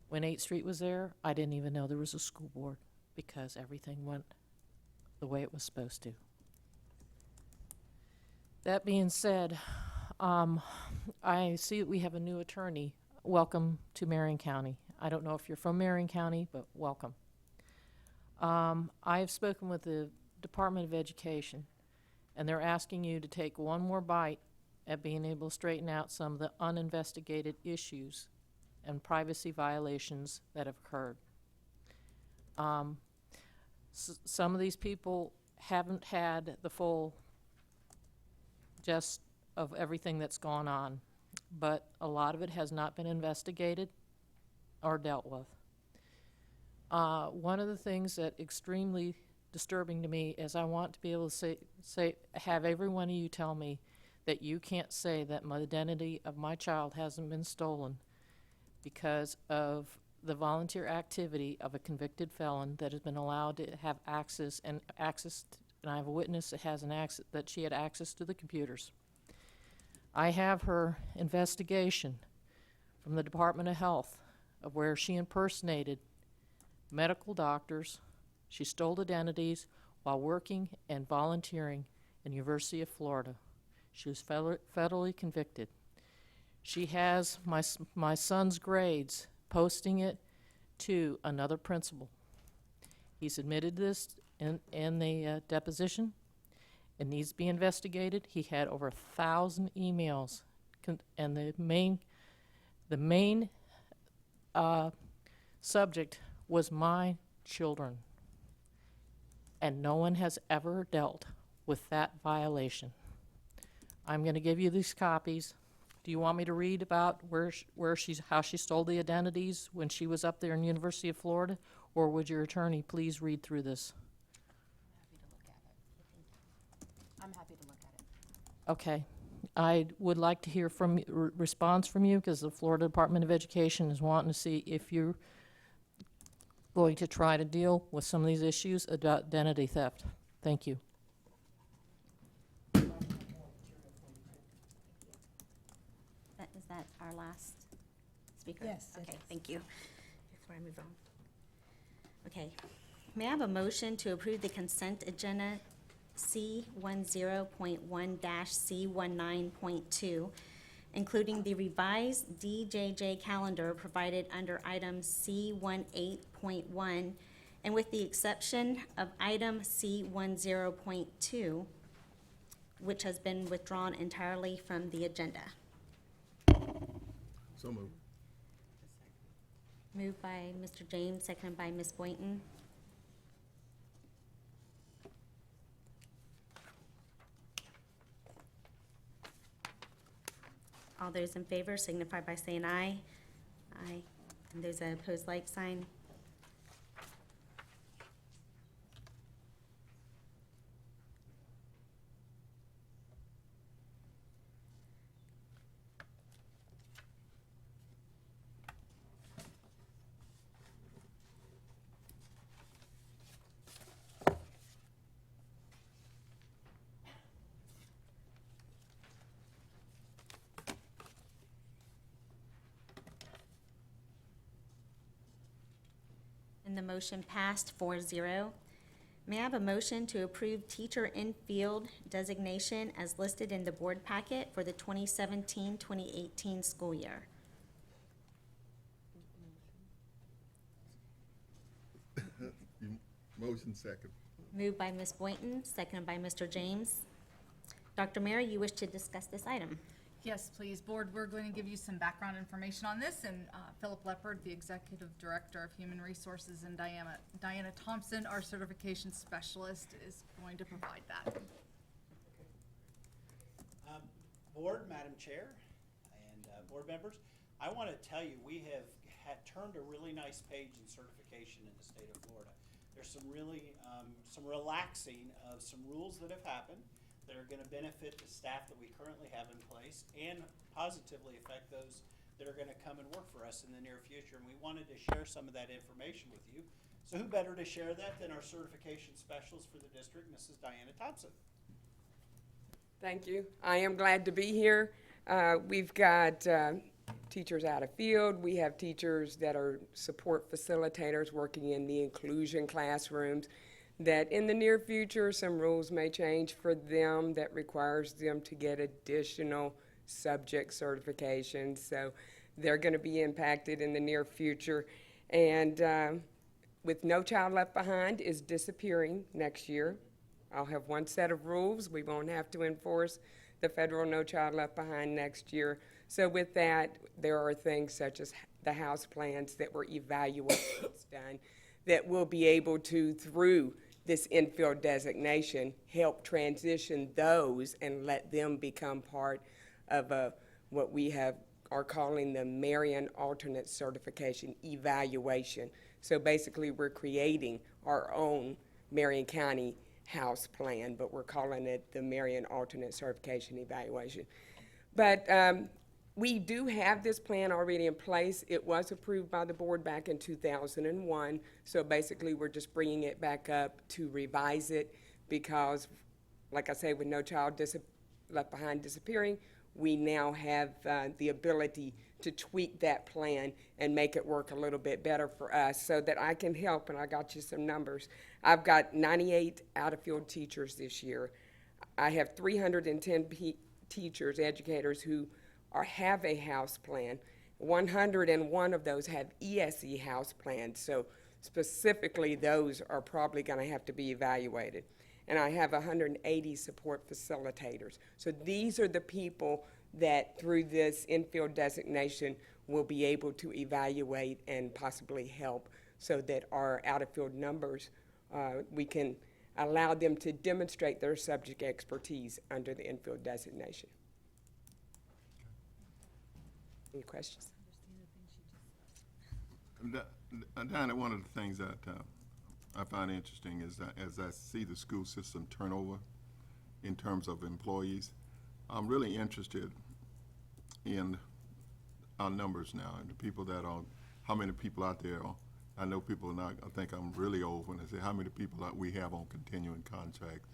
[SPEAKER 6] When 8th Street was there, I didn't even know there was a school board because everything went the way it was supposed to. That being said, I see that we have a new attorney. Welcome to Marion County. I don't know if you're from Marion County, but welcome. I've spoken with the Department of Education, and they're asking you to take one more bite at being able to straighten out some of the uninvestigated issues and privacy violations that have occurred. Some of these people haven't had the full gist of everything that's gone on, but a lot of it has not been investigated or dealt with. One of the things that extremely disturbing to me is I want to be able to have every one of you tell me that you can't say that my identity of my child hasn't been stolen because of the volunteer activity of a convicted felon that has been allowed to have access, and I have a witness that has that she had access to the computers. I have her investigation from the Department of Health of where she impersonated medical doctors. She stole identities while working and volunteering in the University of Florida. She was federally convicted. She has my son's grades, posting it to another principal. He's admitted this in the deposition. It needs to be investigated. He had over 1,000 emails, and the main subject was my children, and no one has ever dealt with that violation. I'm going to give you these copies. Do you want me to read about how she stole the identities when she was up there in the University of Florida, or would your attorney please read through this?
[SPEAKER 19] I'm happy to look at it.
[SPEAKER 6] Okay. I would like to hear from response from you, because the Florida Department of Education is wanting to see if you're going to try to deal with some of these issues about identity theft. Thank you.
[SPEAKER 1] Is that our last speaker?
[SPEAKER 20] Yes, it
[SPEAKER 1] Okay,
[SPEAKER 20] is.
[SPEAKER 1] thank you. Before I move on. Okay. May I have a motion to approve the consent agenda C10.1-C19.2, including the revised DJJ calendar provided under item C18.1, and with the exception of item C10.2, which has been withdrawn entirely from the agenda.
[SPEAKER 7] So moved.
[SPEAKER 1] Moved by Mr. James, seconded by Ms. Boynton. All those in favor signify by saying aye. Aye. And those that oppose, like sign. And the motion passed 4-0. May I have a motion to approve teacher in-field designation as listed in the board packet for the 2017-2018 school year?
[SPEAKER 7] Motion second.
[SPEAKER 1] Moved by Ms. Boynton, seconded by Mr. James. Dr. Mary, you wish to discuss this item?
[SPEAKER 8] Yes, please. Board, we're going to give you some background information on this, and Philip Leopard, the Executive Director of Human Resources, and Diana Thompson, our certification specialist, is going to provide that.
[SPEAKER 12] Board, Madam Chair, and board members, I want to tell you, we have turned a really nice page in certification in the state of Florida. There's some really, some relaxing of some rules that have happened that are going to benefit the staff that we currently have in place and positively affect those that are going to come and work for us in the near future. And we wanted to share some of that information with you. So who better to share that than our certification specialist for the district, Mrs. Diana Thompson.
[SPEAKER 10] Thank you. I am glad to be here. We've got teachers out of field. We have teachers that are support facilitators working in the inclusion classrooms, that in the near future some rules may change for them that requires them to get additional subject certifications. So they're going to be impacted in the near future. And with No Child Left Behind is disappearing next year. I'll have one set of rules. We won't have to enforce the federal No Child Left Behind next year. So with that, there are things such as the house plans that were evaluations done that we'll be able to, through this infield designation, help transition those and let them become part of what we are calling the Marion Alternate Certification Evaluation. So basically, we're creating our own Marion County house plan, but we're calling it the Marion Alternate Certification Evaluation. But we do have this plan already in place. It was approved by the board back in 2001, so basically we're just bringing it back up to revise it because, like I say, with No Child Left Behind disappearing, we now have the ability to tweak that plan and make it work a little bit better for us so that I can help, and I got you some numbers. I've got 98 out-of-field teachers this year. I have 310 teachers, educators who have a house plan. 101 of those have ESE house plans, so specifically those are probably going to have to be evaluated. And I have 180 support facilitators. So these are the people that through this infield designation will be able to evaluate and possibly help so that our out-of-field numbers, we can allow them to demonstrate their subject expertise under the infield designation. Any questions?
[SPEAKER 7] Diana, one of the things that I find interesting is that as I see the school system turn over in terms of employees, I'm really interested in our numbers now and the people that are, how many people out there are. I know people are not, I think I'm really old when I say how many people that we have on continuing contract,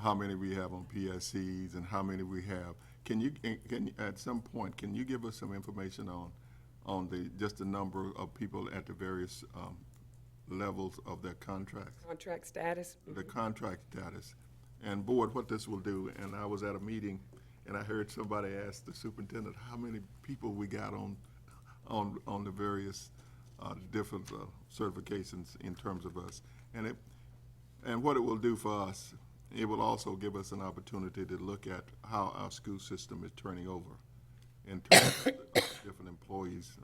[SPEAKER 7] how many we have on PSCs, and how many we have. Can you at some point, can you give us some information on just the number of people at the various levels of their contracts?
[SPEAKER 10] Contract status?
[SPEAKER 7] The contract status. And board, what this will do, and I was at a meeting and I heard somebody ask the superintendent how many people we got on the various different certifications in terms of us. And what it will do for us, it will also give us an opportunity to look at how our school system is turning over in terms of different employees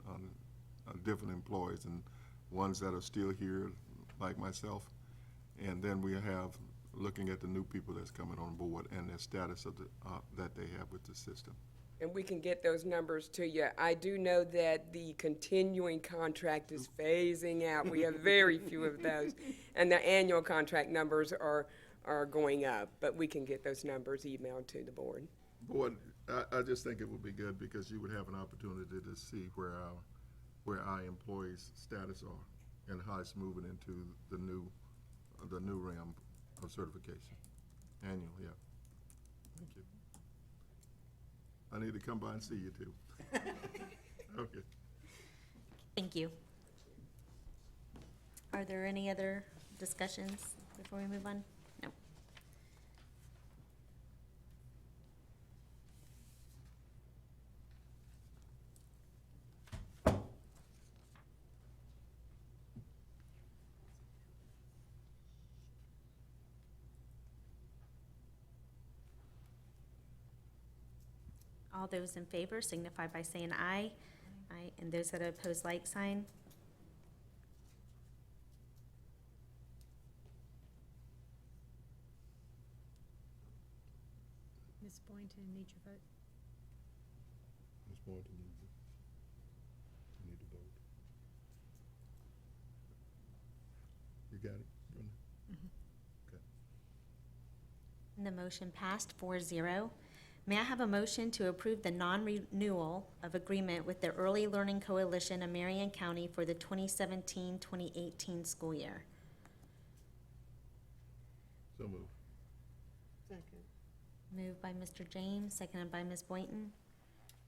[SPEAKER 7] and ones that are still here, like myself. And then we have looking at the new people that's coming on board and their status of that they have with the system.
[SPEAKER 10] And we can get those numbers to you. I do know that the continuing contract is phasing out. We have very few of those. And the annual contract numbers are going up, but we can get those numbers emailed to the board.
[SPEAKER 7] Board, I just think it would be good because you would have an opportunity to see where our employees' status are and how it's moving into the new realm of certification. Annual, yeah. Thank you. I need to come by and see you too. Okay.
[SPEAKER 1] Thank you. Are there any other discussions before we move on? No. All those in favor signify by saying aye. Aye. And those that oppose, like sign.
[SPEAKER 20] Ms. Boynton, need your vote?
[SPEAKER 7] Ms. Boynton, you need to vote. You got it, Brenda? Okay.
[SPEAKER 1] And the motion passed 4-0. May I have a motion to approve the non-renewal of agreement with the Early Learning Coalition of Marion County for the 2017-2018 school year?
[SPEAKER 7] So moved.
[SPEAKER 14] Second.
[SPEAKER 1] Moved by Mr. James, seconded by Ms. Boynton.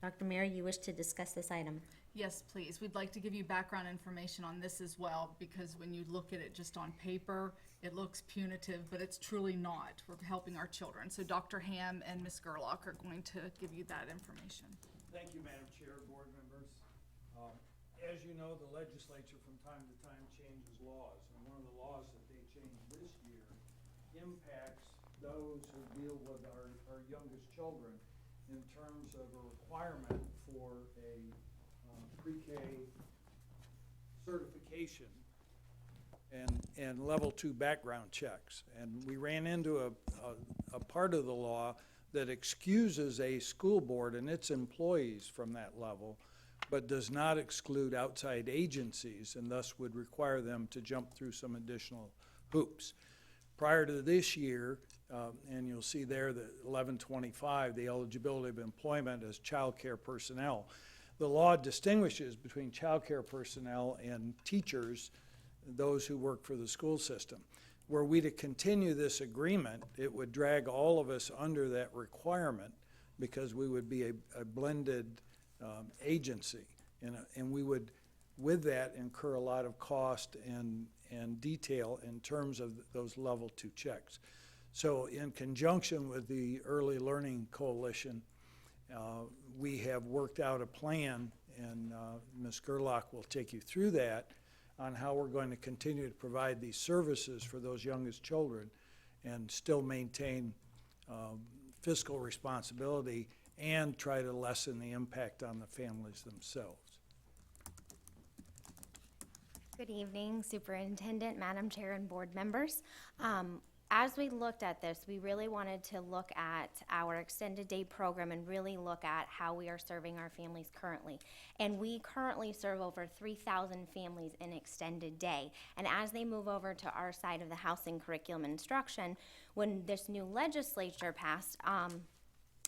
[SPEAKER 1] Dr. Mary, you wish to discuss this item?
[SPEAKER 8] Yes, please. We'd like to give you background information on this as well, because when you look at it just on paper, it looks punitive, but it's truly not. We're helping our children. So Dr. Ham and Ms. Gerlach are going to give you that information.
[SPEAKER 11] Thank you, Madam Chair, board members. As you know, the legislature from time to time changes laws, and one of the laws that they changed this year impacts those who deal with our youngest children in terms of a requirement for a pre-K certification and level 2 background checks. And we ran into a part of the law that excuses a school board and its employees from that level, but does not exclude outside agencies, and thus would require them to jump through some additional hoops. Prior to this year, and you'll see there that 1125, the eligibility of employment as child care personnel. The law distinguishes between child care personnel and teachers, those who work for the school system. Were we to continue this agreement, it would drag all of us under that requirement because we would be a blended agency. And we would, with that, incur a lot of cost and detail in terms of those level 2 checks. So in conjunction with the Early Learning Coalition, we have worked out a plan, and Ms. Gerlach will take you through that, on how we're going to continue to provide these services for those youngest children and still maintain fiscal responsibility and try to lessen the impact on the families themselves.
[SPEAKER 16] Good evening, Superintendent, Madam Chair, and board members. As we looked at this, we really wanted to look at our extended day program and really look at how we are serving our families currently. And we currently serve over 3,000 families in extended day. And as they move over to our side of the house in curriculum instruction, when this new legislature passed,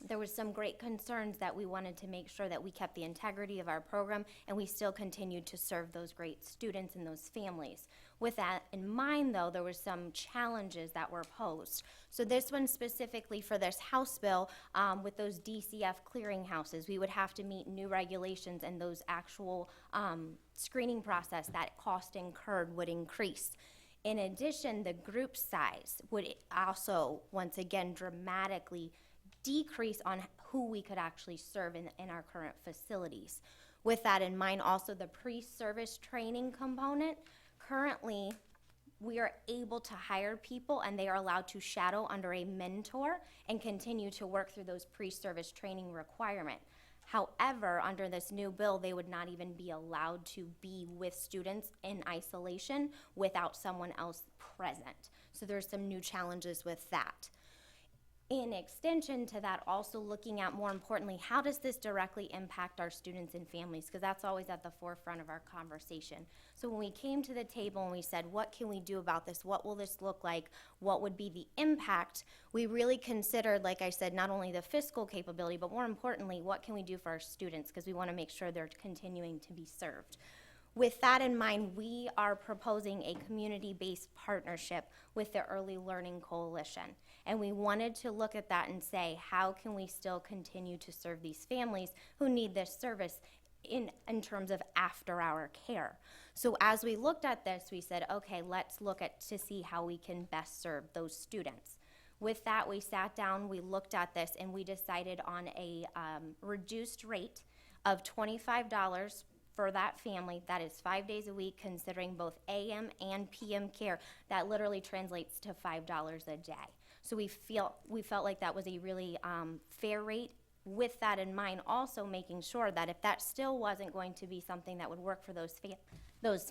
[SPEAKER 16] there was some great concerns that we wanted to make sure that we kept the integrity of our program and we still continued to serve those great students and those families. With that in mind, though, there were some challenges that were posed. So this one specifically for this House bill, with those DCF clearinghouses, we would have to meet new regulations, and those actual screening process, that cost incurred would increase. In addition, the group size would also, once again, dramatically decrease on who we could actually serve in our current facilities. With that in mind, also the pre-service training component, currently we are able to hire people and they are allowed to shadow under a mentor and continue to work through those pre-service training requirement. However, under this new bill, they would not even be allowed to be with students in isolation without someone else present. So there's some new challenges with that. In extension to that, also looking at, more importantly, how does this directly impact our students and families? Because that's always at the forefront of our conversation. So when we came to the table and we said, what can we do about this? What will this look like? What would be the impact? We really considered, like I said, not only the fiscal capability, but more importantly, what can we do for our students? Because we want to make sure they're continuing to be served. With that in mind, we are proposing a community-based partnership with the Early Learning Coalition. And we wanted to look at that and say, how can we still continue to serve these families who need this service in terms of after-hour care? So as we looked at this, we said, okay, let's look at to see how we can best serve those students. With that, we sat down, we looked at this, and we decided on a reduced rate of $25 for that family. That is 5 days a week, considering both AM and PM care. That literally translates to $5 a day. So we felt like that was a really fair rate with that in mind, also making sure that if that still wasn't going to be something that would work for those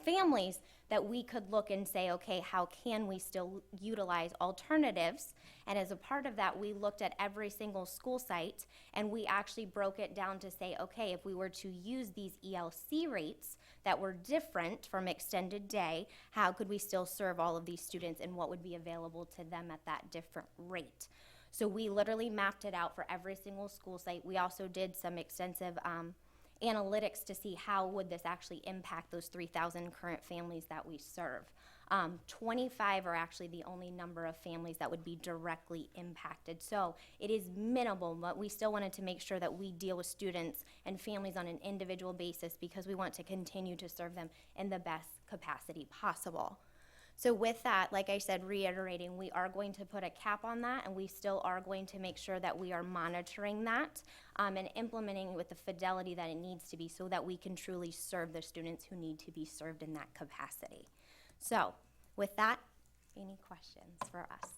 [SPEAKER 16] families, that we could look and say, okay, how can we still utilize alternatives? And as a part of that, we looked at every single school site, and we actually broke it down to say, okay, if we were to use these ELC rates that were different from extended day, how could we still serve all of these students, and what would be available to them at that different rate? So we literally mapped it out for every single school site. We also did some extensive analytics to see how would this actually impact those 3,000 current families that we serve. 25 are actually the only number of families that would be directly impacted. So it is minimal, but we still wanted to make sure that we deal with students and families on an individual basis, because we want to continue to serve them in the best capacity possible. So with that, like I said, reiterating, we are going to put a cap on that, and we still are going to make sure that we are monitoring that and implementing it with the fidelity that it needs to be, so that we can truly serve the students who need to be served in that capacity. So with that, any questions for us?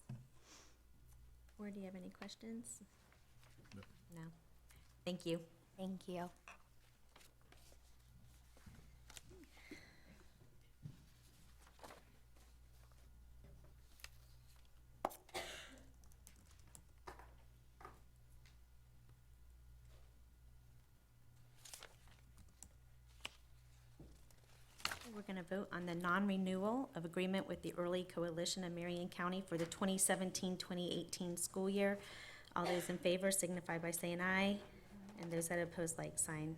[SPEAKER 1] Or do you have any questions? No. Thank you.
[SPEAKER 16] Thank you.
[SPEAKER 1] We're going to vote on the non-renewal of agreement with the Early Coalition of Marion County for the 2017-2018 school year. All those in favor signify by saying aye, and those that oppose, like sign.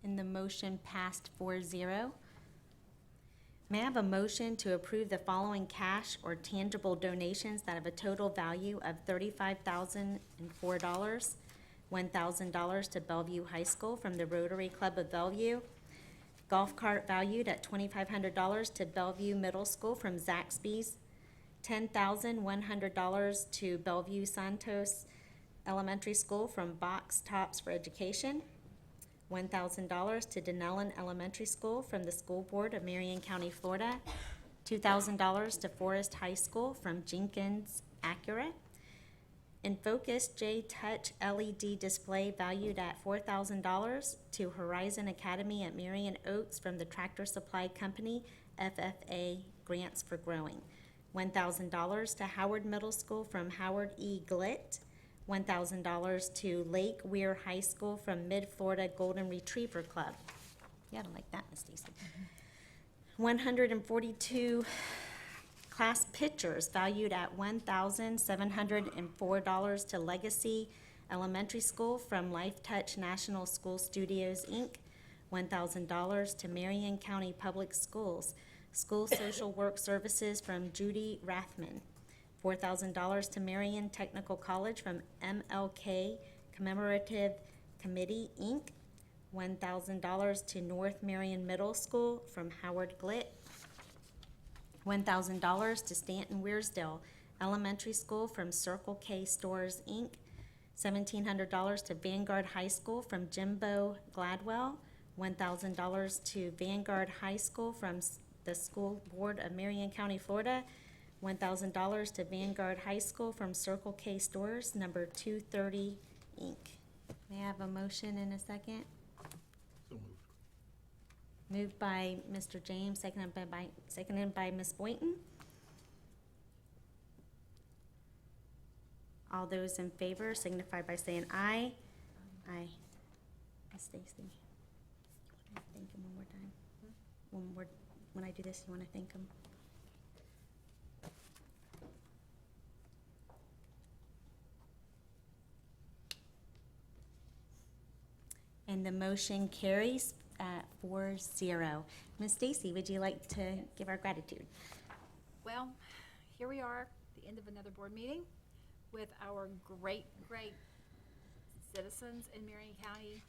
[SPEAKER 1] And the motion passed 4-0. May I have a motion to approve the following cash or tangible donations that have a total value of $35,004, $1,000 to Bellevue High School from the Rotary Club of Bellevue, golf cart valued at $2,500 to Bellevue Middle School from Zaxby's, $10,100 to Bellevue Santos Elementary School from Box Tops for Education, $1,000 to Denellen Elementary School from the School Board of Marion County, Florida, $2,000 to Forest High School from Jenkins Acura, and Focus J Touch LED display valued at $4,000 to Horizon Academy at Marion Oaks from the Tractor Supply Company, FFA Grants for Growing, $1,000 to Howard Middle School from Howard E. Glitt, $1,000 to Lake Weir High School from Mid-Florida Golden Retriever Club. Yeah, I like that, Miss Stacy. 142 class pictures valued at $1,704 to Legacy Elementary School from Life Touch National School Studios, Inc., $1,000 to Marion County Public Schools, School Social Work Services from Judy Rathman, $4,000 to Marion Technical College from MLK Commemorative Committee, Inc., $1,000 to North Marion Middle School from Howard Glitt, $1,000 to Stanton Weirsdale Elementary School from Circle K Stores, Inc., $1,700 to Vanguard High School from Jimbo Gladwell, $1,000 to Vanguard High School from the School Board of Marion County, Florida, $1,000 to Vanguard High School from Circle K Stores, number 230, Inc. May I have a motion in a second?
[SPEAKER 7] So moved.
[SPEAKER 1] Moved by Mr. James, seconded by Ms. Boynton. All those in favor signify by saying aye. Aye. Ms. Stacy, you want to thank him one more time? When I do this, you want to thank him? And the motion carries 4-0. Ms. Stacy, would you like to give our gratitude?
[SPEAKER 9] Well, here we are, the end of another board meeting with our great citizens in Marion County,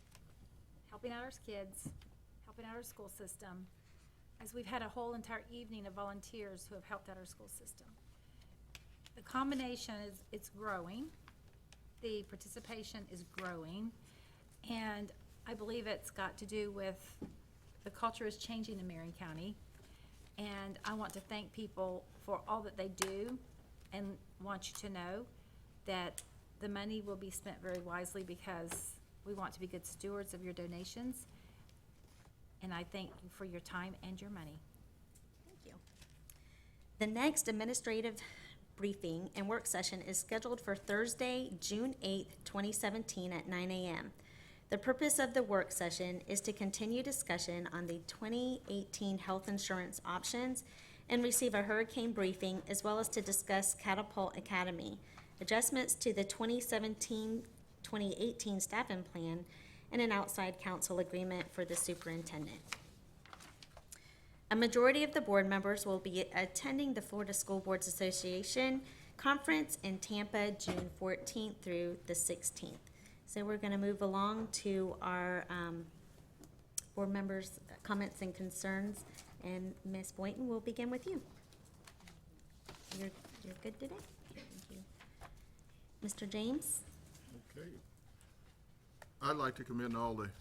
[SPEAKER 9] helping out our kids, helping out our school system, as we've had a whole entire evening of volunteers who have helped out our school system. The combination it's growing, the participation is growing, and I believe it's got to do with the culture is changing in Marion County. And I want to thank people for all that they do and want you to know that the money will be spent very wisely because we want to be good stewards of your donations. And I thank you for your time and your money.
[SPEAKER 1] Thank you. The next administrative briefing and work session is scheduled for Thursday, June 8th, 2017 at 9 a.m. The purpose of the work session is to continue discussion on the 2018 health insurance options and receive a hurricane briefing, as well as to discuss Catapult Academy, adjustments to the 2017-2018 staffing plan, and an outside counsel agreement for the superintendent. A majority of the board members will be attending the Florida School Boards Association Conference in Tampa, June 14th through the 16th. So we're going to move along to our board members' comments and concerns. And Ms. Boynton, we'll begin with you. You're good today? Thank you. Mr. James?
[SPEAKER 7] Okay. I'd like to commend all the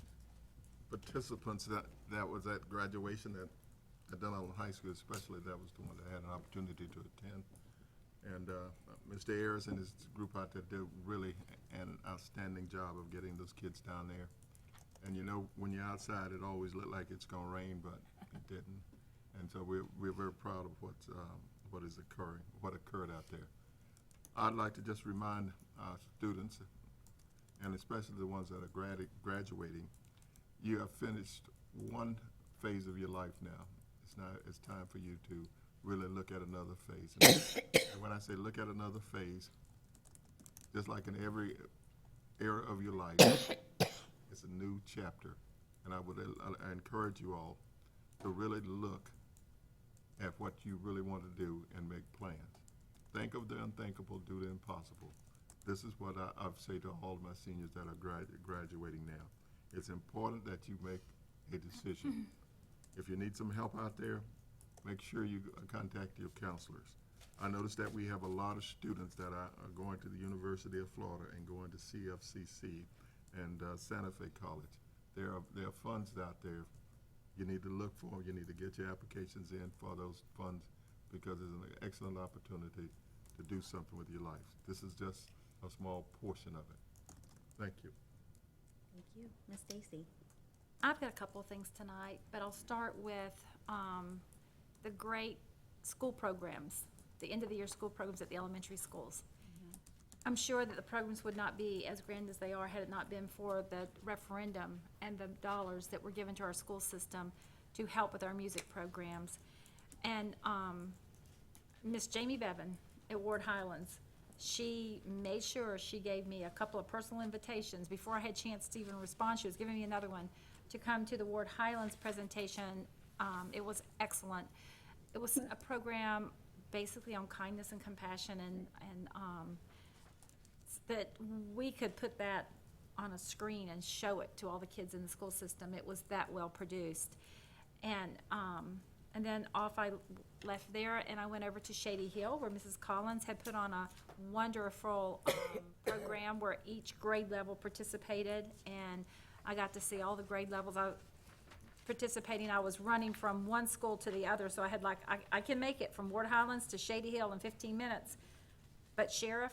[SPEAKER 7] participants that was at graduation at Dunn High School, especially that was the one that had an opportunity to attend. And Mr. Ayers and his group out there did really an outstanding job of getting those kids down there. And you know, when you're outside, it always looked like it's gonna rain, but it didn't. And so we're very proud of what occurred out there. I'd like to just remind our students, and especially the ones that are graduating, you have finished one phase of your life now. It's time for you to really look at another phase. And when I say look at another phase, just like in every era of your life, it's a new chapter. And I encourage you all to really look at what you really want to do and make plans. Think of the unthinkable, do the impossible. This is what I say to all of my seniors that are graduating now. It's important that you make a decision. If you need some help out there, make sure you contact your counselors. I noticed that we have a lot of students that are going to the University of Florida and going to CFCC and Santa Fe College. There are funds out there. You need to look for them. You need to get your applications in for those funds because it's an excellent opportunity to do something with your life. This is just a small portion of it. Thank you.
[SPEAKER 1] Thank you. Ms. Stacy?
[SPEAKER 9] I've got a couple of things tonight, but I'll start with the great school programs, the end of the year school programs at the elementary schools. I'm sure that the programs would not be as grand as they are had it not been for the referendum and the dollars that were given to our school system to help with our music programs. And Miss Jamie Bevan at Ward Highlands, she made sure she gave me a couple of personal invitations before I had a chance to even respond. She was giving me another one to come to the Ward Highlands presentation. It was excellent. It was a program basically on kindness and compassion, and that we could put that on a screen and show it to all the kids in the school system. It was that well produced. And then off I left there and I went over to Shady Hill where Mrs. Collins had put on a wonderful program where each grade level participated, and I got to see all the grade levels participating. I was running from one school to the other, so I had I can make it from Ward Highlands to Shady Hill in 15 minutes. But Sheriff,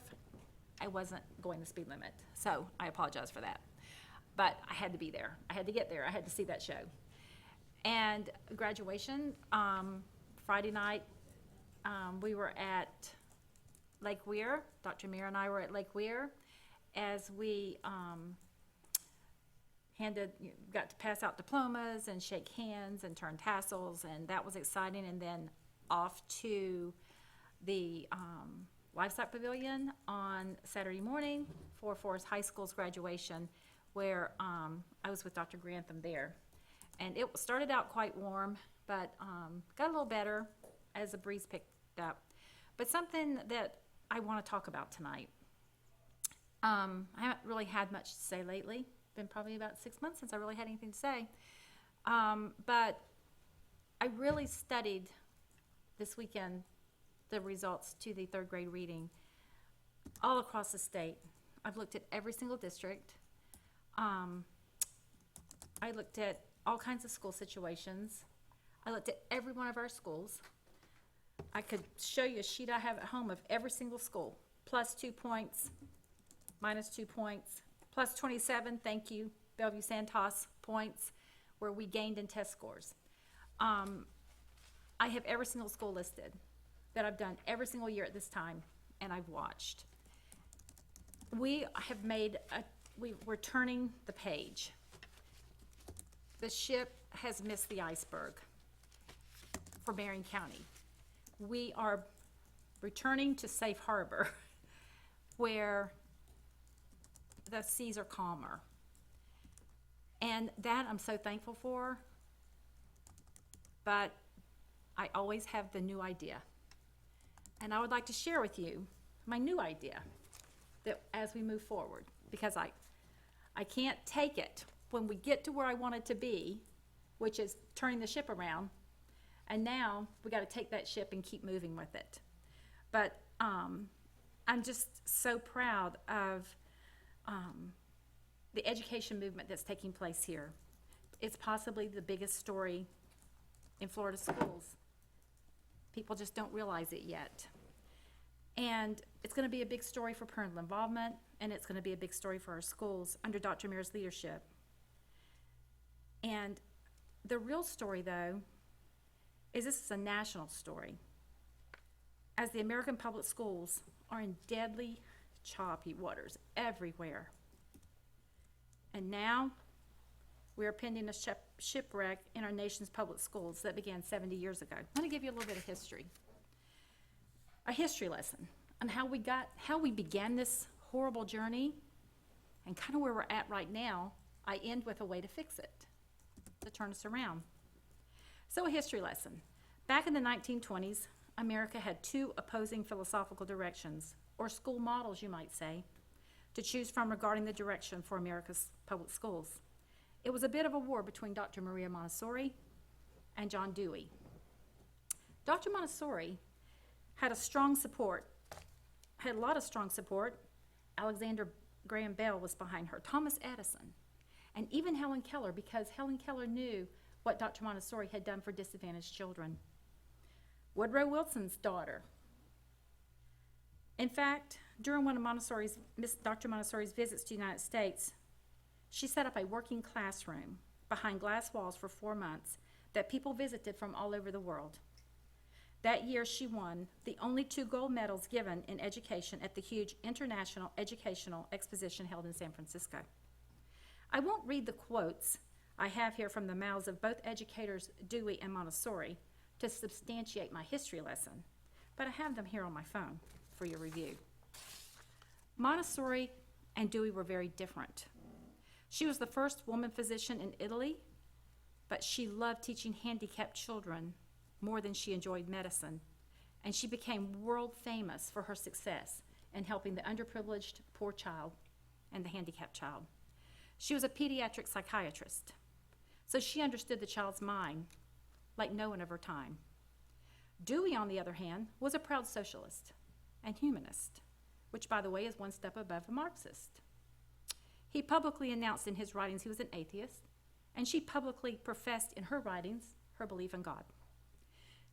[SPEAKER 9] I wasn't going the speed limit, so I apologize for that. But I had to be there. I had to get there. I had to see that show. And graduation, Friday night, we were at Lake Weir. Dr. Mir and I were at Lake Weir as we got to pass out diplomas and shake hands and turn tassels, and that was exciting. And then off to the Livestock Pavilion on Saturday morning for Forest High School's graduation, where I was with Dr. Grantham there. And it started out quite warm, but got a little better as the breeze picked up. But something that I want to talk about tonight, I haven't really had much to say lately. Been probably about 6 months since I really had anything to say. But I really studied this weekend the results to the third grade reading all across the state. I've looked at every single district. I looked at all kinds of school situations. I looked at every one of our schools. I could show you a sheet I have at home of every single school, plus 2 points, minus 2 points, plus 27, thank you, Bellevue Santos points, where we gained in test scores. I have every single school listed that I've done every single year at this time, and I've watched. We have made we're turning the page. The ship has missed the iceberg for Marion County. We are returning to safe harbor where the seas are calmer. And that I'm so thankful for, but I always have the new idea. And I would like to share with you my new idea that as we move forward, because I can't take it when we get to where I want it to be, which is turning the ship around, and now we got to take that ship and keep moving with it. But I'm just so proud of the education movement that's taking place here. It's possibly the biggest story in Florida schools. People just don't realize it yet. And it's going to be a big story for parental involvement, and it's going to be a big story for our schools under Dr. Muir's leadership. And the real story, though, is this is a national story. As the American public schools are in deadly, choppy waters everywhere. And now we are pending a shipwreck in our nation's public schools that began 70 years ago. I'm going to give you a little bit of history. A history lesson on how we began this horrible journey and kind of where we're at right now. I end with a way to fix it, to turn us around. So a history lesson. Back in the 1920s, America had two opposing philosophical directions, or school models, you might say, to choose from regarding the direction for America's public schools. It was a bit of a war between Dr. Maria Montessori and John Dewey. Dr. Montessori had a lot of strong support. Alexander Graham Bell was behind her, Thomas Edison, and even Helen Keller, because Helen Keller knew what Dr. Montessori had done for disadvantaged children. Woodrow Wilson's daughter. In fact, during one of Dr. Montessori's visits to the United States, she set up a working classroom behind glass walls for 4 months that people visited from all over the world. That year, she won the only 2 gold medals given in education at the huge International Educational Exposition held in San Francisco. I won't read the quotes I have here from the mouths of both educators Dewey and Montessori to substantiate my history lesson, but I have them here on my phone for your review. Montessori and Dewey were very different. She was the first woman physician in Italy, but she loved teaching handicapped children more than she enjoyed medicine, and she became world famous for her success in helping the underprivileged poor child and the handicapped child. She was a pediatric psychiatrist, so she understood the child's mind like no one of her time. Dewey, on the other hand, was a proud socialist and humanist, which, by the way, is one step above a Marxist. He publicly announced in his writings he was an atheist, and she publicly professed in her writings her belief in God.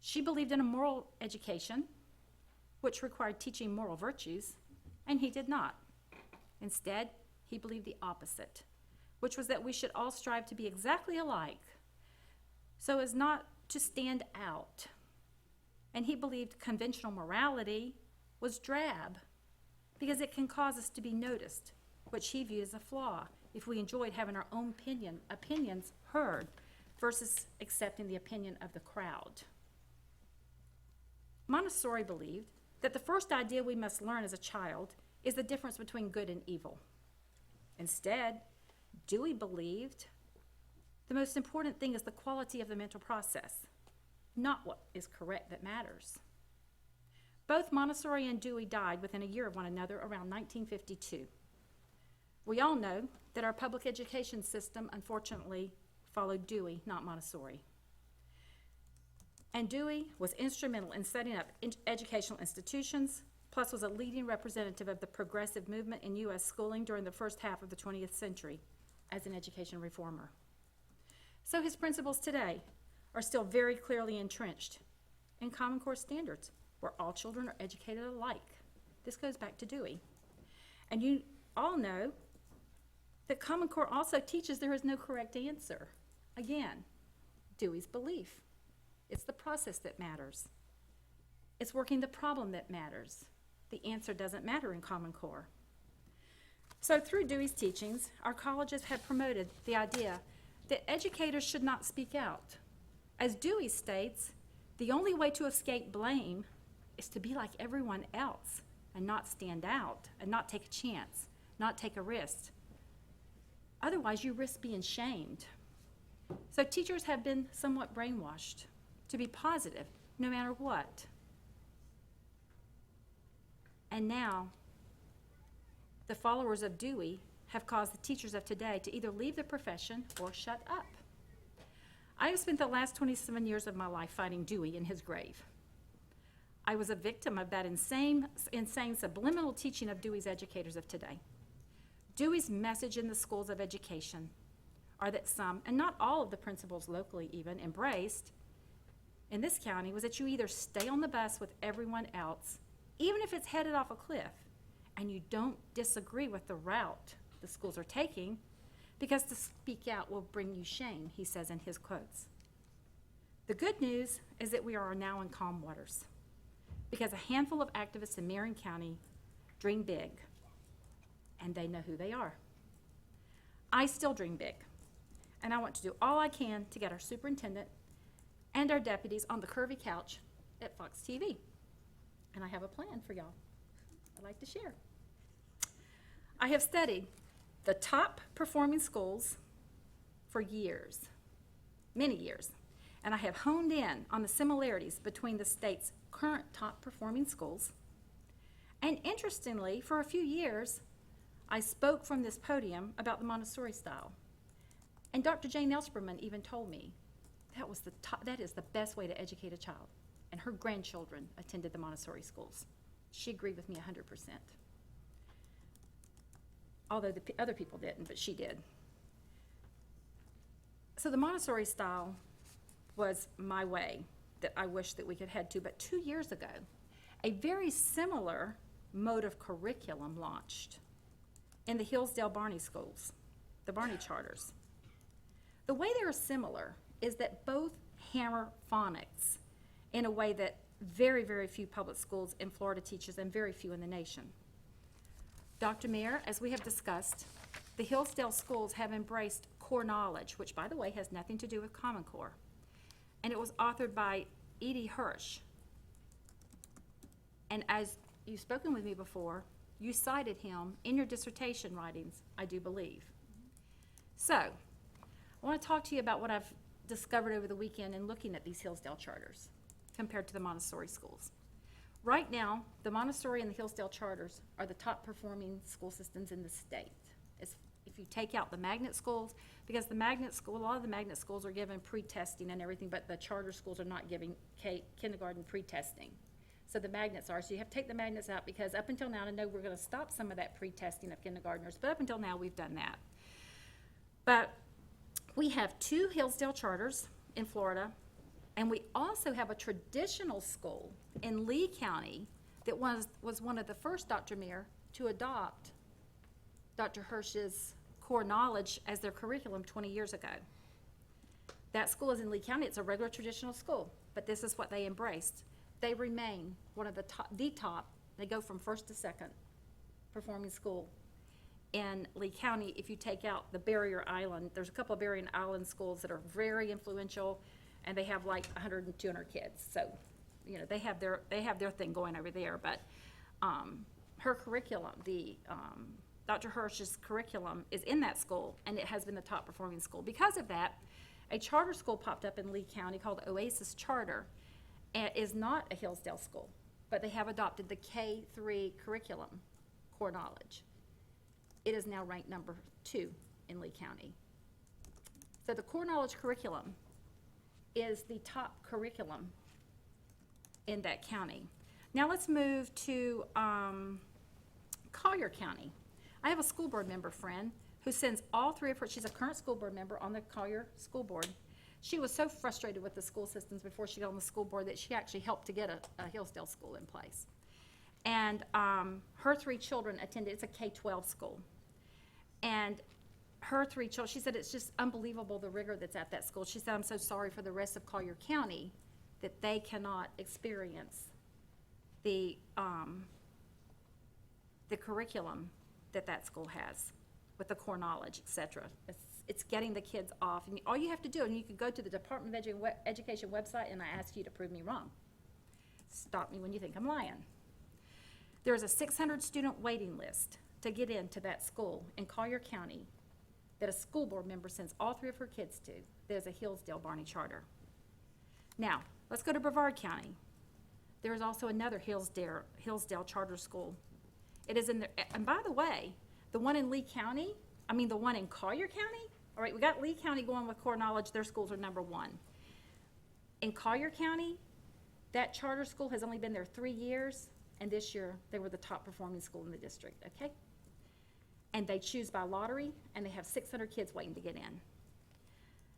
[SPEAKER 9] She believed in a moral education, which required teaching moral virtues, and he did not. Instead, he believed the opposite, which was that we should all strive to be exactly alike so as not to stand out. And he believed conventional morality was drab because it can cause us to be noticed, which he viewed as a flaw if we enjoyed having our own opinions heard versus accepting the opinion of the crowd. Montessori believed that the first idea we must learn as a child is the difference between good and evil. Instead, Dewey believed the most important thing is the quality of the mental process, not what is correct that matters. Both Montessori and Dewey died within a year of one another around 1952. We all know that our public education system, unfortunately, followed Dewey, not Montessori. And Dewey was instrumental in setting up educational institutions, plus was a leading representative of the progressive movement in U.S. schooling during the first half of the 20th century as an education reformer. So his principles today are still very clearly entrenched in Common Core standards, where all children are educated alike. This goes back to Dewey. And you all know that Common Core also teaches there is no correct answer. Again, Dewey's belief. It's the process that matters. It's working the problem that matters. The answer doesn't matter in Common Core. So through Dewey's teachings, our colleges have promoted the idea that educators should not speak out. As Dewey states, the only way to escape blame is to be like everyone else and not stand out and not take a chance, not take a risk. Otherwise, you risk being shamed. So teachers have been somewhat brainwashed to be positive no matter what. And now, the followers of Dewey have caused the teachers of today to either leave the profession or shut up. I have spent the last 27 years of my life fighting Dewey in his grave. I was a victim of that insane subliminal teaching of Dewey's educators of today. Dewey's message in the schools of education are that some, and not all of the principals locally even, embraced in this county was that you either stay on the bus with everyone else, even if it's headed off a cliff, and you don't disagree with the route the schools are taking, because to speak out will bring you shame, he says in his quotes. The good news is that we are now in calm waters, because a handful of activists in Marion County dream big, and they know who they are. I still dream big, and I want to do all I can to get our superintendent and our deputies on the curvy couch at Fox TV. And I have a plan for y'all I'd like to share. I have studied the top performing schools for years, many years, and I have honed in on the similarities between the state's current top performing schools. And interestingly, for a few years, I spoke from this podium about the Montessori style. And Dr. Jane Elsperman even told me that is the best way to educate a child. And her grandchildren attended the Montessori schools. She agreed with me 100%. Although the other people didn't, but she did. So the Montessori style was my way that I wish that we could head to. But 2 years ago, a very similar mode of curriculum launched in the Hillsdale Barney schools, the Barney charters. The way they are similar is that both hammer phonics in a way that very, very few public schools in Florida teaches and very few in the nation. Dr. Mayer, as we have discussed, the Hillsdale schools have embraced core knowledge, which, by the way, has nothing to do with Common Core. And it was authored by Edie Hirsch. And as you've spoken with me before, you cited him in your dissertation writings, I do believe. So, I want to talk to you about what I've discovered over the weekend in looking at these Hillsdale charters compared to the Montessori schools. Right now, the Montessori and the Hillsdale charters are the top performing school systems in the state. If you take out the magnet schools, because the magnet school, a lot of the magnet schools are given pre-testing and everything, but the charter schools are not giving kindergarten pre-testing. So the magnets are, so you have to take the magnets out, because up until now, I know we're gonna stop some of that pre-testing of kindergartners, but up until now, we've done that. But we have 2 Hillsdale charters in Florida, and we also have a traditional school in Lee County that was one of the first, Dr. Mayer, to adopt Dr. Hirsch's core knowledge as their curriculum 20 years ago. That school is in Lee County. It's a regular traditional school, but this is what they embraced. They remain one of the top, they go from first to second performing school in Lee County. If you take out the Barrier Island, there's a couple of Barrier Island schools that are very influential, and they have like 100 and 200 kids. So, you know, they have their thing going over there. But her curriculum, Dr. Hirsch's curriculum is in that school, and it has been the top performing school. Because of that, a charter school popped up in Lee County called Oasis Charter, and it is not a Hillsdale school, but they have adopted the K-3 curriculum, core knowledge. It is now ranked number 2 in Lee County. So the core knowledge curriculum is the top curriculum in that county. Now let's move to Collier County. I have a school board member friend who sends all three of her, she's a current school board member on the Collier School Board. She was so frustrated with the school systems before she got on the school board that she actually helped to get a Hillsdale school in place. And her three children attended, it's a K-12 school. And her three children, she said it's just unbelievable the rigor that's at that school. She said, I'm so sorry for the rest of Collier County that they cannot experience the curriculum that that school has with the core knowledge, et cetera. It's getting the kids off. And all you have to do, and you can go to the Department of Education website, and I ask you to prove me wrong. Stop me when you think I'm lying. There's a 600 student waiting list to get into that school in Collier County that a school board member sends all three of her kids to. There's a Hillsdale Barney charter. Now, let's go to Brevard County. There is also another Hillsdale charter school. It is in the, and by the way, the one in Lee County, the one in Collier County, all right, we got Lee County going with core knowledge, their schools are number one. In Collier County, that charter school has only been there 3 years, and this year they were the top performing school in the district, okay? And they choose by lottery, and they have 600 kids waiting to get in.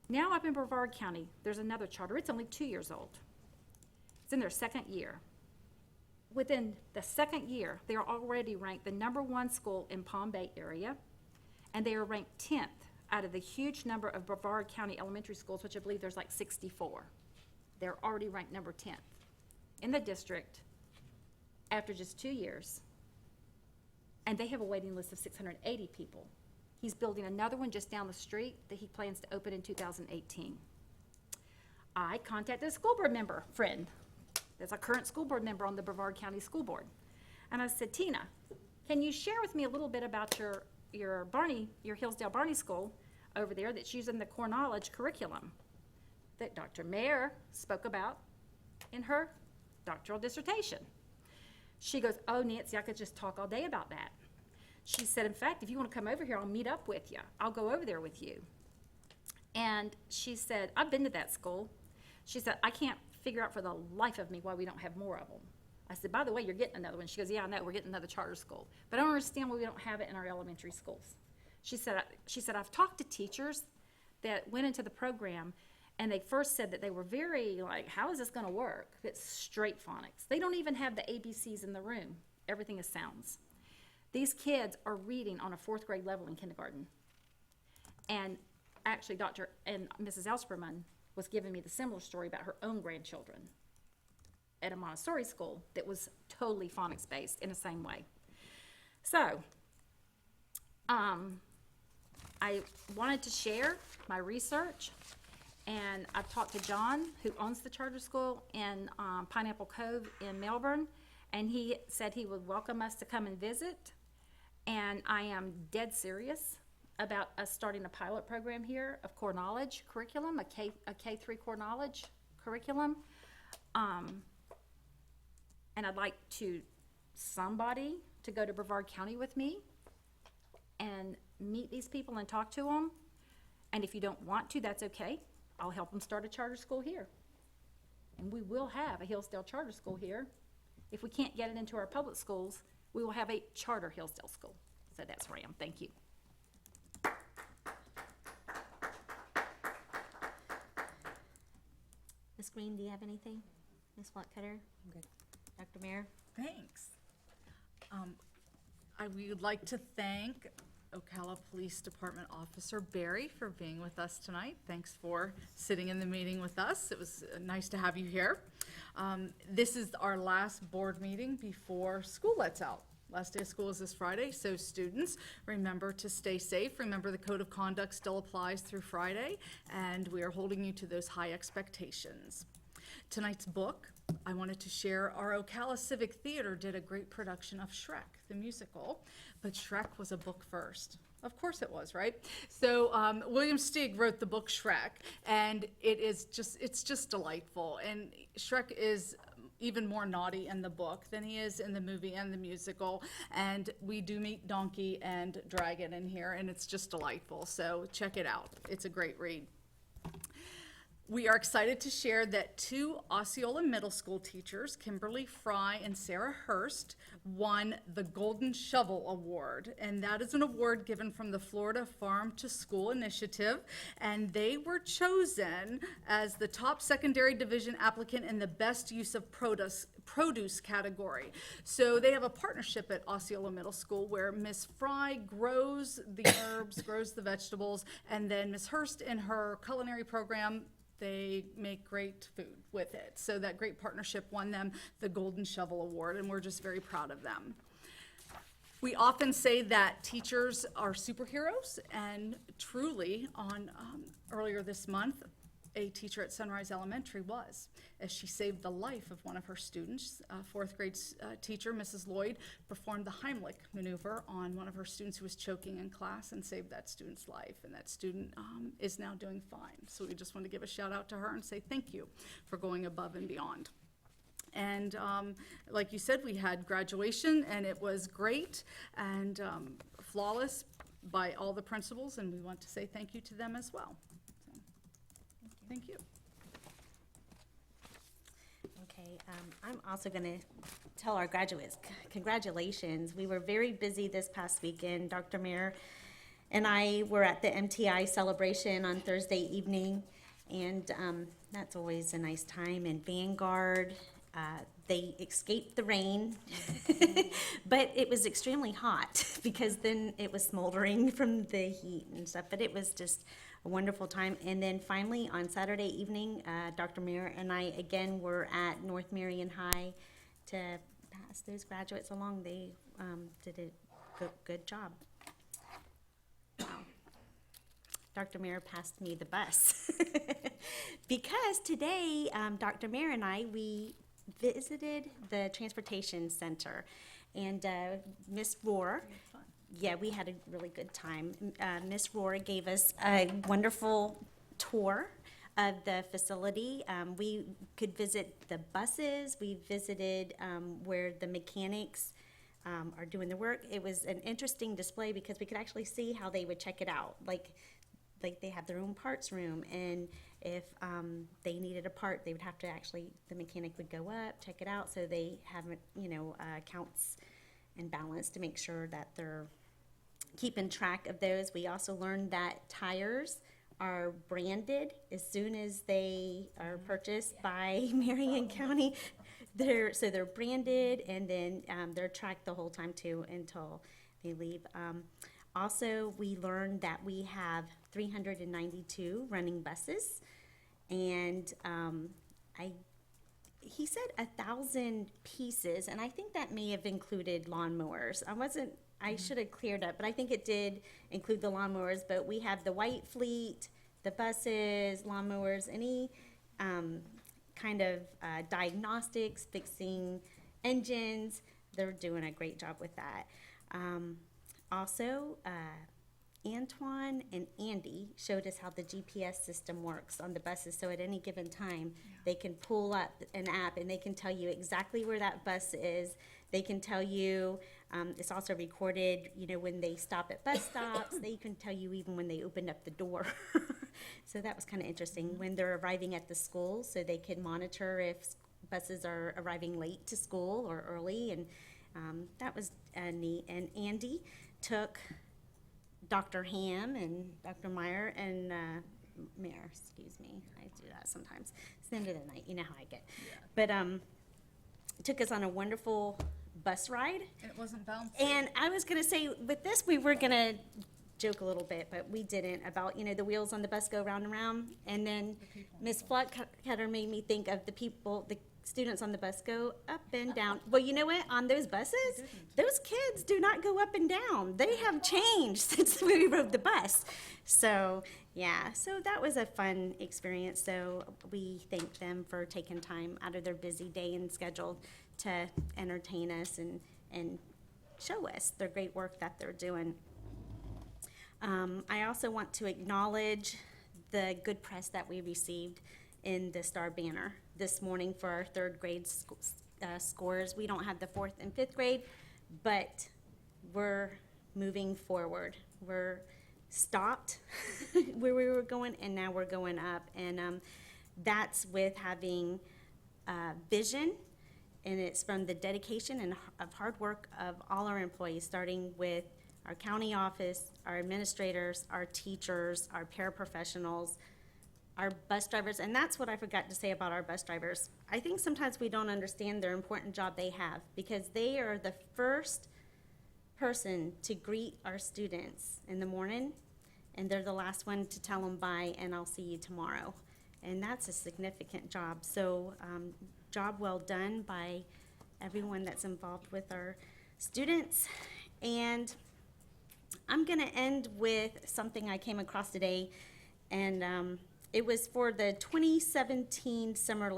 [SPEAKER 9] Now up in Brevard County, there's another charter. It's only 2 years old. It's in their second year. Within the second year, they are already ranked the #1 school in Palm Bay area, and they are ranked 10th out of the huge number of Brevard County elementary schools, which I believe there's like 64. They're already ranked number 10th in the district after just 2 years. And they have a waiting list of 680 people. He's building another one just down the street that he plans to open in 2018. I contacted a school board member, friend, that's a current school board member on the Brevard County School Board. And I said, Tina, can you share with me a little bit about your Hillsdale Barney School over there that's using the core knowledge curriculum that Dr. Mayer spoke about in her doctoral dissertation? She goes, oh, Nancy, I could just talk all day about that. She said, in fact, if you want to come over here, I'll meet up with you. I'll go over there with you. And she said, I've been to that school. She said, I can't figure out for the life of me why we don't have more of them. I said, by the way, you're getting another one. She goes, yeah, I know, we're getting another charter school. But I don't understand why we don't have it in our elementary schools. She said, I've talked to teachers that went into the program, and they first said that they were very like, how is this going to work? It's straight phonics. They don't even have the ABCs in the room. Everything is sounds. These kids are reading on a 4th grade level in kindergarten. And actually, Dr. and Mrs. Elsperman was giving me the similar story about her own grandchildren at a Montessori school that was totally phonics based in the same way. So, I wanted to share my research, and I've talked to John, who owns the charter school in Pineapple Cove in Melbourne, and he said he would welcome us to come and visit. And I am dead serious about us starting a pilot program here of core knowledge curriculum, a K-3 core knowledge curriculum. And I'd like somebody to go to Brevard County with me and meet these people and talk to them. And if you don't want to, that's okay. I'll help them start a charter school here. And we will have a Hillsdale charter school here. If we can't get it into our public schools, we will have a charter Hillsdale school. So that's where I am. Thank you.
[SPEAKER 1] Ms. Green, do you have anything? Ms. Watcutter?
[SPEAKER 8] Okay.
[SPEAKER 1] Dr. Mayer?
[SPEAKER 8] Thanks. I would like to thank Ocala Police Department Officer Barry for being with us tonight. Thanks for sitting in the meeting with us. It was nice to have you here. This is our last board meeting before school lets out. Last day of school is this Friday, so students, remember to stay safe. Remember the code of conduct still applies through Friday, and we are holding you to those high expectations. Tonight's book, I wanted to share, our Ocala Civic Theater did a great production of Shrek, the musical, but Shrek was a book first. Of course it was, right? So William Steig wrote the book Shrek, and it's just delightful. And Shrek is even more naughty in the book than he is in the movie and the musical. And we do meet Donkey and Dragon in here, and it's just delightful. So check it out. It's a great read. We are excited to share that 2 Osceola Middle School teachers, Kimberly Fry and Sarah Hurst, won the Golden Shovel Award. And that is an award given from the Florida Farm to School Initiative. And they were chosen as the top secondary division applicant in the best use of produce category. So they have a partnership at Osceola Middle School where Miss Fry grows the herbs, grows the vegetables, and then Miss Hurst in her culinary program, they make great food with it. So that great partnership won them the Golden Shovel Award, and we're just very proud of them. We often say that teachers are superheroes, and truly, earlier this month, a teacher at Sunrise Elementary was, as she saved the life of one of her students. Fourth grade teacher, Mrs. Lloyd, performed the Heimlich maneuver on one of her students who was choking in class and saved that student's life. And that student is now doing fine. So we just want to give a shout out to her and say thank you for going above and beyond. And like you said, we had graduation, and it was great and flawless by all the principals, and we want to say thank you to them as well. Thank you.
[SPEAKER 1] Okay, I'm also going to tell our graduates, congratulations. We were very busy this past weekend. Dr. Mayer and I were at the MTI celebration on Thursday evening, and that's always a nice time. And Vanguard, they escaped the rain, but it was extremely hot because then it was smoldering from the heat and stuff, but it was just a wonderful time. And then finally on Saturday evening, Dr. Mayer and I again were at North Marion High to pass those graduates along. They did a good job. Wow. Dr. Mayer passed me the bus because today Dr. Mayer and I, we visited the transportation center, and Miss Rohr, yeah, we had a really good time. Miss Rohr gave us a wonderful tour of the facility. We could visit the buses. We visited where the mechanics are doing the work. It was an interesting display because we could actually see how they would check it out. Like they have their own parts room, and if they needed a part, they would have to actually, the mechanic would go up, check it out, so they have, counts and balance to make sure that they're keeping track of those. We also learned that tires are branded as soon as they are purchased by Marion County. They're branded, and then they're tracked the whole time too until they leave. Also, we learned that we have 392 running buses, and he said 1,000 pieces, and I think that may have included lawnmowers. I should have cleared up, but I think it did include the lawnmowers. But we have the white fleet, the buses, lawnmowers, any kind of diagnostics, fixing engines. They're doing a great job with that. Also, Antoine and Andy showed us how the GPS system works on the buses. So at any given time, they can pull up an app and they can tell you exactly where that bus is. They can tell you, it's also recorded, when they stop at bus stops. They can tell you even when they opened up the door. So that was kind of interesting. When they're arriving at the school, so they can monitor if buses are arriving late to school or early. And that was neat. And Andy took Dr. Ham and Dr. Meyer and Mayer, excuse me. I do that sometimes. It's the end of the night. You know how I get. Yeah. But took us on a wonderful bus ride.
[SPEAKER 8] And it wasn't bouncy.
[SPEAKER 1] And I was going to say, with this, we were going to joke a little bit, but we didn't, about, the wheels on the bus go round and round. And then Miss Fluckcutter made me think of the students on the bus go up and down. Well, you know what? On those buses, those kids do not go up and down. They have changed since we rode the bus. So, yeah, so that was a fun experience. So we thank them for taking time out of their busy day and schedule to entertain us and show us their great work that they're doing. I also want to acknowledge the good press that we received in the Star Banner this morning for our third grade scores. We don't have the fourth and fifth grade, but we're moving forward. We're stopped where we were going, and now we're going up. And That's with having vision, and it's from the dedication and of hard work of all our employees, starting with our county office, our administrators, our teachers, our paraprofessionals, our bus drivers, and that's what I forgot to say about our bus drivers. I think sometimes we don't understand their important job they have, because they are the first person to greet our students in the morning, and they're the last one to tell them bye and I'll see you tomorrow. And that's a significant job. So, job well done by everyone that's involved with our students. And I'm gonna end with something I came across today, and it was for the 2017 Summer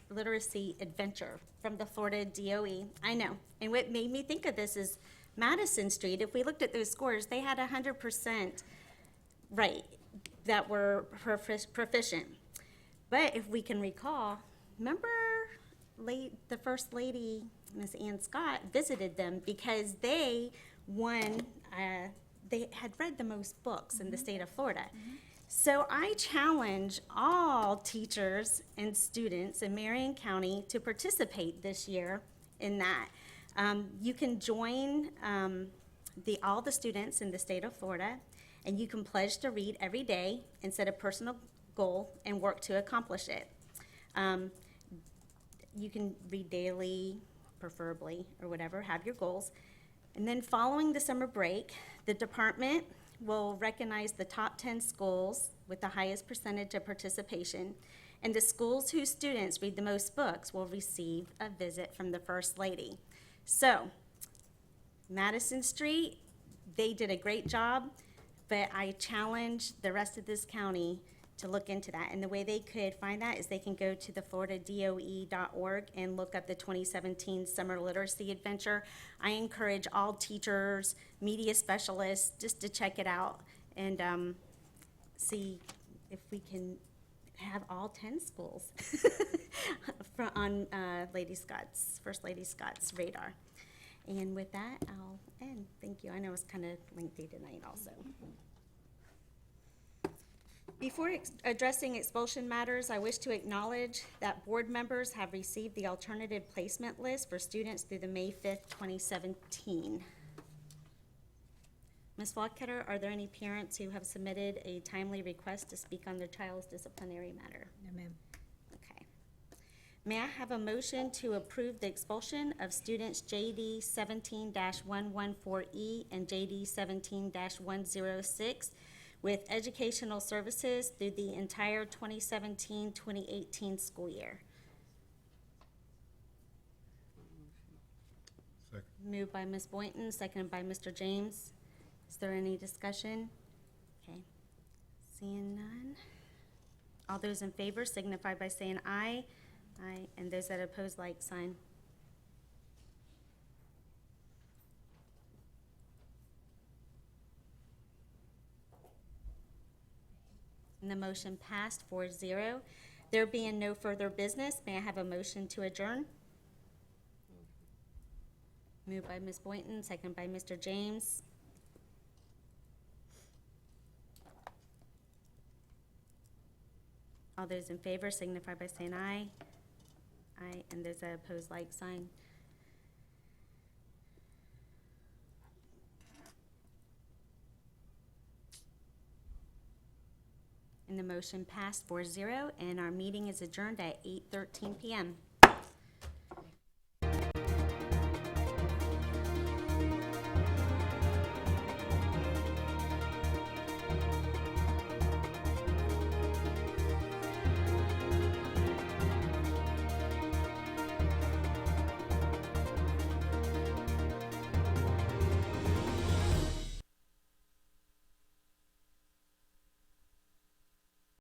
[SPEAKER 1] Literacy Adventure from the Florida DOE. I know, and what made me think of this is Madison Street. If we looked at those scores, they had 100% right that were proficient. But if we can recall, remember the First Lady, Miss Ann Scott, visited them because they won, they had read the most books in the state of Florida. So I challenge all teachers and students in Marion County to participate this year in that. You can join all the students in the state of Florida, and you can pledge to read every day and set a personal goal and work to accomplish it. You can read daily, preferably, or whatever, have your goals. And then following the summer break, the department will recognize the top 10 schools with the highest percentage of participation, and the schools whose students read the most books will receive a visit from the First Lady. So, Madison Street, they did a great job, but I challenge the rest of this county to look into that. And the way they could find that is they can go to the floridadoe.org and look up the 2017 Summer Literacy Adventure. I encourage all teachers, media specialists, just to check it out and see if we can have all 10 schools on First Lady Scott's radar. And with that, I'll end. Thank you. I know it's kind of lengthy tonight also. Before addressing expulsion matters, I wish to acknowledge that board members have received the alternative placement list for students through the May 5th, 2017. Ms. Flocketter, are there any parents who have submitted a timely request to speak on their child's disciplinary matter?
[SPEAKER 20] No, ma'am.
[SPEAKER 1] Okay. May I have a motion to approve the expulsion of students JD 17-114E and JD 17-106 with educational services through the entire 2017-2018 school year?
[SPEAKER 7] Second.
[SPEAKER 1] Moved by Ms. Boynton, seconded by Mr. James. Is there any discussion? Okay. Seeing none. All those in favor signify by saying aye. Aye. And those that oppose, like sign. And the motion passed 4-0. There being no further business, may I have a motion to adjourn? Moved by Ms. Boynton, second by Mr. James. All those in favor signify by saying aye. Aye, and those that oppose, like sign. And the motion passed 4-0, and our meeting is adjourned at 8:13 p.m.